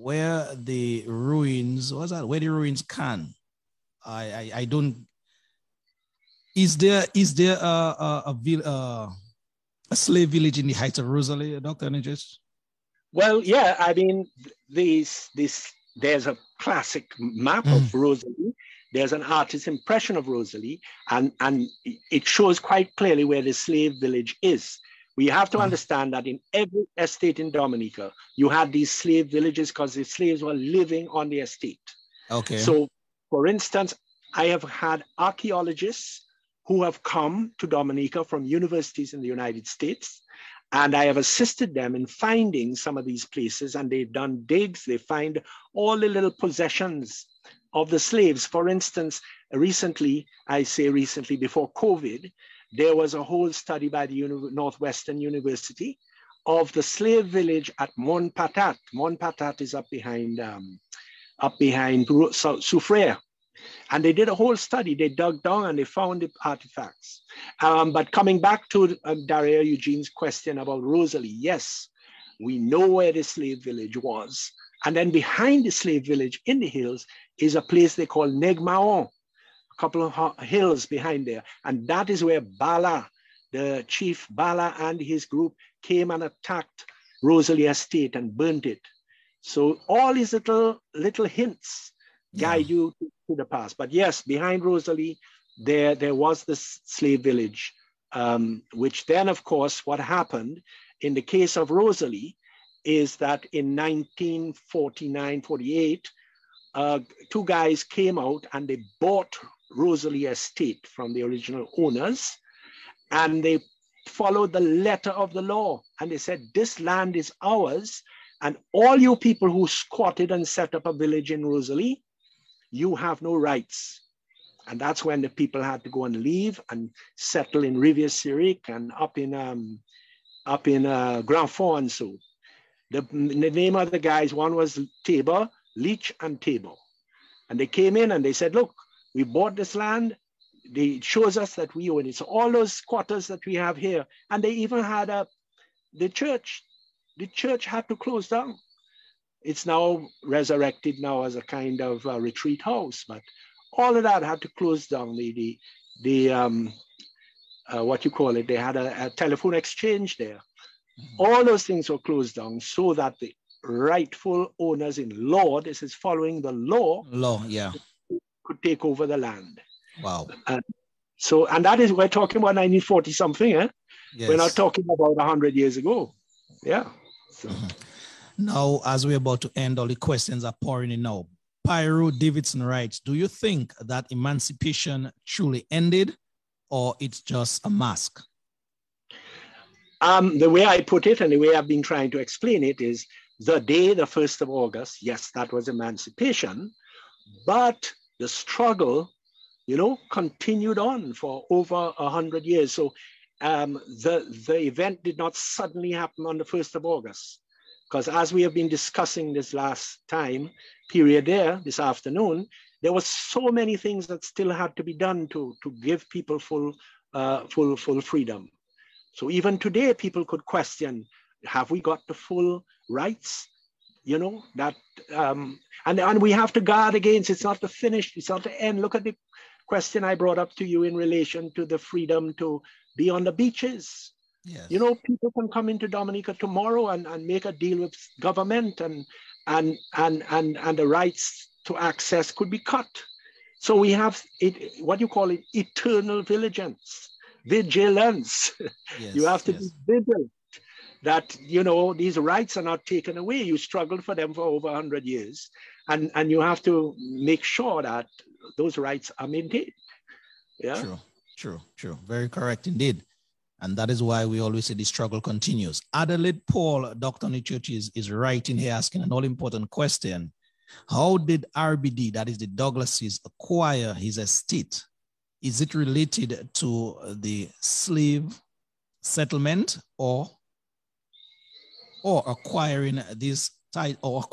Speaker 1: where the ruins, what's that? Where the ruins can. I don't. Is there a slave village in the heights of Rosalie, Dr. Chihonichurch?
Speaker 2: Well, yeah. I mean, there's a classic map of Rosalie. There's an artist's impression of Rosalie, and it shows quite clearly where the slave village is. We have to understand that in every estate in Dominica, you had these slave villages because the slaves were living on the estate.
Speaker 1: Okay.
Speaker 2: So, for instance, I have had archaeologists who have come to Dominica from universities in the United States, and I have assisted them in finding some of these places, and they've done digs. They find all the little possessions of the slaves. For instance, recently, I say recently, before COVID, there was a whole study by the Northwestern University of the slave village at Montpatat. Montpatat is up behind Suffrage. And they did a whole study. They dug down and they found the artifacts. But coming back to Daria Eugene's question about Rosalie, yes, we know where the slave village was. And then behind the slave village in the hills is a place they call Negmaon, a couple of hills behind there. And that is where Bala, the chief Bala and his group came and attacked Rosalie Estate and burnt it. So all these little hints guide you to the past. But yes, behind Rosalie, there was this slave village, which then, of course, what happened in the case of Rosalie is that in 1949, 48, two guys came out and they bought Rosalie Estate from the original owners, and they followed the letter of the law. And they said, this land is ours, and all you people who squatted and set up a village in Rosalie, you have no rights. And that's when the people had to go and leave and settle in Rivière Civic and up in Grand Fond and so. The name of the guys, one was Tabor, Leach and Tabor. And they came in and they said, look, we bought this land. It shows us that we own it. So all those squatters that we have here, and they even had the church had to close down. It's now resurrected now as a kind of retreat house, but all of that had to close down. What you call it, they had a telephone exchange there. All those things were closed down so that the rightful owners in law, this is following the law, could take over the land.
Speaker 1: Wow.
Speaker 2: And that is, we're talking about 1940 something, eh? Yes. We're not talking about 100 years ago. Yeah. So.
Speaker 1: Now, as we're about to end, all the questions are pouring in now. Pyro Davidson writes, do you think that emancipation truly ended, or it's just a mask?
Speaker 2: The way I put it and the way I've been trying to explain it is the day, the 1st of August, yes, that was emancipation, but the struggle, continued on for over 100 years. So the event did not suddenly happen on the 1st of August, because as we have been discussing this last time period there, this afternoon, there were so many things that still had to be done to give people full freedom. So even today, people could question, have we got the full rights? And we have to guard against, it's not the finish, it's not the end. Look at the question I brought up to you in relation to the freedom to be on the beaches.
Speaker 1: Yes.
Speaker 2: People can come into Dominica tomorrow and make a deal with government and the rights to access could be cut. So we have eternal vigilance. Yes, you have to be vigilant that, these rights are not taken away. You struggled for them for over 100 years, and you have to make sure that those rights are maintained. Yeah.
Speaker 1: True. Very correct indeed. And that is why we always say the struggle continues. Adelaide Paul, Dr. on the Church, is writing here asking an all-important question. How did RBD, that is the Douglases, acquire his estate? Is it related to the slave settlement or acquiring title,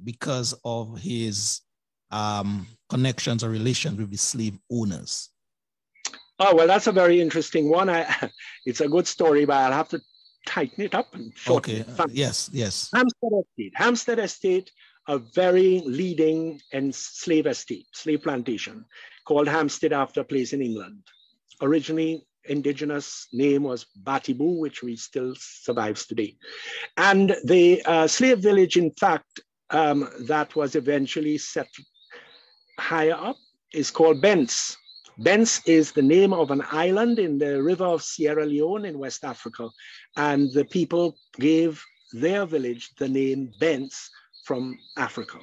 Speaker 1: because of his connections or relations with the slave owners?
Speaker 2: Oh, well, that's a very interesting one. It's a good story, but I'll have to tighten it up and shorten it.
Speaker 1: Yes.
Speaker 2: Hampstead Estate, a very leading slave plantation called Hampstead after a place in England. Originally, indigenous name was Batibou, which still survives today. And the slave village, in fact, that was eventually set higher up is called Bents, Bence is the name of an island in the river of Sierra Leone in West Africa. And the people gave their village the name Bence from Africa.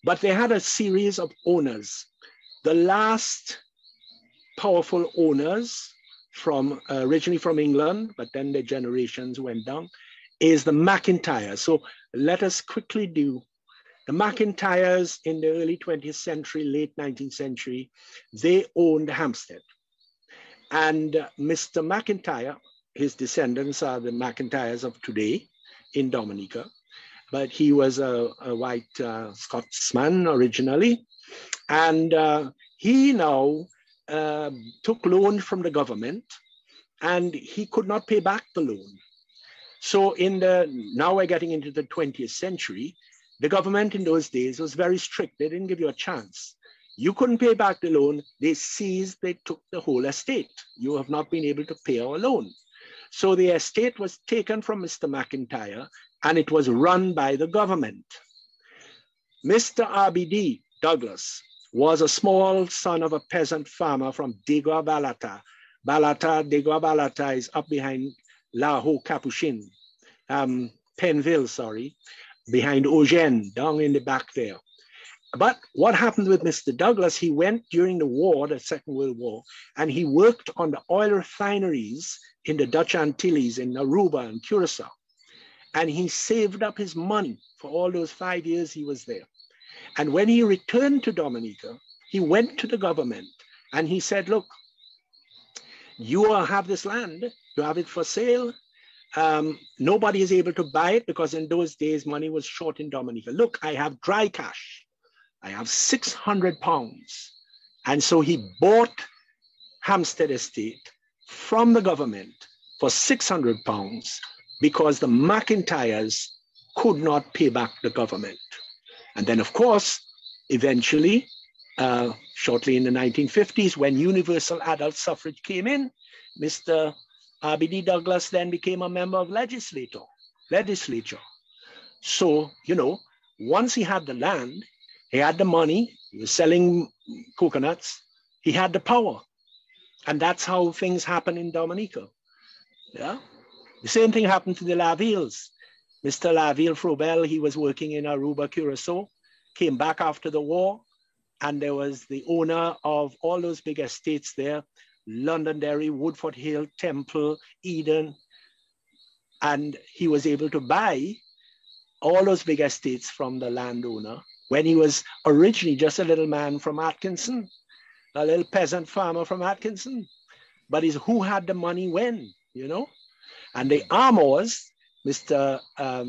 Speaker 2: But they had a series of owners. The last powerful owners from originally from England, but then the generations went down, is the McIntyres. So let us quickly do the McIntyres in the early 20th century, late 19th century. They owned Hampstead. And Mr. McIntyre, his descendants are the McIntyres of today in Dominica, but he was a white Scotsman originally. And he now took loan from the government, and he could not pay back the loan. So now we're getting into the 20th century. The government in those days was very strict. They didn't give you a chance. You couldn't pay back the loan. They took the whole estate. You have not been able to pay our loan. So the estate was taken from Mr. McIntyre, and it was run by the government. Mr. RBD Douglas was a small son of a peasant farmer from Degua Balata. Degua Balata is up behind La Ho Capuchin, Penville, sorry, behind Eugene, down in the back there. But what happened with Mr. Douglas, he went during the war, the Second World War, and he worked on the oil refineries in the Dutch Antilles, in Aruba and Curacao. And he saved up his money for all those 5 years he was there. And when he returned to Dominica, he went to the government and he said, look, you have this land, you have it for sale. Nobody is able to buy it because in those days, money was short in Dominica. Look, I have dry cash. I have 600 pounds. And so he bought Hampstead Estate from the government for 600 pounds because the McIntyres could not pay back the government. And then, of course, eventually, shortly in the 1950s, when universal adult suffrage came in, Mr. RBD Douglas then became a member of legislature. So, once he had the land, he had the money, he was selling coconuts, he had the power. And that's how things happen in Dominica. Yeah. The same thing happened to the Lavilles. Mr. Laville Frobel, he was working in Aruba, Curacao, came back after the war, and there was the owner of all those big estates there, Londonderry, Woodford Hill, Temple, Eden, and he was able to buy all those big estates from the landowner when he was originally just a little man from Atkinson, a little peasant farmer from Atkinson. But it's who had the money when, And the Armours, Mr.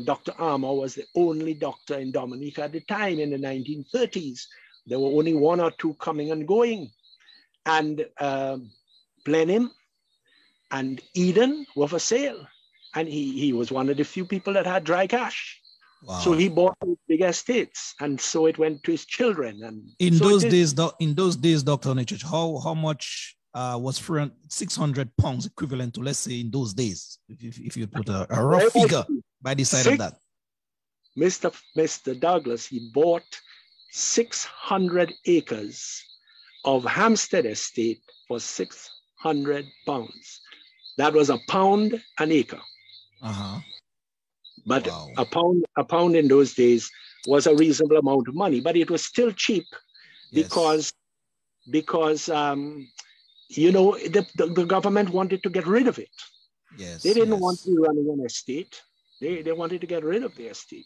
Speaker 2: Dr. Armour was the only doctor in Dominica at the time in the 1930s. There were only one or two coming and going. And Blenheim and Eden were for sale. And he was one of the few people that had dry cash. Wow. So he bought big estates, and so it went to his children. And
Speaker 1: in those days, Dr. Onichich, how much was 600 pounds equivalent to, let's say, in those days, if you put a rough figure by the side of that?
Speaker 2: Mr. Douglas, he bought 600 acres of Hampstead Estate for 600 pounds. That was £1 an acre.
Speaker 1: Uh-huh.
Speaker 2: But wow. a pound in those days was a reasonable amount of money, but it was still cheap because the government wanted to get rid of it.
Speaker 1: Yes,
Speaker 2: they didn't want to run an estate. They wanted to get rid of the estate.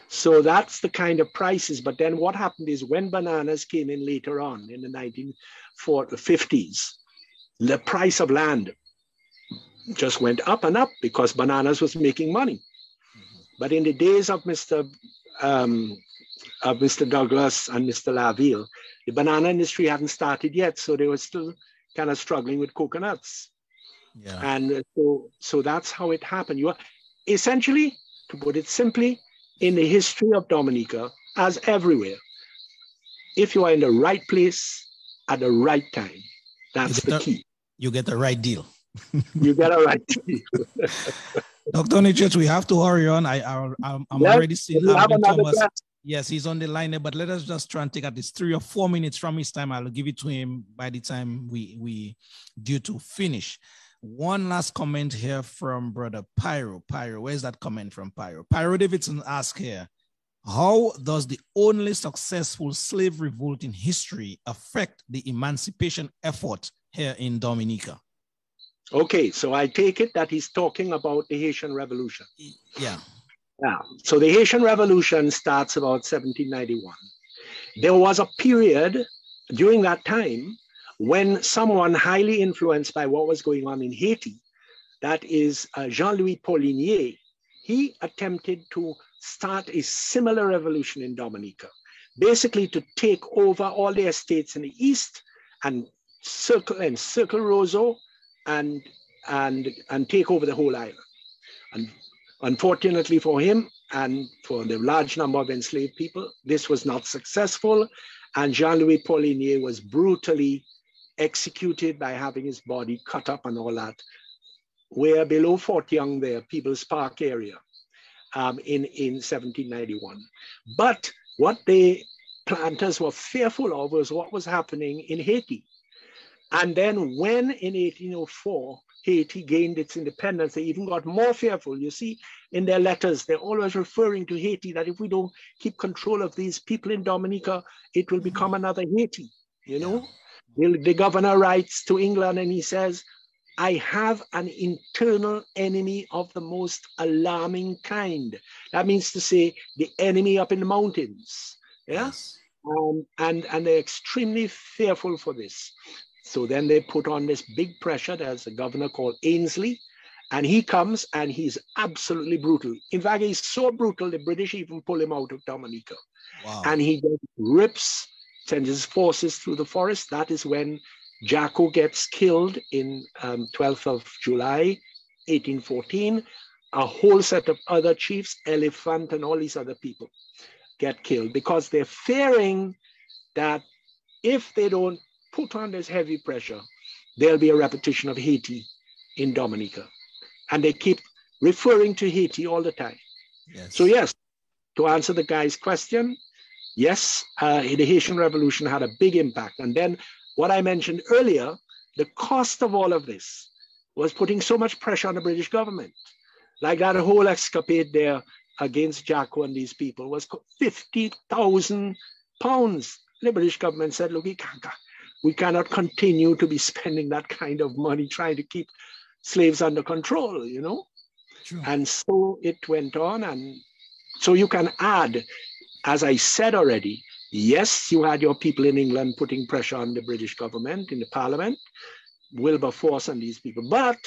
Speaker 2: So that's the kind of prices. But then what happened is when bananas came in later on in the 1950s, the price of land just went up and up because bananas was making money. But in the days of Mr. Douglas and Mr. Laville, the banana industry hadn't started yet, so they were still kind of struggling with coconuts.
Speaker 1: Yeah.
Speaker 2: And so that's how it happened. You are essentially, to put it simply, in the history of Dominica, as everywhere, if you are in the right place at the right time, that's the key.
Speaker 1: You get the right deal.
Speaker 2: You get a right deal.
Speaker 1: Dr. Onichich, we have to hurry on. I'm already seeing Alvin Thomas. Yes, he's on the line, but let us just try and take at least 3 or 4 minutes from his time. I'll give it to him by the time we due to finish. One last comment here from Brother Pyro. Pyro, where's that comment from Pyro? Pyro Davidson asks here, how does the only successful slave revolt in history affect the emancipation effort here in Dominica?
Speaker 2: Okay, so I take it that he's talking about the Haitian Revolution.
Speaker 1: Yeah.
Speaker 2: Yeah. So the Haitian Revolution starts about 1791. There was a period during that time when someone highly influenced by what was going on in Haiti, that is Jean-Louis Pollinier, he attempted to start a similar revolution in Dominica, basically to take over all the estates in the east and circle Roseau and take over the whole island. And unfortunately for him and for the large number of enslaved people, this was not successful, and Jean-Louis Pollinier was brutally executed by having his body cut up and all that. We're below Fort Young there, People's Park area, in 1791. But what the planters were fearful of was what was happening in Haiti. And then when in 1804, Haiti gained its independence, they even got more fearful. You see, in their letters, they're always referring to Haiti, that if we don't keep control of these people in Dominica, it will become another Haiti, you know? The governor writes to England and he says, I have an internal enemy of the most alarming kind. That means to say the enemy up in the mountains. Yeah?
Speaker 1: Yes.
Speaker 2: And they're extremely fearful for this. So then they put on this big pressure. There's a governor called Ainsley, and he comes and he's absolutely brutal. In fact, he's so brutal, the British even pull him out of Dominica.
Speaker 1: Wow.
Speaker 2: And he just sends his forces through the forest. That is when Jacko gets killed in 12th of July, 1814. A whole set of other chiefs, Elephant and all these other people get killed because they're fearing that if they don't put on this heavy pressure, there'll be a repetition of Haiti in Dominica. And they keep referring to Haiti all the time.
Speaker 1: Yes.
Speaker 2: So yes, to answer the guy's question, yes, the Haitian Revolution had a big impact. And then what I mentioned earlier, the cost of all of this was putting so much pressure on the British government. Like that whole escapade there against Jacko and these people was 50,000 pounds. The British government said, look, we cannot continue to be spending that kind of money trying to keep slaves under control, you know?
Speaker 1: True.
Speaker 2: And so it went on. And so you can add, as I said already, yes, you had your people in England putting pressure on the British government in the parliament, Wilberforce and these people, but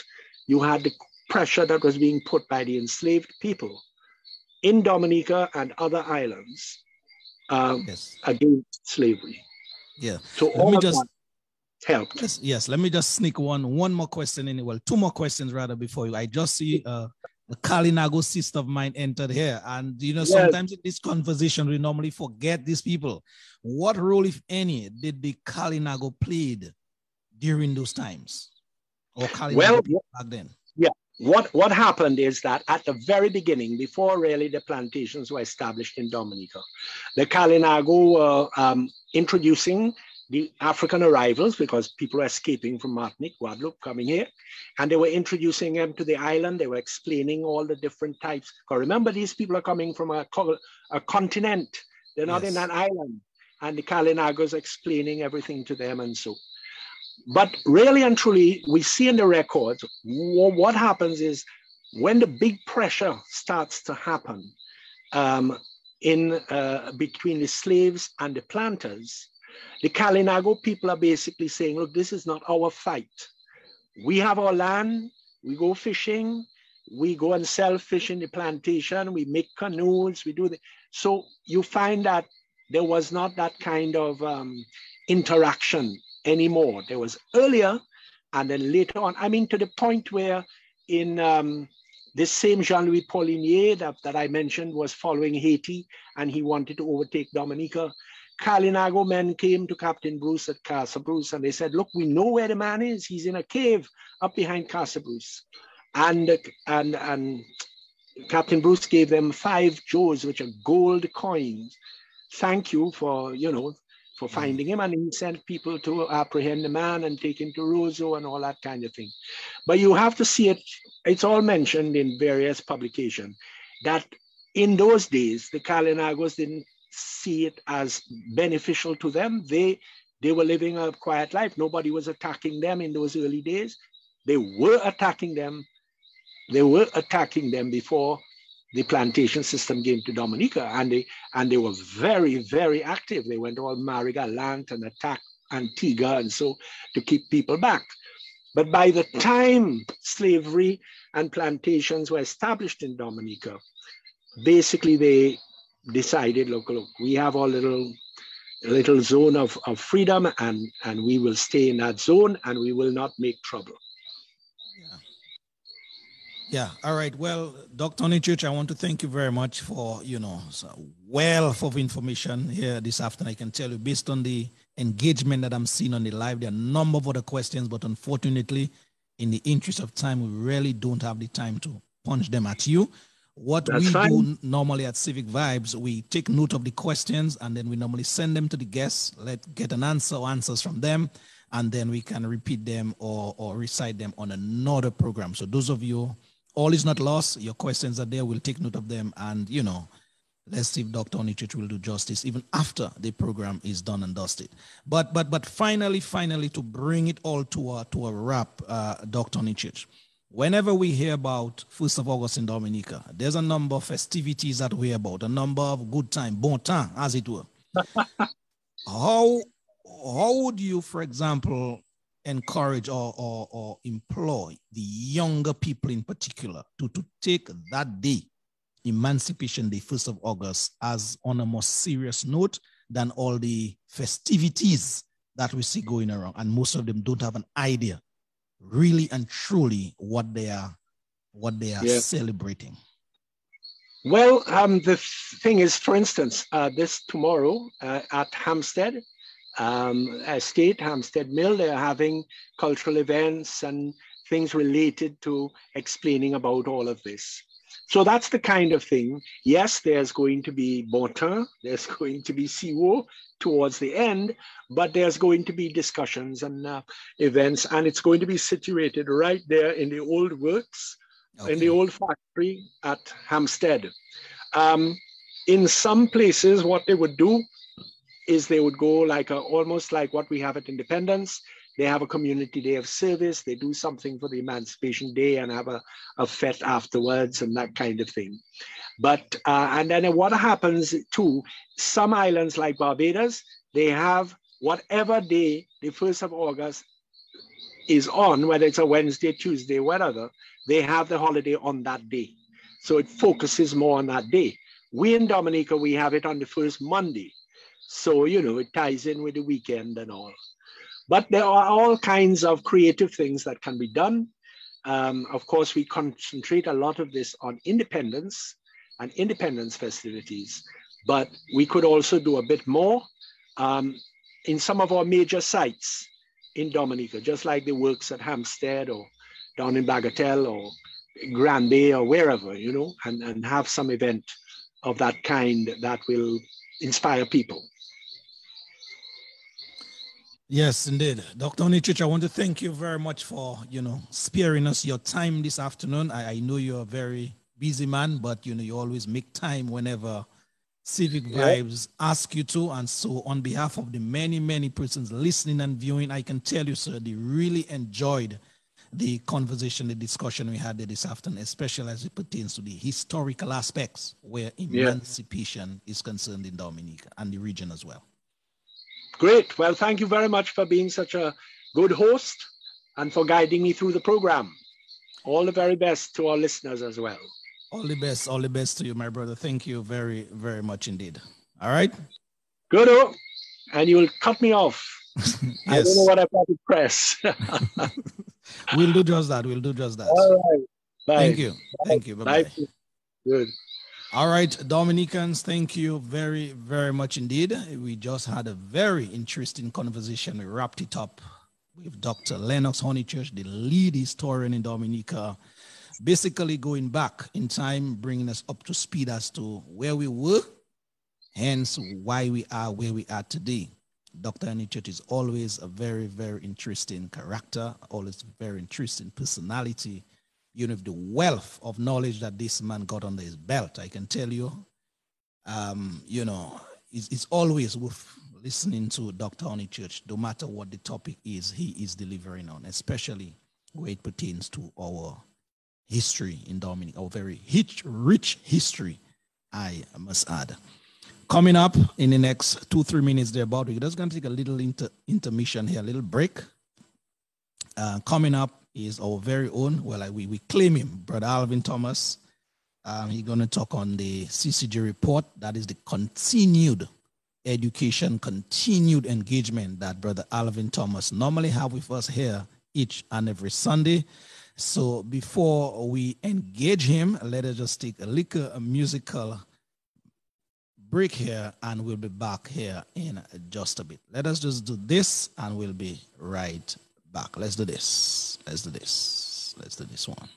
Speaker 2: you had the pressure that was being put by the enslaved people in Dominica and other islands against slavery.
Speaker 1: Yeah.
Speaker 2: So all of that helped.
Speaker 1: Yes. Let me just sneak one more question in. Well, 2 more questions rather before you. I just see a Kalinago sister of mine entered here. And, you know, sometimes in this conversation, we normally forget these people. What role, if any, did the Kalinago played during those times? Or Kalinago back then?
Speaker 2: Yeah. What happened is that at the very beginning, before really the plantations were established in Dominica, the Kalinago were introducing the African arrivals because people were escaping from Martinique, Guadeloupe, coming here. And they were introducing them to the island. They were explaining all the different types. Because remember, these people are coming from a continent. They're not in an island. And the Kalinagos explaining everything to them and so. But really and truly, we see in the records, what happens is when the big pressure starts to happen between the slaves and the planters, the Kalinago people are basically saying, look, this is not our fight. We have our land, we go fishing, we go and sell fish in the plantation, we make canoes, we do that. So you find that there was not that kind of interaction anymore. There was earlier, and then later on, I mean, to the point where in this same Jean-Louis Pollinier that I mentioned was following Haiti, and he wanted to overtake Dominica. Kalinago men came to Captain Bruce at Casa Bruce, and they said, look, we know where the man is. He's in a cave up behind Casa Bruce. And Captain Bruce gave them 5 Joes, which are gold coins. Thank you for, for finding him. And he sent people to apprehend the man and take him to Roseau and all that kind of thing. But you have to see it. It's all mentioned in various publications that in those days, the Kalinagos didn't see it as beneficial to them. They were living a quiet life. Nobody was attacking them in those early days. They were attacking them. They were attacking them before the plantation system came to Dominica, and they were very, very active. They went all Marigalant and attacked Antigua and so to keep people back. But by the time slavery and plantations were established in Dominica, basically they decided, look, we have our little zone of freedom, and we will stay in that zone and we will not make trouble.
Speaker 1: Yeah. All right. Well, Dr. Honeychurch, I want to thank you very much for, wealth of information here this afternoon. I can tell you, based on the engagement that I'm seeing on the live, there are a number of other questions, but unfortunately, in the interest of time, we really don't have the time to punch them at you. What we do normally at Civic Vibes, we take note of the questions, and then we normally send them to the guests, get an answer or answers from them, and then we can repeat them or recite them on another program. So those of you, all is not lost. Your questions are there. We'll take note of them. And, let's see if Dr. Honeychurch will do justice even after the program is done and dusted. But finally, to bring it all to a wrap, Dr. Honeychurch, whenever we hear about 1st of August in Dominica, there's a number of festivities that we hear about, a number of good time, bon temps, as it were. How would you, for example, encourage or employ the younger people in particular to take that day, Emancipation Day, 1st of August, as on a more serious note than all the festivities that we see going around? And most of them don't have an idea really and truly what they are celebrating.
Speaker 2: Well, the thing is, for instance, this tomorrow at Hampstead Estate, Hampstead Mill, they're having cultural events and things related to explaining about all of this. So that's the kind of thing. Yes, there's going to be bon temps, there's going to be CWO towards the end, but there's going to be discussions and events, and it's going to be situated right there in the old works, in the old factory at Hampstead. In some places, what they would do is they would go almost like what we have at Independence. They have a community day of service. They do something for the Emancipation Day and have a fete afterwards and that kind of thing. But, and then what happens too, some islands like Barbados, they have whatever day the 1st of August is on, whether it's a Wednesday, Tuesday, whatever, they have the holiday on that day. So it focuses more on that day. We in Dominica, we have it on the first Monday. So, it ties in with the weekend and all. But there are all kinds of creative things that can be done. Of course, we concentrate a lot of this on independence and independence festivities, but we could also do a bit more in some of our major sites in Dominica, just like the works at Hampstead or down in Bagatelle or Grand Bay or wherever, and have some event of that kind that will inspire people.
Speaker 1: Yes, indeed. Dr. Honeychurch, I want to thank you very much for, sparing us your time this afternoon. I know you're a very busy man, but, you always make time whenever Civic Vibes ask you to. And so on behalf of the many, many persons listening and viewing, I can tell you, sir, they really enjoyed the conversation, the discussion we had this afternoon, especially as it pertains to the historical aspects where emancipation is concerned in Dominica and the region as well.
Speaker 2: Great. Well, thank you very much for being such a good host and for guiding me through the program. All the very best to our listeners as well.
Speaker 1: All the best to you, my brother. Thank you very, very much indeed. All right.
Speaker 2: Good. And you'll cut me off. Yes. I don't know what I've got to press.
Speaker 1: We'll do just that.
Speaker 2: All right. Bye.
Speaker 1: Thank you.
Speaker 2: Bye.
Speaker 1: Thank you. Bye-bye.
Speaker 2: Bye. Good.
Speaker 1: All right, Dominicans, thank you very, very much indeed. We just had a very interesting conversation. We wrapped it up with Dr. Lennox Honeychurch, the lead historian in Dominica, basically going back in time, bringing us up to speed as to where we were, hence why we are where we are today. Dr. Anichurch is always a very, very interesting character, always very interesting personality. You know, the wealth of knowledge that this man got under his belt, I can tell you, you know, it's always worth listening to Dr. Anichurch, no matter what the topic is, he is delivering on, especially where it pertains to our history in Dominica, our very rich history, I must add. Coming up in the next 2-3 minutes thereabout, we're just going to take a little intermission here, a little break. Coming up is our very own, well, we claim him, Brother Alvin Thomas. He's going to talk on the CCG report. That is the continued education, continued engagement that Brother Alvin Thomas normally have with us here each and every Sunday. So before we engage him, let us just take a musical break here, and we'll be back here in just a bit. Let us just do this, and we'll be right back. Let's do this. Let's do this. Let's do this one.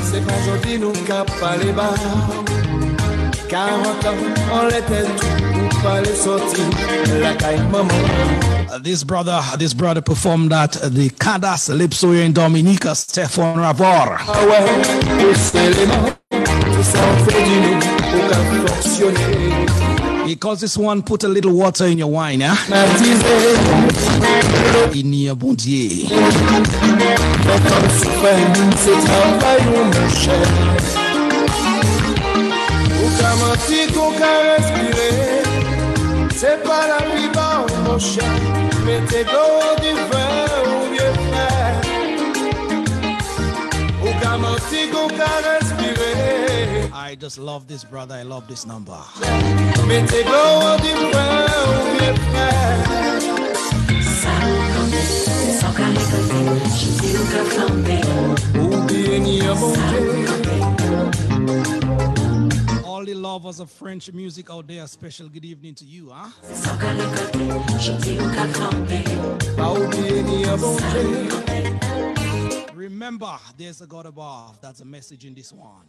Speaker 3: C'est pas aujourd'hui nous cap parler bas. 40 ans, on l'était tout pour aller sortir la caille maman.
Speaker 1: This brother performed at the Cadas Lipso here in Dominica, Stefan Ravor.
Speaker 3: Ah ouais, c'est les mains, tout ça on fait du nous pour qu'à fonctionner.
Speaker 1: Because this one put a little water in your wine, yeah? In your bon Dieu.
Speaker 3: Comme souffert, c'est travail mon cher. Qu'à mentir, qu'on qu'à respirer, c'est pas la vie bas mon cher, mais t'es beau du vin ou vieux frère. Ou qu'à mentir, qu'on qu'à respirer.
Speaker 1: I just love this brother, I love this number.
Speaker 3: Mais t'es beau du vin ou vieux frère. Oubliez ni un bon Dieu.
Speaker 1: All the lovers of French music out there, special good evening to you, huh? Remember, there's a God above. That's a message in this one.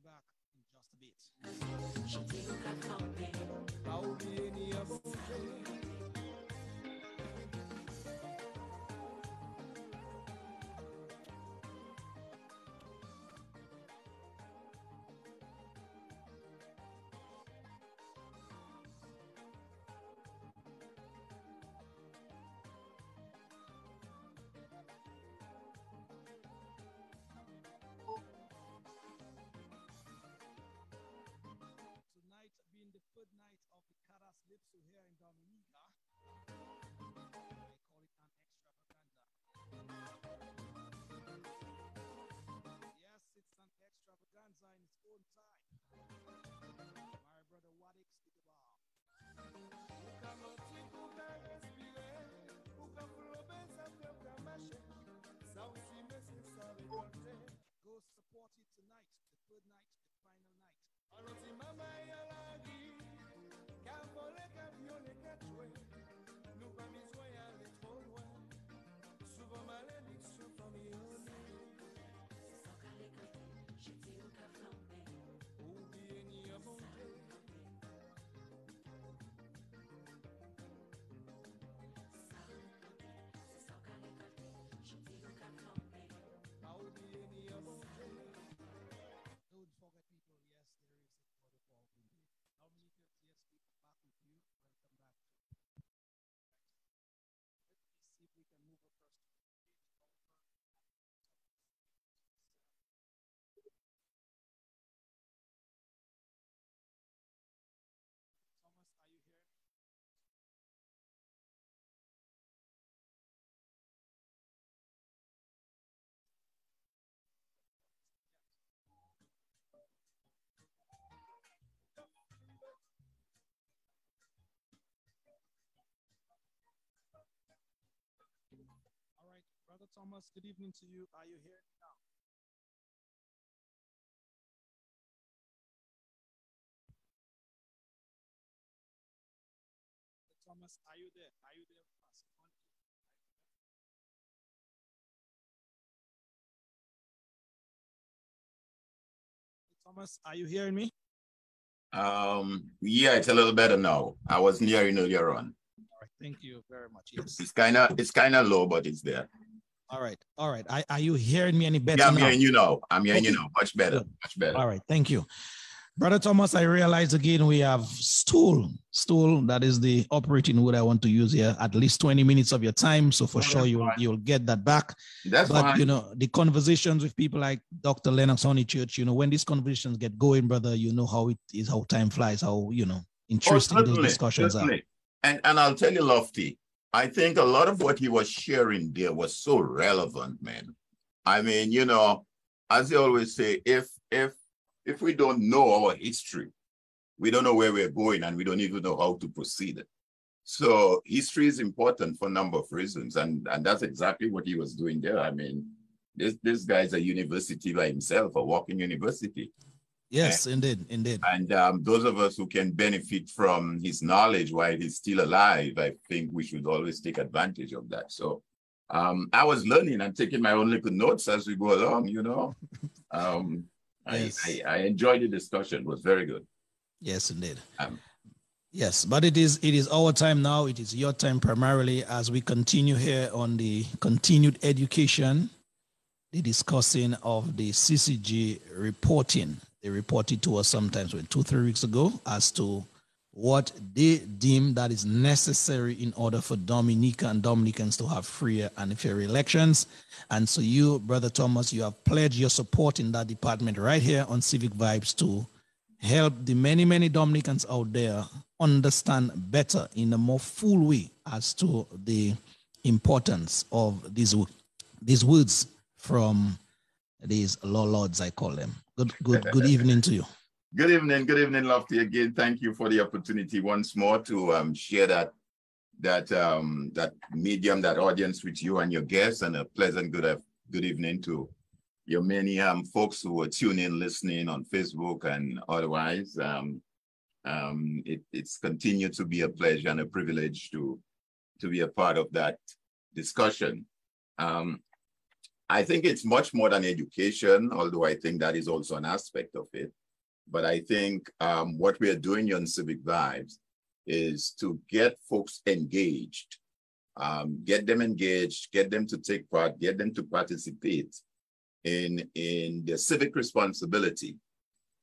Speaker 1: That because we're getting back in just a bit. Tonight being the third night of the Cadas Lipso here Thomas, good evening to you. Are you here now? Thomas, are you there? Are you there? Thomas, are you hearing me?
Speaker 4: Yeah, it's a little better now. I wasn't hearing earlier on.
Speaker 1: All right, thank you very much. Yes.
Speaker 4: It's kind of low, but it's there.
Speaker 1: All right. All right. Are you hearing me any better
Speaker 4: now? Yeah, I'm
Speaker 1: hearing
Speaker 4: you now. I'm hearing you now. Much better.
Speaker 1: Good.
Speaker 4: Much better.
Speaker 1: All right. Thank you. Brother Thomas, I realize again we have stool. That is the operating word I want to use here. At least 20 minutes of your time. So for sure you'll get that back.
Speaker 4: That's fine.
Speaker 1: You know, the conversations with people like Dr. Lennox Honeychurch, you know, when these conversations get going, brother, you know how it is, how time flies, how, you know, interesting those discussions are.
Speaker 4: And I'll tell you, Lofty, I think a lot of what he was sharing there was so relevant, man. I mean, you know, as they always say, if we don't know our history, we don't know where we're going, and we don't even know how to proceed. So history is important for a number of reasons, and that's exactly what he was doing there. I mean, this guy's a university by himself, a walking university.
Speaker 1: Yes, indeed.
Speaker 4: And those of us who can benefit from his knowledge while he's still alive, I think we should always take advantage of that. So I was learning and taking my own little notes as we go along, you know. Yes. I enjoyed the discussion. It was very good.
Speaker 1: Yes, indeed. Yes, but it is our time now. It is your time primarily as we continue here on the continued education, the discussing of the CCG reporting. They reported to us sometimes 2-3 weeks ago as to what they deem that is necessary in order for Dominica and Dominicans to have freer and fair elections. And so you, Brother Thomas, you have pledged your support in that department right here on Civic Vibes to help the many, many Dominicans out there understand better in a more full way as to the importance of these words from these law lords, I call them. Good evening to you.
Speaker 4: Good evening, Lofty. Again, thank you for the opportunity once more to share that medium, that audience with you and your guests, and a pleasant good evening to your many folks who are tuning in, listening on Facebook and otherwise. It's continued to be a pleasure and a privilege to be a part of that discussion. I think it's much more than education, although I think that is also an aspect of it. But I think what we are doing on Civic Vibes is to get folks engaged, get them to take part, get them to participate in their civic responsibility.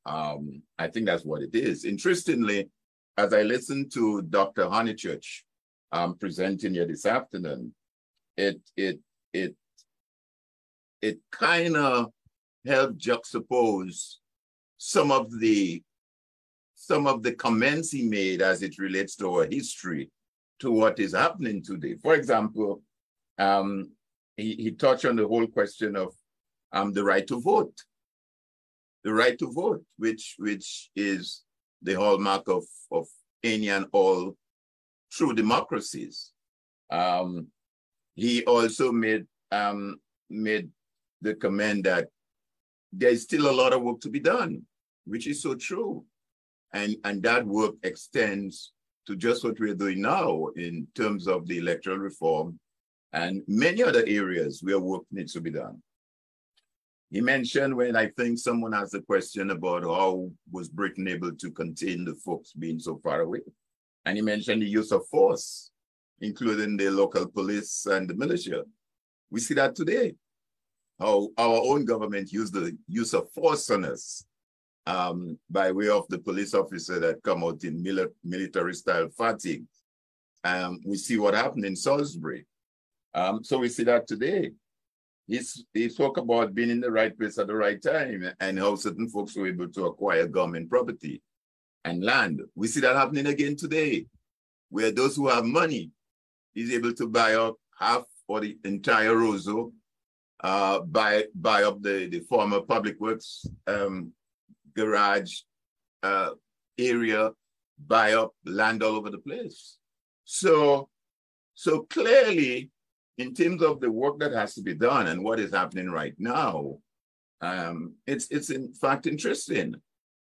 Speaker 4: I think that's what it is. Interestingly, as I listened to Dr. Honeychurch presenting here this afternoon, it kind of helped juxtapose some of the comments he made as it relates to our history to what is happening today. For example, he touched on the whole question of the right to vote. The right to vote, which is the hallmark of any and all true democracies. He also made the comment that there's still a lot of work to be done, which is so true. And that work extends to just what we're doing now in terms of the electoral reform and many other areas where work needs to be done. He mentioned when I think someone asked a question about how was Britain able to contain the folks being so far away. And he mentioned the use of force, including the local police and the militia. We see that today, how our own government used the use of force on us by way of the police officer that come out in military-style fatigue. We see what happened in Salisbury. So we see that today. He spoke about being in the right place at the right time and how certain folks were able to acquire government property and land. We see that happening again today, where those who have money is able to buy up half or the entire Roseau, buy up the former public works garage area, buy up land all over the place. So clearly, in terms of the work that has to be done and what is happening right now, it's in fact interesting.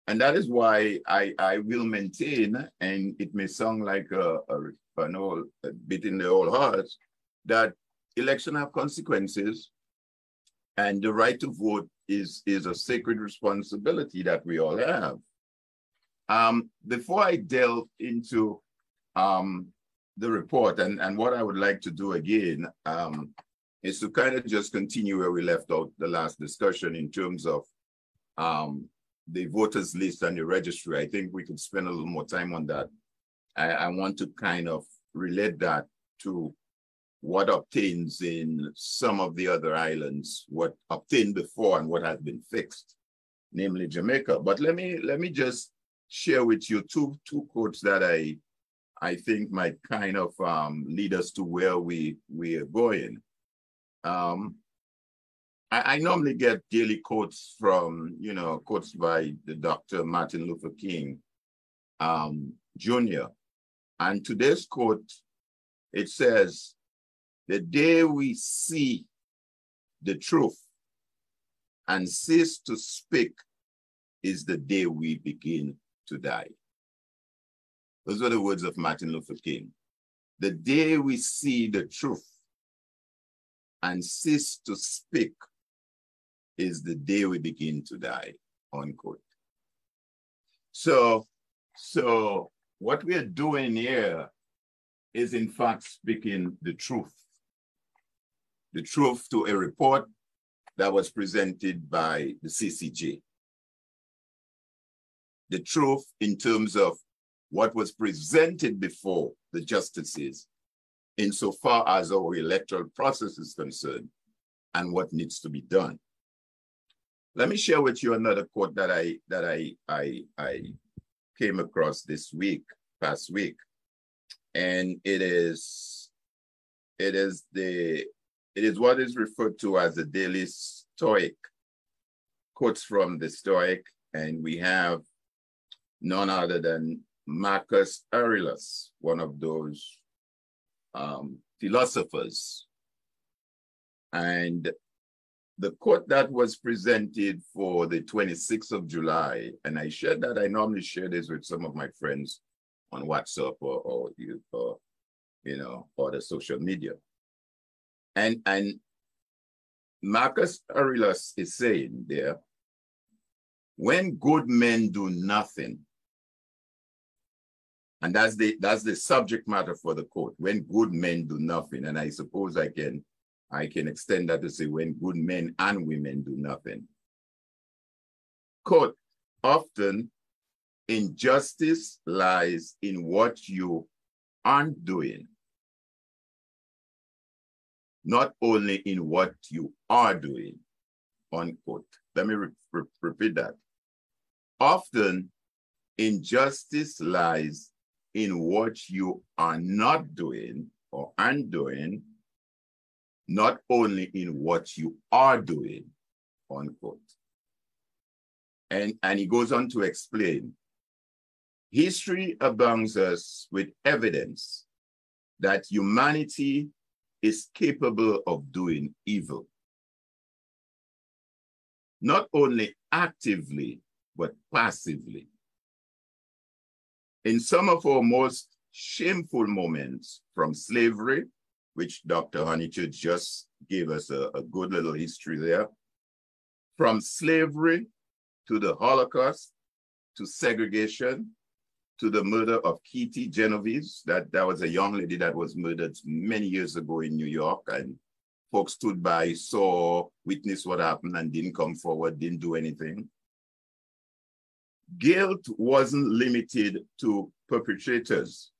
Speaker 4: And that is why I will maintain, and it may sound like a bit in the old heart, that elections have consequences, and the right to vote is a sacred responsibility that we all have. Before I delve into the report, and what I would like to do again is to kind of just continue where we left out the last discussion in terms of the voters list and the registry. I think we could spend a little more time on that. I want to kind of relate that to what obtains in some of the other islands, what obtained before and what has been fixed, namely Jamaica. But let me just share with you two quotes that I think might kind of lead us to where we are going. I normally get daily quotes from, quotes by the Dr. Martin Luther King Jr. And today's quote, it says, "The day we see the truth and cease to speak is the day we begin to die." Those are the words of Martin Luther King. The day we see the truth and cease to speak is the day we begin to die, unquote. So what we are doing here is in fact speaking the truth to a report that was presented by the CCJ. The truth in terms of what was presented before the justices insofar as our electoral process is concerned and what needs to be done. Let me share with you another quote that I came across past week, and it is what is referred to as the daily Stoic, quotes from the Stoic, and we have none other than Marcus Aurelius, one of those philosophers. And the quote that was presented for the 26th of July, and I shared that, I normally share this with some of my friends on WhatsApp or the social media. And Marcus Aurelius is saying there, when good men do nothing, and that's the subject matter for the quote, when good men do nothing, and I suppose I can extend that to say when good men and women do nothing. Quote, often injustice lies in what you aren't doing, not only in what you are doing, unquote. Let me repeat that. Often injustice lies in what you are not doing or aren't doing, not only in what you are doing, unquote. And he goes on to explain, history abounds us with evidence that humanity is capable of doing evil, not only actively, but passively. In some of our most shameful moments, from slavery, which Dr. Honeychurch just gave us a good little history there, from slavery to the Holocaust, to segregation, to the murder of Kitty Genovese, that was a young lady that was murdered many years ago in New York, and folks stood by, saw, witnessed what happened, and didn't come forward, didn't do anything. Guilt wasn't limited to perpetrators,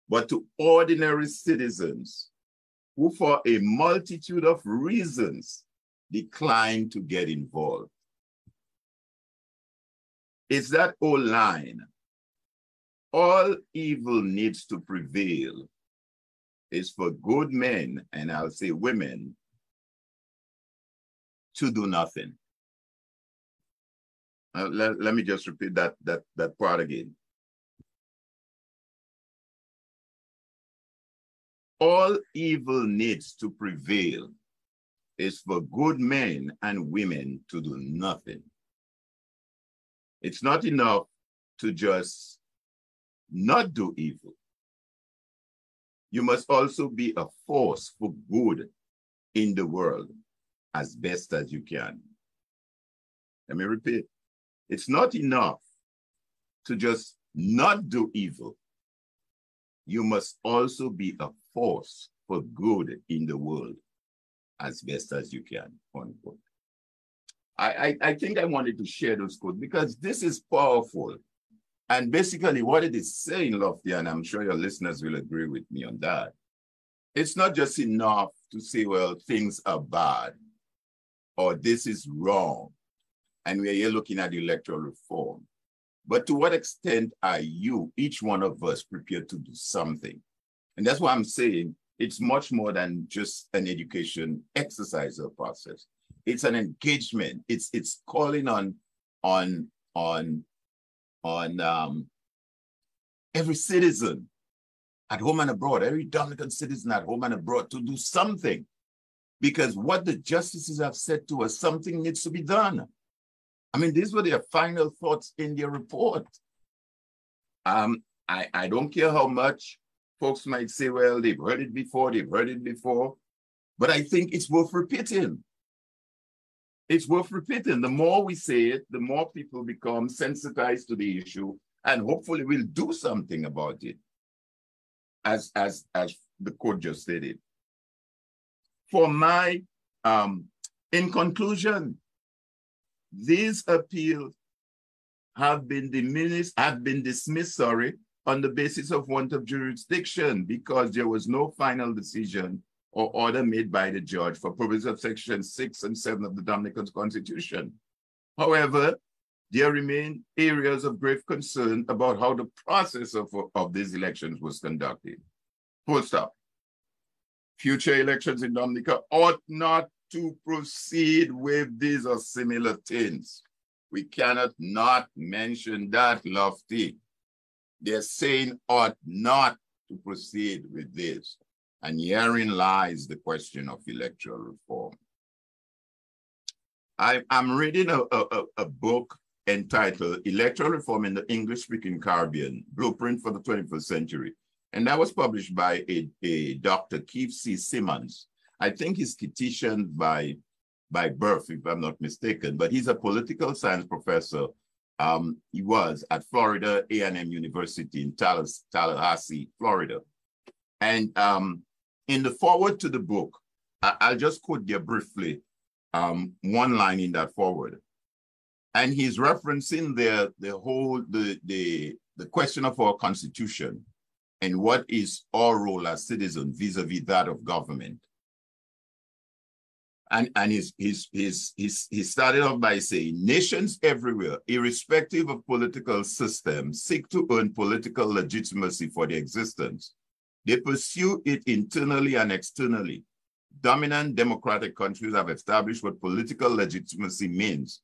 Speaker 4: but to ordinary citizens who, for a multitude of reasons, declined to get involved. It's that old line, all evil needs to prevail is for good men, and I'll say women, to do nothing. Let me just repeat that part again. all evil needs to prevail is for good men and women to do nothing. It's not enough to just not do evil. You must also be a force for good in the world as best as you can. Let me repeat. It's not enough to just not do evil. You must also be a force for good in the world as best as you can, unquote. I think I wanted to share those quotes because this is powerful. And basically what it is saying, Lofty, and I'm sure your listeners will agree with me on that, it's not just enough to say, well, things are bad or this is wrong. And we're here looking at electoral reform. But to what extent are you, each one of us, prepared to do something? And that's why I'm saying it's much more than just an education exercise or process. It's an engagement. It's calling on every citizen at home and abroad, every Dominican citizen at home and abroad to do something. Because what the justices have said to us, something needs to be done. I mean, these were their final thoughts in their report. I don't care how much folks might say, well, they've heard it before, but I think it's worth repeating. It's worth repeating. The more we say it, the more people become sensitized to the issue, and hopefully we'll do something about it, as the court just stated. For my, in conclusion, these appeals have been dismissed, on the basis of want of jurisdiction because there was no final decision or order made by the judge for purposes of Section 6 and 7 of the Dominican Constitution. However, there remain areas of grave concern about how the process of these elections was conducted. Full stop. Future elections in Dominica ought not to proceed with these or similar things. We cannot not mention that, Lofty. They're saying ought not to proceed with this. And herein lies the question of electoral reform. I'm reading a book entitled Electoral Reform in the English-Speaking Caribbean, Blueprint for the 21st Century. And that was published by a Dr. Keith C. Simmons. I think he's Kititian by birth, if I'm not mistaken, but he's a political science professor. He was at Florida A&M University in Tallahassee, Florida. And in the foreword to the book, I'll just quote there briefly one line in that foreword. And he's referencing the question of our Constitution and what is our role as citizens vis-a-vis that of government. And he started off by saying, nations everywhere, irrespective of political systems, seek to earn political legitimacy for their existence. They pursue it internally and externally. Dominant democratic countries have established what political legitimacy means.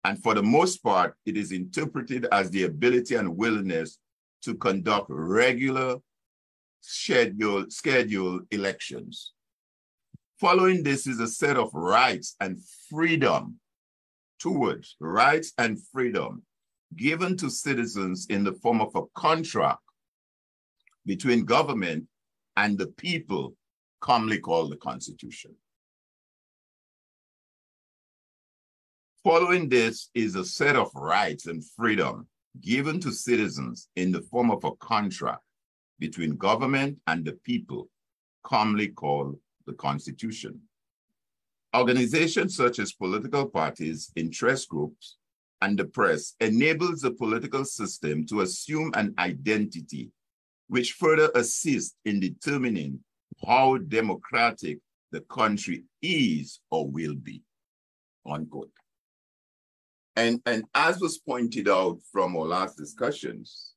Speaker 4: And for the most part, it is interpreted as the ability and willingness to conduct regular scheduled elections. Following this is a set of rights and freedom, 2 words, rights and freedom, given to citizens in the form of a contract between government and the people, commonly called the Constitution. Following this is a set of rights and freedom given to citizens in the form of a contract between government and the people, commonly called the Constitution. Organizations such as political parties, interest groups, and the press enables the political system to assume an identity which further assists in determining how democratic the country is or will be, unquote. And as was pointed out from our last discussions,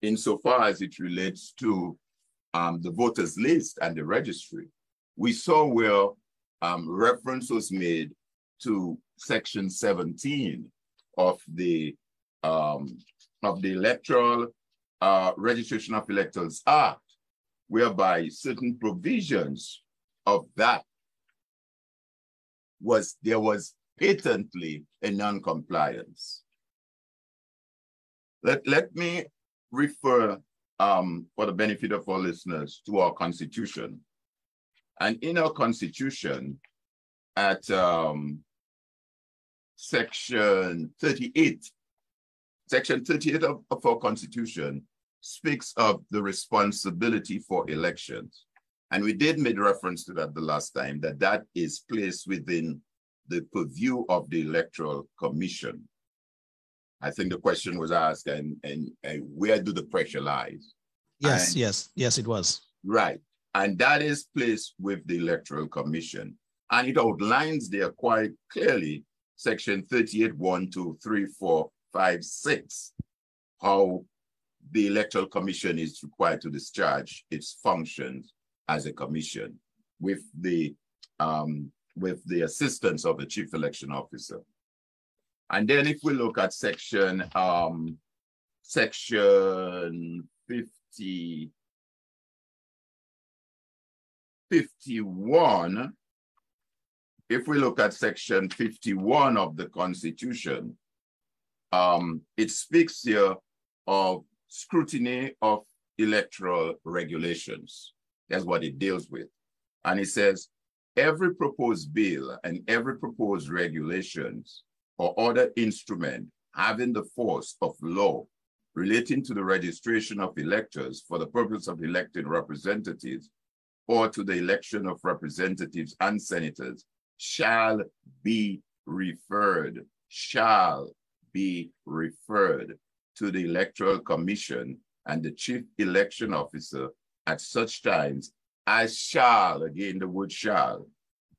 Speaker 4: insofar as it relates to the voters list and the registry, we saw where reference was made to Section 17 of the Electoral Registration of Electors Act, whereby certain provisions of that there was patently a non-compliance. Let me refer, for the benefit of our listeners, to our Constitution. And in our Constitution, at Section 38 of our Constitution speaks of the responsibility for elections. And we did make reference to that the last time, that is placed within the purview of the Electoral Commission. I think the question was asked, and where do the pressure lies?
Speaker 1: Yes, yes, it was.
Speaker 4: Right. And that is placed with the Electoral Commission. And it outlines there quite clearly, Section 38, 1, 2, 3, 4, 5, 6, how the Electoral Commission is required to discharge its functions as a commission with the assistance of the Chief Election Officer. And then if we look at section 51, if we look at section 51 of the Constitution, it speaks here of scrutiny of electoral regulations. That's what it deals with. And it says, every proposed bill and every proposed regulations or other instrument having the force of law relating to the registration of electors for the purpose of electing representatives or to the election of representatives and senators shall be referred to the Electoral Commission and the Chief Election Officer at such times as shall, again the word shall,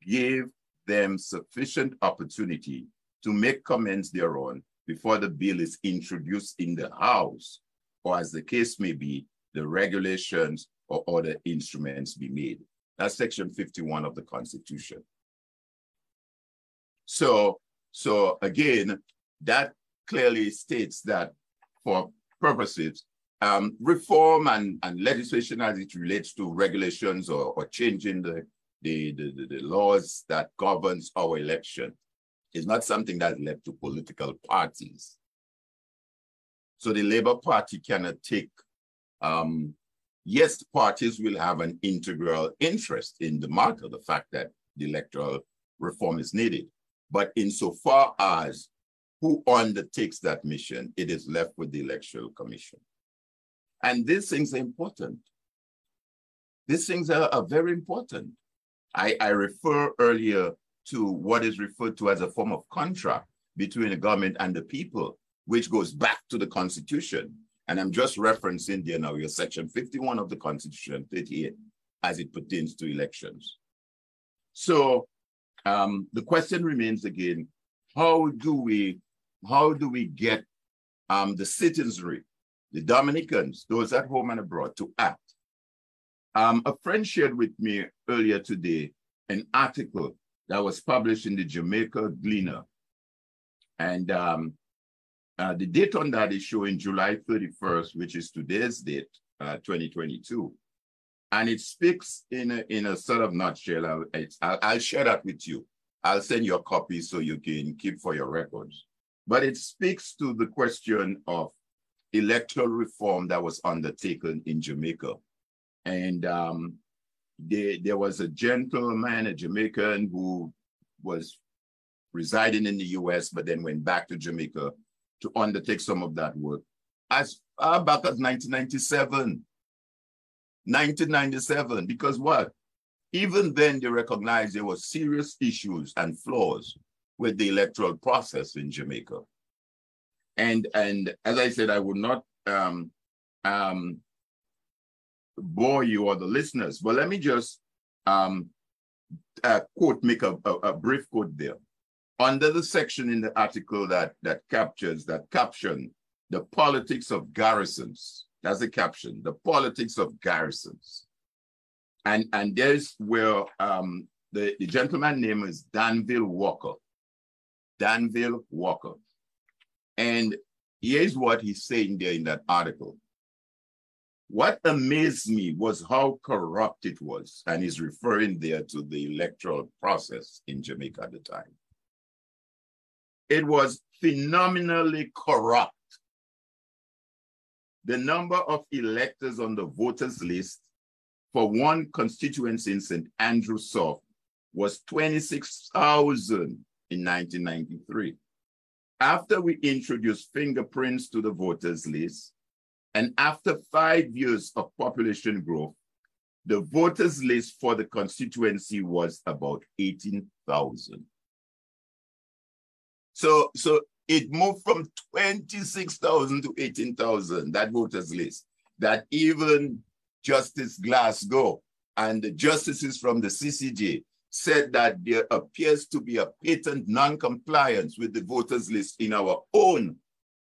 Speaker 4: give them sufficient opportunity to make comments thereon before the bill is introduced in the House, or as the case may be, the regulations or other instruments be made. That's section 51 of the Constitution. So again, that clearly states that for purposes, reform and legislation as it relates to regulations or changing the laws that governs our election is not something that's left to political parties. So the Labour Party cannot take, yes, parties will have an integral interest in the matter, the fact that the electoral reform is needed. But insofar as who undertakes that mission, it is left with the Electoral Commission. And these things are important. These things are very important. I refer earlier to what is referred to as a form of contract between the government and the people, which goes back to the Constitution. And I'm just referencing there now your section 51 of the Constitution, 38, as it pertains to elections. So the question remains again, how do we get the citizenry, the Dominicans, those at home and abroad, to act? A friend shared with me earlier today an article that was published in the Jamaica Gleaner. And the date on that is showing July 31st, which is today's date, 2022. And it speaks in a sort of nutshell. I'll share that with you. I'll send you a copy so you can keep for your records. But it speaks to the question of electoral reform that was undertaken in Jamaica. And there was a gentleman, a Jamaican, who was residing in the US, but then went back to Jamaica to undertake some of that work as far back as 1997. 1997, because what? Even then they recognized there were serious issues and flaws with the electoral process in Jamaica. And as I said, I would not bore you or the listeners, but let me just make a brief quote there. Under the section in the article that caption, the politics of garrisons. That's the caption, the politics of garrisons. And there's where the gentleman's name is Danville Walker. Danville Walker. And here's what he's saying there in that article. What amazed me was how corrupt it was, and he's referring there to the electoral process in Jamaica at the time. It was phenomenally corrupt. The number of electors on the voters list for one constituency in St. Andrew South was 26,000 in 1993. After we introduced fingerprints to the voters list, and after 5 years of population growth, the voters list for the constituency was about 18,000. So it moved from 26,000 to 18,000, that voters list, that even Justice Glasgow and the justices from the CCJ said that there appears to be a patent non-compliance with the voters list in our own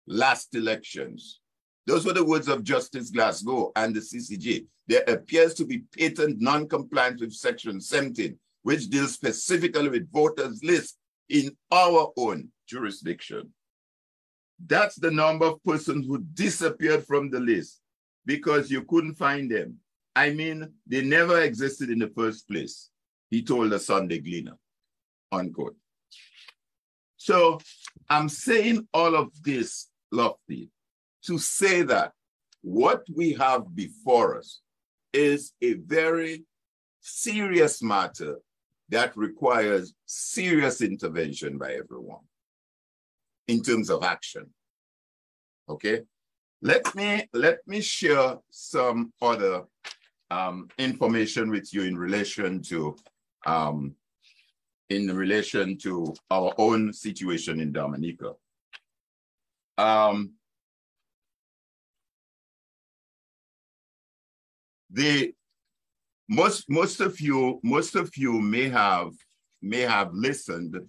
Speaker 4: last elections. Those were the words of Justice Glasgow and the CCJ. There appears to be patent non-compliance with Section 17, which deals specifically with voters list in our own jurisdiction. That's the number of persons who disappeared from the list because you couldn't find them. I mean, they never existed in the first place, he told the Sunday Gleaner, unquote. So I'm saying all of this, Lofty, to say that what we have before us is a very serious matter that requires serious intervention by everyone in terms of action. Okay, let me share some other information with you in relation to our own situation in Dominica. Most of you may have listened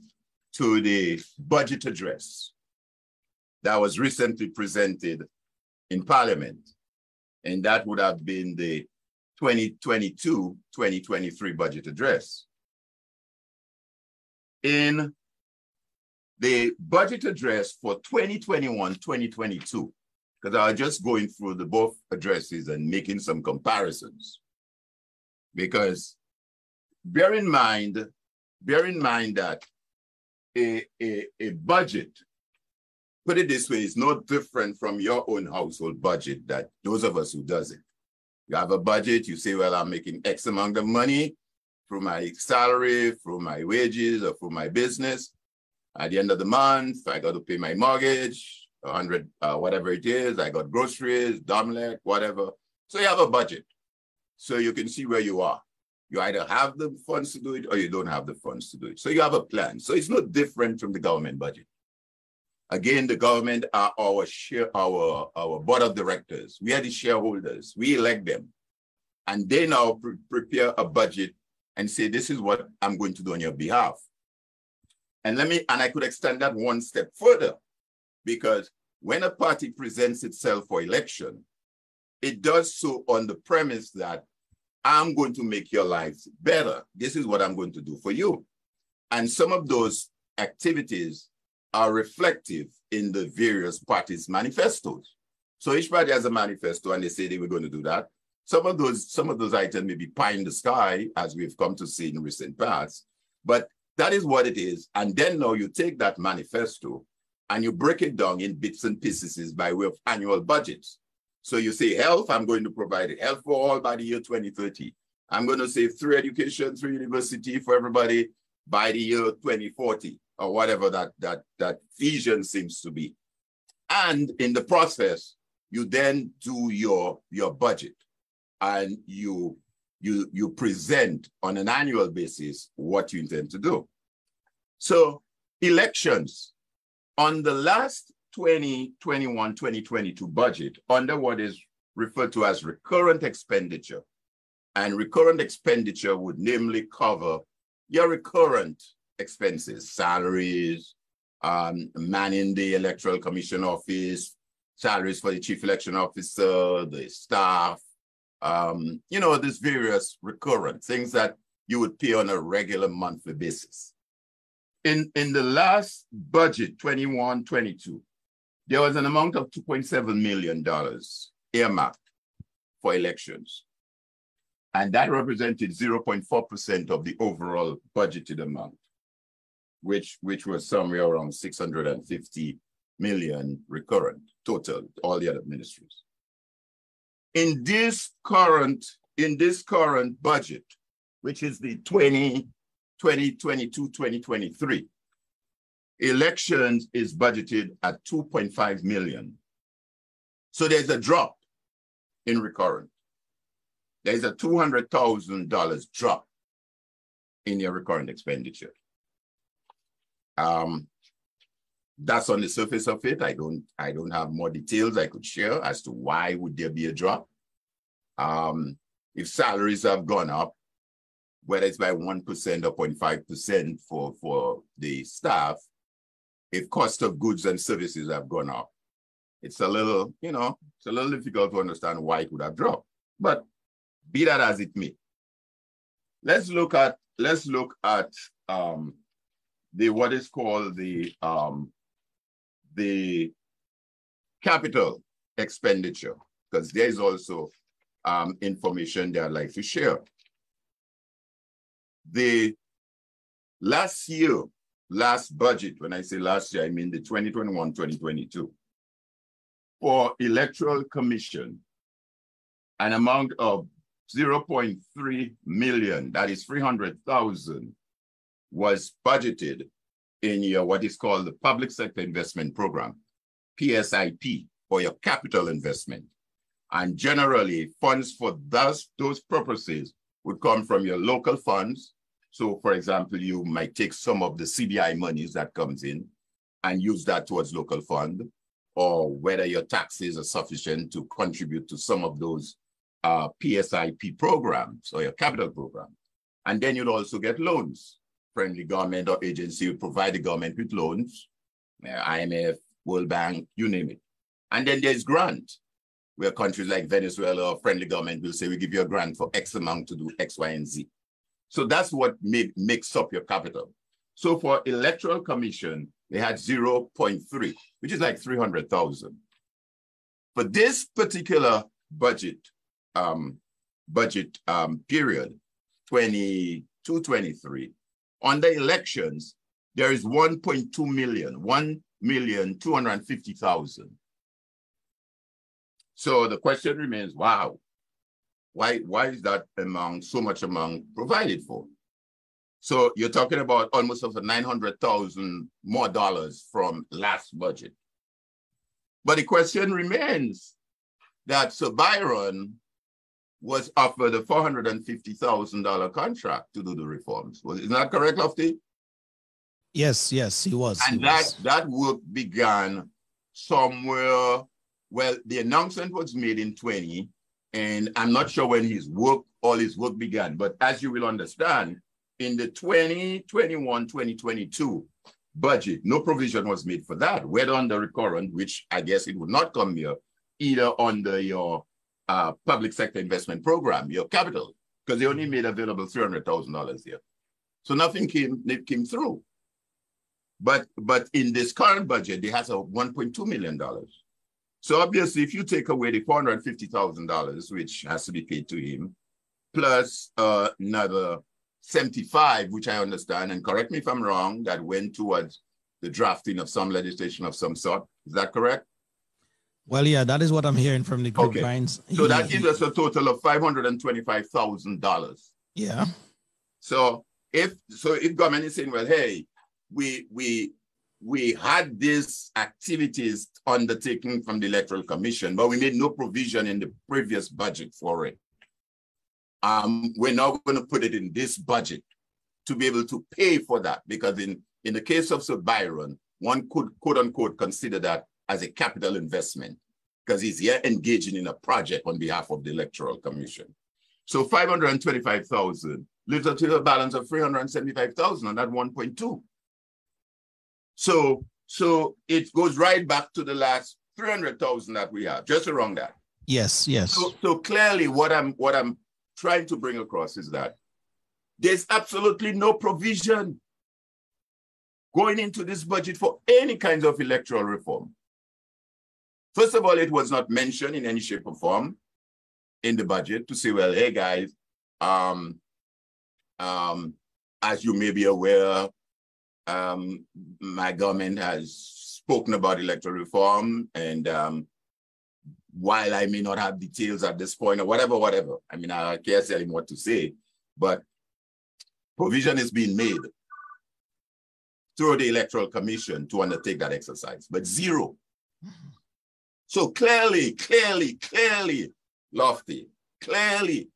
Speaker 4: to the budget address that was recently presented in Parliament, and that would have been the 2022-2023 budget address. In the budget address for 2021-2022, because I was just going through the both addresses and making some comparisons. Because bear in mind that a budget, put it this way, is no different from your own household budget, that those of us who does it. You have a budget, you say, well, I'm making X amount of money through my salary, through my wages, or through my business. At the end of the month, I got to pay my mortgage, 100, whatever it is. I got groceries, Dominica, whatever. So you have a budget. So you can see where you are. You either have the funds to do it or you don't have the funds to do it. So you have a plan. So it's no different from the government budget. Again, the government are our board of directors. We are the shareholders. We elect them. And they now prepare a budget and say, this is what I'm going to do on your behalf. And I could extend that one step further, because when a party presents itself for election, it does so on the premise that I'm going to make your lives better. This is what I'm going to do for you. And some of those activities are reflective in the various parties' manifestos. So each party has a manifesto and they say they were going to do that. Some of those items may be pie in the sky, as we've come to see in recent past, but that is what it is. And then now you take that manifesto and you break it down in bits and pieces by way of annual budgets. So you say health, I'm going to provide health for all by the year 2030. I'm going to say through education, through university for everybody by the year 2040, or whatever that vision seems to be. And in the process, you then do your budget, and you present on an annual basis what you intend to do. So elections, on the last 2021-2022 budget, under what is referred to as recurrent expenditure, and recurrent expenditure would namely cover your recurrent expenses, salaries, manning the Electoral Commission office, salaries for the chief election officer, the staff, there's various recurrent things that you would pay on a regular monthly basis. In the last budget, 21-22, there was an amount of $2.7 million earmarked for elections. And that represented 0.4% of the overall budgeted amount, which was somewhere around 650 million recurrent total, all the other ministries. In this current budget, which is the 2022-2023, elections is budgeted at 2.5 million. So there's a drop in recurrent. There's a $200,000 drop in your recurrent expenditure. That's on the surface of it. I don't have more details I could share as to why would there be a drop. If salaries have gone up, whether it's by 1% or 0.5% for the staff, if cost of goods and services have gone up, it's a little, it's a little difficult to understand why it would have dropped. But be that as it may, let's look at the what is called the capital expenditure, because there is also information that I'd like to share. The last budget, when I say last year, I mean the 2021-2022, for Electoral Commission, an amount of 0.3 million, that is 300,000, was budgeted in your what is called the Public Sector Investment Program, PSIP, or your capital investment. And generally, funds for those purposes would come from your local funds. So, for example, you might take some of the CBI monies that comes in and use that towards local fund, or whether your taxes are sufficient to contribute to some of those PSIP programs or your capital program. And then you'd also get loans. Friendly government or agency would provide the government with loans, IMF, World Bank, you name it. And then there's grant, where countries like Venezuela or friendly government will say, we give you a grant for X amount to do X, Y, and Z. So that's what makes up your capital. So for Electoral Commission, they had 0.3, which is like 300,000. For this particular budget period, 22-23, on the elections, there is 1.2 million, 1,250,000. So the question remains, wow, why is that amount, so much amount provided for? So you're talking about almost over 900,000 more dollars from last budget. But the question remains that Sir Byron was offered a $450,000 contract to do the reforms. Isn't that correct, Lofty?
Speaker 1: Yes, he was.
Speaker 4: And that work began somewhere, well, the announcement was made in 20, and I'm not sure when all his work began, but as you will understand, in the 2021-2022 budget, no provision was made for that, whether under recurrent, which I guess it would not come here, either under your public sector investment program, your capital, because they only made available $300,000 here. So nothing came through. But in this current budget, they has a $1.2 million. So obviously, if you take away the $450,000, which has to be paid to him, plus another 75, which I understand, and correct me if I'm wrong, that went towards the drafting of some legislation of some sort. Is that correct?
Speaker 1: Well, yeah, that is what I'm hearing from the grapevines.
Speaker 4: Okay. So that gives us a total of $525,000.
Speaker 1: Yeah.
Speaker 4: So if government is saying, well, hey, we had these activities undertaken from the Electoral Commission, but we made no provision in the previous budget for it. We're now going to put it in this budget to be able to pay for that, because in the case of Sir Byron, one could, quote unquote, consider that as a capital investment, because he's here engaging in a project on behalf of the Electoral Commission. So 525,000 leaves us to a balance of 375,000 on that 1.2. So it goes right back to the last 300,000 that we have, just around that.
Speaker 1: Yes.
Speaker 4: So clearly what I'm trying to bring across is that there's absolutely no provision going into this budget for any kinds of electoral reform. First of all, it was not mentioned in any shape or form in the budget to say, well, hey guys, as you may be aware, my government has spoken about electoral reform, and while I may not have details at this point or whatever, I mean, I can't tell him what to say, but provision is being made through the Electoral Commission to undertake that exercise, but zero. So clearly, Lofty, clearly,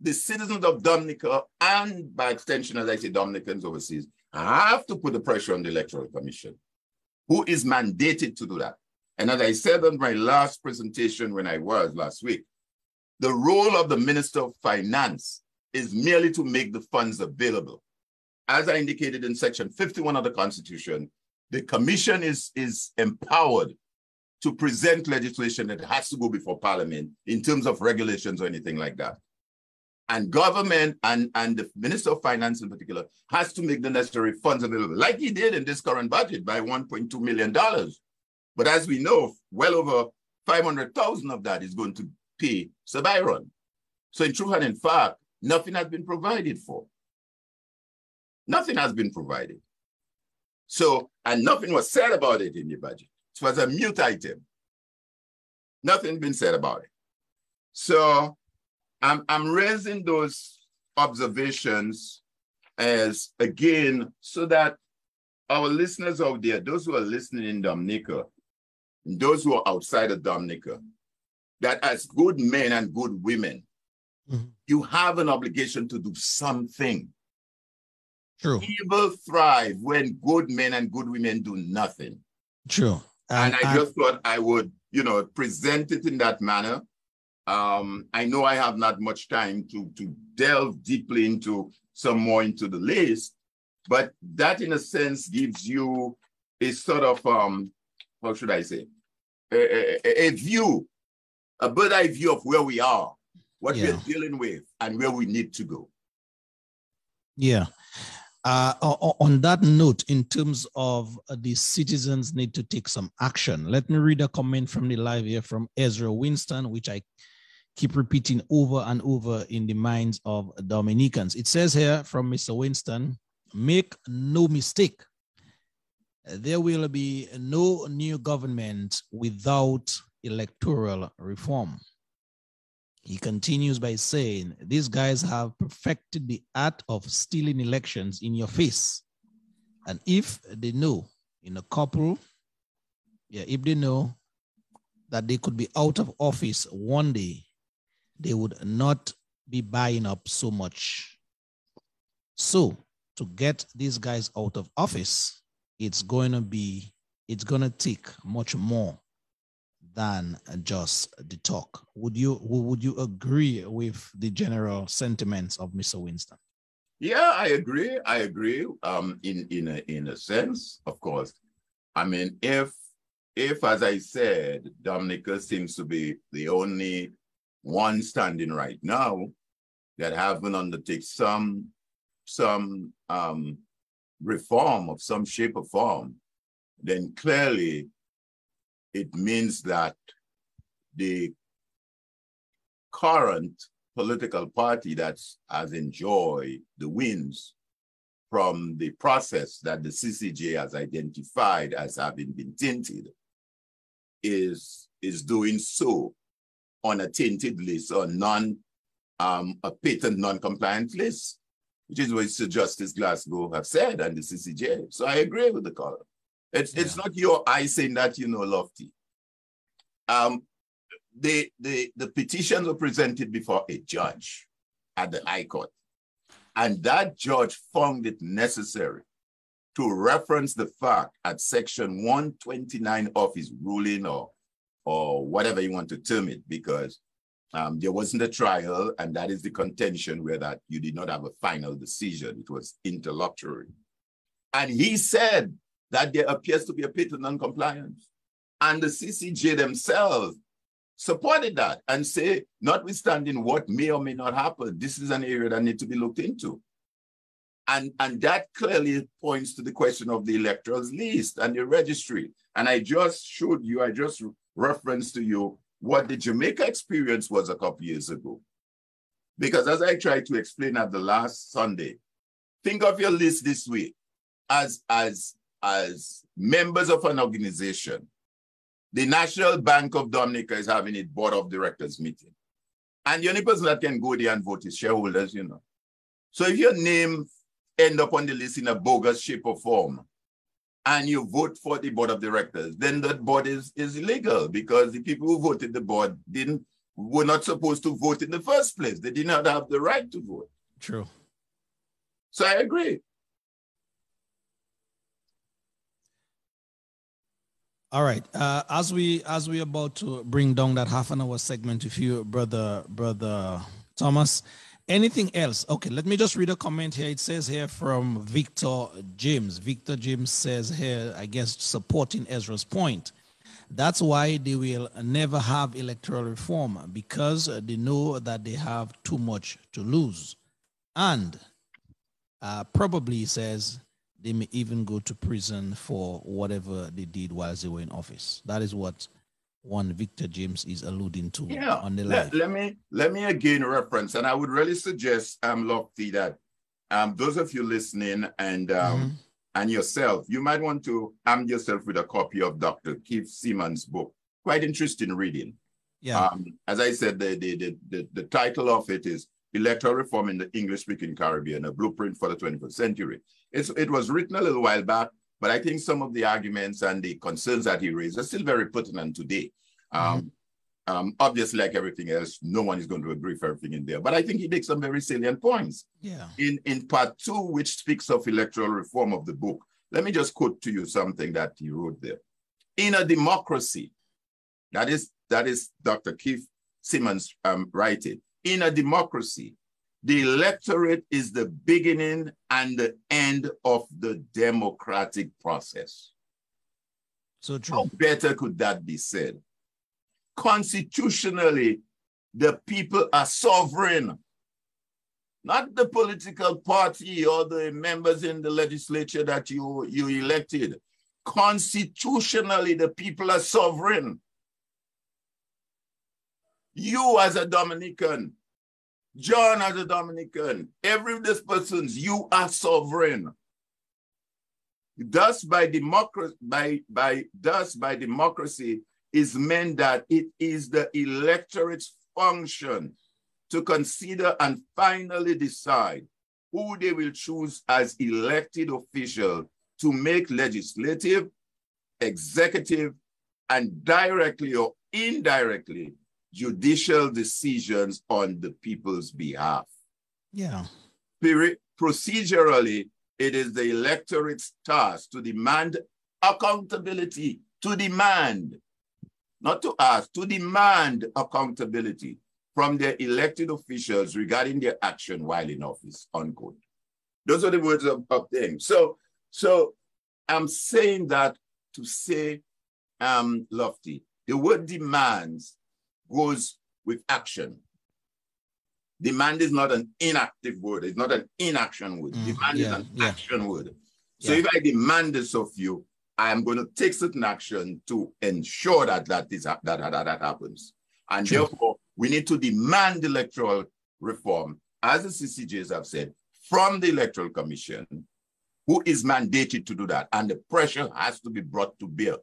Speaker 4: the citizens of Dominica, and by extension, as I say, Dominicans overseas, have to put the pressure on the Electoral Commission, who is mandated to do that. And as I said on my last presentation when I was last week, the role of the Minister of Finance is merely to make the funds available. As I indicated in Section 51 of the Constitution, the Commission is empowered to present legislation that has to go before Parliament in terms of regulations or anything like that. And government and the Minister of Finance in particular has to make the necessary funds available, like he did in this current budget by $1.2 million. But as we know, well over 500,000 of that is going to pay Sir Byron. So in truth and in fact, nothing has been provided for. Nothing has been provided. So, and nothing was said about it in the budget. It was a mute item. Nothing been said about it. So I'm raising those observations as, again, so that our listeners out there, those who are listening in Dominica, and those who are outside of Dominica, that as good men and good women, you have an obligation to do something.
Speaker 1: True.
Speaker 4: Evil thrive when good men and good women do nothing.
Speaker 1: True.
Speaker 4: And I just thought I would, present it in that manner. I know I have not much time to delve deeply into the list, but that in a sense gives you a sort of, how should I say, a view, a bird's eye view of where we are, what we're dealing with, and where we need to go.
Speaker 1: Yeah. On that note, in terms of the citizens need to take some action, let me read a comment from the live here from Ezra Winston, which I keep repeating over and over in the minds of Dominicans. It says here from Mr. Winston, make no mistake, there will be no new government without electoral reform. He continues by saying, these guys have perfected the art of stealing elections in your face. And if they know if they know that they could be out of office one day, they would not be buying up so much. So to get these guys out of office, it's going to take much more than just the talk. Would you agree with the general sentiments of Mr. Winston?
Speaker 4: Yeah, I agree. In a sense, of course. I mean, if as I said, Dominica seems to be the only one standing right now that haven't undertaken some reform of some shape or form, then clearly it means that the current political party that has enjoyed the wins from the process that the CCJ has identified as having been tainted is doing so on a tainted list or a patent non-compliant list, which is what Sir Justice Glasgow have said and the CCJ. So I agree with the caller. It's not your eye saying that, Lofty. The petitions were presented before a judge at the High Court. And that judge found it necessary to reference the fact at Section 129 of his ruling or whatever you want to term it, because there wasn't a trial, and that is the contention where that you did not have a final decision. It was interlocutory. And he said that there appears to be a patent non-compliance. And the CCJ themselves supported that and say, notwithstanding what may or may not happen, this is an area that needs to be looked into. And that clearly points to the question of the electors list and the registry. And I just referenced to you what the Jamaica experience was a couple years ago. Because as I tried to explain at the last Sunday, think of your list this way. As members of an organization, the National Bank of Dominica is having its board of directors meeting. And the only person that can go there and vote is shareholders, you know. So if your name end up on the list in a bogus shape or form, and you vote for the board of directors, then that board is illegal, because the people who voted the board were not supposed to vote in the first place. They did not have the right to vote.
Speaker 1: True.
Speaker 4: So I agree.
Speaker 1: All right. As we about to bring down that half an hour segment with you, brother Thomas, anything else? Okay, let me just read a comment here. It says here from Victor James. Victor James says here, I guess, supporting Ezra's point. That's why they will never have electoral reform, because they know that they have too much to lose. And probably, he says, they may even go to prison for whatever they did while they were in office. That is what one Victor James is alluding to on the live.
Speaker 4: Let me again reference, and I would really suggest, Lofty, that those of you listening and yourself, you might want to arm yourself with a copy of Dr. Keith Seaman's book. Quite interesting reading.
Speaker 1: Yeah.
Speaker 4: As I said, the title of it is Electoral Reform in the English-Speaking Caribbean, a Blueprint for the 21st Century. It was written a little while back, but I think some of the arguments and the concerns that he raised are still very pertinent today. Obviously, like everything else, no one is going to agree with everything in there, but I think he makes some very salient points.
Speaker 1: Yeah. In
Speaker 4: part 2, which speaks of electoral reform of the book, let me just quote to you something that he wrote there. In a democracy, that is Dr. Keith Simmons writing, in a democracy, the electorate is the beginning and the end of the democratic process.
Speaker 1: So true.
Speaker 4: How better could that be said? Constitutionally, the people are sovereign, not the political party or the members in the legislature that you elected. Constitutionally, the people are sovereign. You as a Dominican, John as a Dominican, every of these persons, you are sovereign. Thus, by democracy, is meant that it is the electorate's function to consider and finally decide who they will choose as elected official to make legislative, executive, and directly or indirectly judicial decisions on the people's behalf.
Speaker 1: Yeah.
Speaker 4: Procedurally, it is the electorate's task to demand accountability, to demand, not to ask, to demand accountability from their elected officials regarding their action while in office, unquote. Those are the words of them. So I'm saying that to say, Lofty, the word demands goes with action. Demand is not an inactive word. It's not an inaction word. Demand is an action word. So if I demand this of you, I am going to take certain action to ensure that that happens. And therefore, we need to demand electoral reform, as the CCJs have said, from the Electoral Commission, who is mandated to do that. And the pressure has to be brought to bear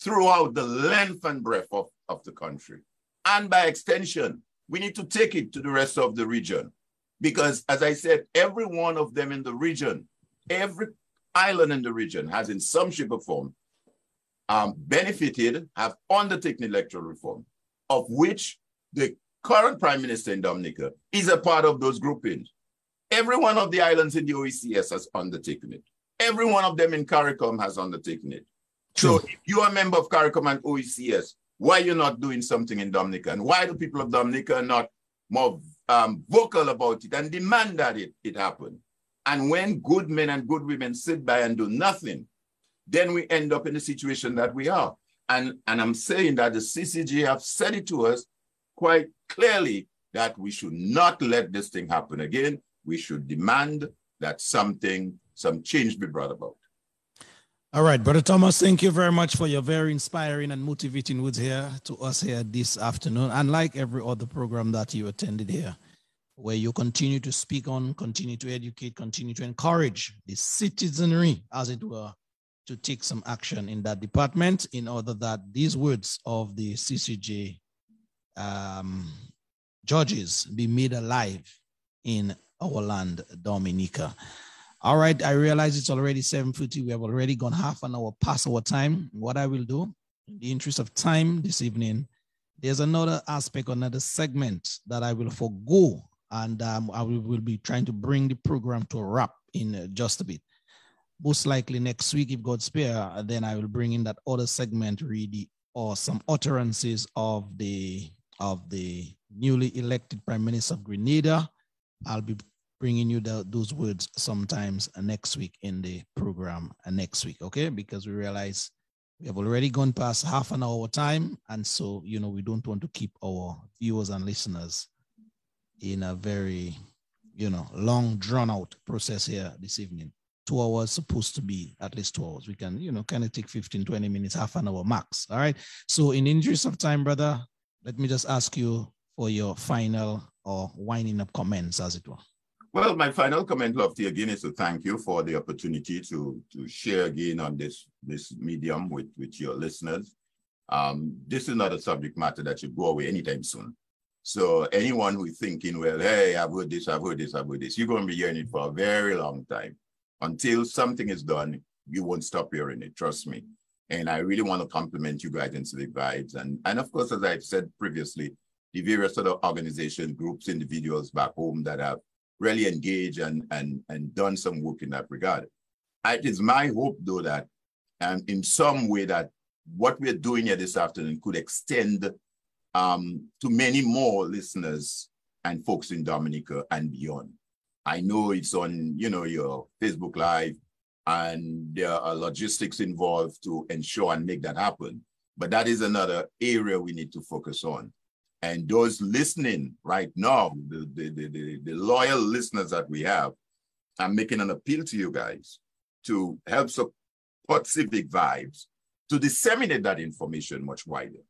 Speaker 4: throughout the length and breadth of the country. And by extension, we need to take it to the rest of the region. Because as I said, every one of them in the region, every island in the region has in some shape or form benefited, have undertaken electoral reform, of which the current Prime Minister in Dominica is a part of those groupings. Every one of the islands in the OECS has undertaken it. Every one of them in CARICOM has undertaken it. True. So if you are a member of CARICOM and OECS, why you're not doing something in Dominica? And why the people of Dominica are not more vocal about it and demand that it happen? And when good men and good women sit by and do nothing, then we end up in the situation that we are. And I'm saying that the CCG have said it to us quite clearly that we should not let this thing happen again. We should demand that some change be brought about.
Speaker 1: All right, Brother Thomas, thank you very much for your very inspiring and motivating words here to us here this afternoon. Unlike every other program that you attended here, where you continue to speak on, continue to educate, continue to encourage the citizenry, as it were, to take some action in that department in order that these words of the CCJ judges be made alive in our land, Dominica. All right, I realize it's already 7:50. We have already gone half an hour past our time. What I will do, in the interest of time this evening, there's another aspect, another segment that I will forego, and I will be trying to bring the program to a wrap in just a bit. Most likely next week, if God spare, then I will bring in that other segment, really, or some utterances of the newly elected Prime Minister of Grenada. I'll be bringing you those words sometimes next week in the program next week, okay? Because we realize we have already gone past half an hour time, and so, you know, we don't want to keep our viewers and listeners in a very, you know, long, drawn-out process here this evening. 2 hours supposed to be at least 2 hours. We can, you know, kind of take 15, 20 minutes, half an hour max, all right? So in the interest of time, brother, let me just ask you for your final or winding up comments, as it were.
Speaker 4: Well, my final comment, Lofty, again, is to thank you for the opportunity to share again on this medium with your listeners. This is not a subject matter that should go away anytime soon. So anyone who is thinking, well, hey, I've heard this, you're going to be hearing it for a very long time. Until something is done, you won't stop hearing it, trust me. And I really want to compliment you guys in Civic Vibes. And of course, as I've said previously, the various other organizations, groups, individuals back home that have really engaged and done some work in that regard. It is my hope, though, that in some way that what we're doing here this afternoon could extend to many more listeners and folks in Dominica and beyond. I know it's on, you know, your Facebook Live, and there are logistics involved to ensure and make that happen. But that is another area we need to focus on. And those listening right now, the loyal listeners that we have, I'm making an appeal to you guys to help support Civic Vibes, to disseminate that information much wider.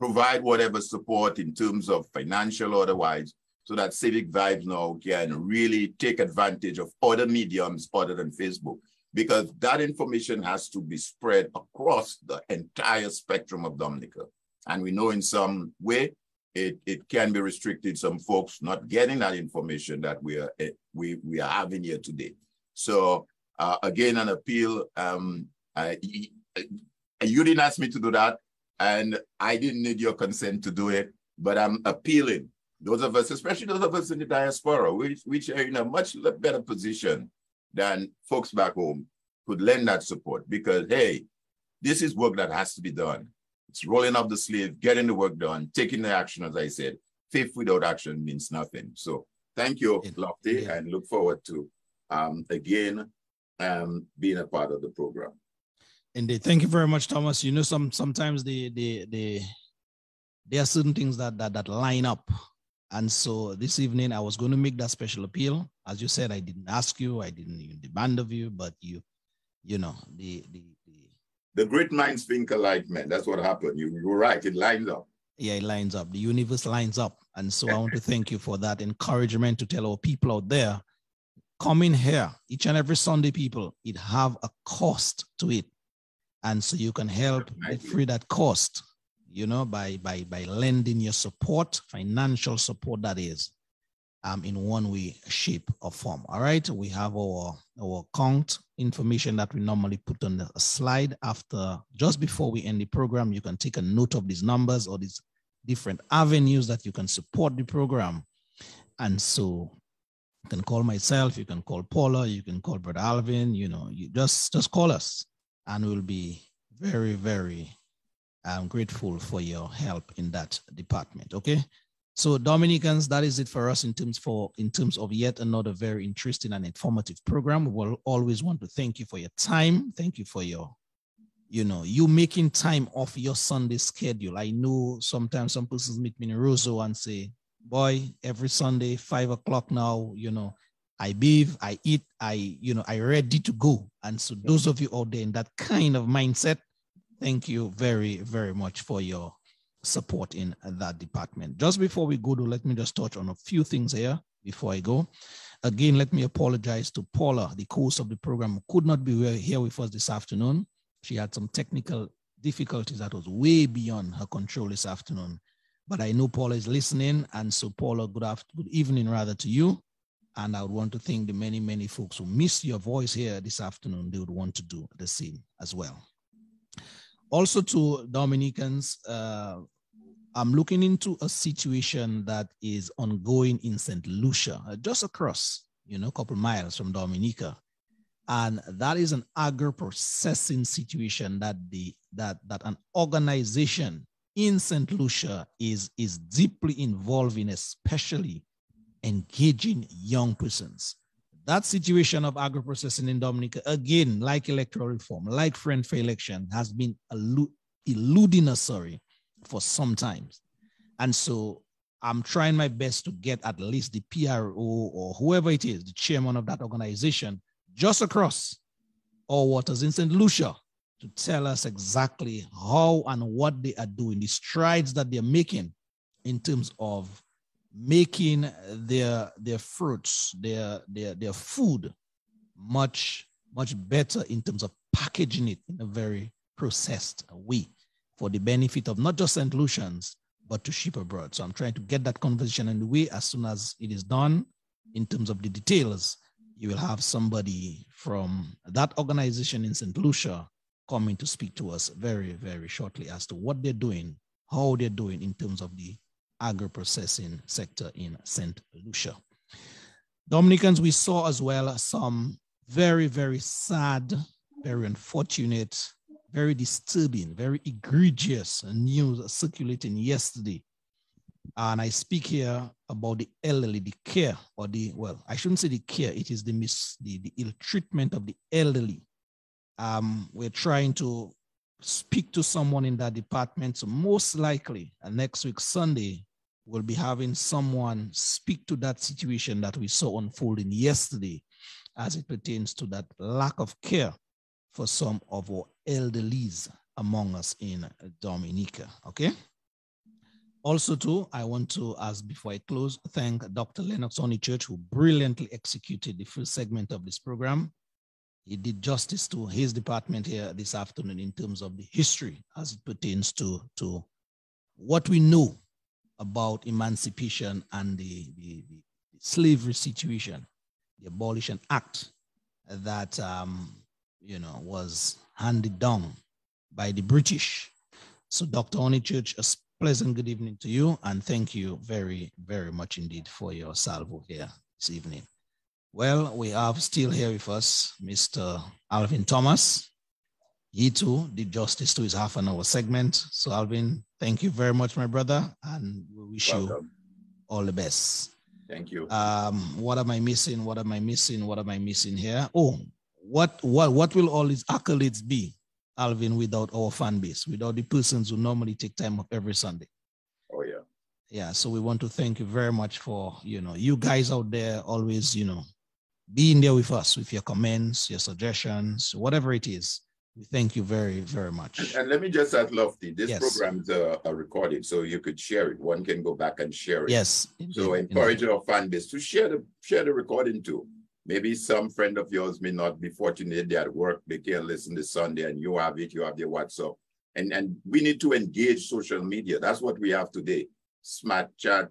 Speaker 4: Provide whatever support in terms of financial or otherwise, so that Civic Vibes now can really take advantage of other mediums other than Facebook, because that information has to be spread across the entire spectrum of Dominica. And we know in some way, it can be restricted, some folks not getting that information that we are having here today. So again, an appeal. You didn't ask me to do that, and I didn't need your consent to do it, but I'm appealing. Those of us, especially those of us in the diaspora, which are in a much better position than folks back home, could lend that support, because, hey, this is work that has to be done. It's rolling up the sleeve, getting the work done, taking the action, as I said. Faith without action means nothing. So thank you, Lofty, and look forward to, again, being a part of the program.
Speaker 1: Indeed. Thank you very much, Thomas. You know, sometimes there are certain things that line up. And so this evening, I was going to make that special appeal. As you said, I didn't ask you, I didn't even demand of you, but you know,
Speaker 4: the great minds think alike, man. That's what happened. You're right. It lines up.
Speaker 1: Yeah, it lines up. The universe lines up. And so I want to thank you for that encouragement to tell our people out there, come in here each and every Sunday, people. It have a cost to it. And so you can help free that cost, you know, by lending your support, financial support, that is, in one way, shape, or form. All right. We have our account information that we normally put on the slide just before we end the program. You can take a note of these numbers or these different avenues that you can support the program. And so you can call myself, you can call Paula, you can call Brother Alvin, you know, you just call us, and we'll be very, very grateful for your help in that department. Okay. So Dominicans, that is it for us in terms of yet another very interesting and informative program. We will always want to thank you for your time. Thank you for your, you making time off your Sunday schedule. I know sometimes some persons meet me in Roseau and say, boy, every Sunday, 5 o'clock now, I bathe, I eat, I ready to go. And so those of you out there in that kind of mindset, thank you very, very much for your support in that department. Just before we go, let me just touch on a few things here before I go. Again, let me apologize to Paula, the host of the program, who could not be here with us this afternoon. She had some technical difficulties that was way beyond her control this afternoon. But I know Paula is listening, and so Paula, good evening rather to you. And I would want to thank the many, many folks who missed your voice here this afternoon. They would want to do the same as well. Also to Dominicans, I'm looking into a situation that is ongoing in St. Lucia, just across, a couple miles from Dominica. And that is an agro-processing situation that an organization in St. Lucia is deeply involved in, especially engaging young persons. That situation of agro-processing in Dominica, again, like electoral reform, like Friend for Election, has been eluding us, for some time. And so I'm trying my best to get at least the PRO or whoever it is, the chairman of that organization, just across our waters in St. Lucia, to tell us exactly how and what they are doing, the strides that they're making in terms of making their fruits, their food much better in terms of packaging it in a very processed way for the benefit of not just St. Lucians, but to ship abroad. So I'm trying to get that conversation in the way. As soon as it is done, in terms of the details, you will have somebody from that organization in St. Lucia coming to speak to us very, very shortly as to what they're doing, how they're doing in terms of the agro-processing sector in St. Lucia. Dominicans, we saw as well some very, very sad, very unfortunate, very disturbing, very egregious news circulating yesterday. And I speak here about the elderly, the care, or I shouldn't say the care, it is the ill treatment of the elderly. We're trying to speak to someone in that department. So most likely next week, Sunday, we'll be having someone speak to that situation that we saw unfolding yesterday as it pertains to that lack of care for some of our elderlies among us in Dominica, okay? Also too, I want to, before I close, thank Dr. Lennox Honeychurch, who brilliantly executed the first segment of this program. He did justice to his department here this afternoon in terms of the history as it pertains to what we know about emancipation and the slavery situation, the Abolition Act that was handed down by the British. So Dr. Honeychurch, a pleasant good evening to you, and thank you very, very much indeed for your salvo here this evening. Well, we have still here with us Mr. Alvin Thomas. He too did justice to his half an hour segment. So Alvin, thank you very much, my brother, and we wish you all the best.
Speaker 4: Thank you.
Speaker 1: What am I missing? What am I missing here? Oh, what will all these accolades be, Alvin, without our fan base, without the persons who normally take time off every Sunday?
Speaker 4: Oh, yeah.
Speaker 1: Yeah, so we want to thank you very much for, you guys out there always, being there with us, with your comments, your suggestions, whatever it is. We thank you very, very much.
Speaker 4: And let me just add, Lofty, this program is recorded, so you could share it. One can go back and share it.
Speaker 1: Yes.
Speaker 4: So encourage our fan base to share the recording too. Maybe some friend of yours may not be fortunate, they're at work, they can't listen this Sunday, and you have it, you have their WhatsApp. And we need to engage social media. That's what we have today. Smart chat,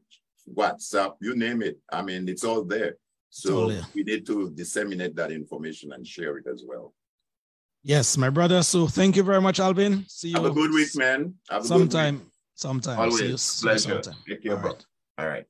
Speaker 4: WhatsApp, you name it. I mean, it's all there. So we need to disseminate that information and share it as well.
Speaker 1: Yes, my brother. So thank you very much, Alvin. See you.
Speaker 4: Have a good week, man.
Speaker 1: Sometime.
Speaker 4: Always.
Speaker 1: See you
Speaker 4: pleasure.
Speaker 1: sometime.
Speaker 4: Take care, bro. All right.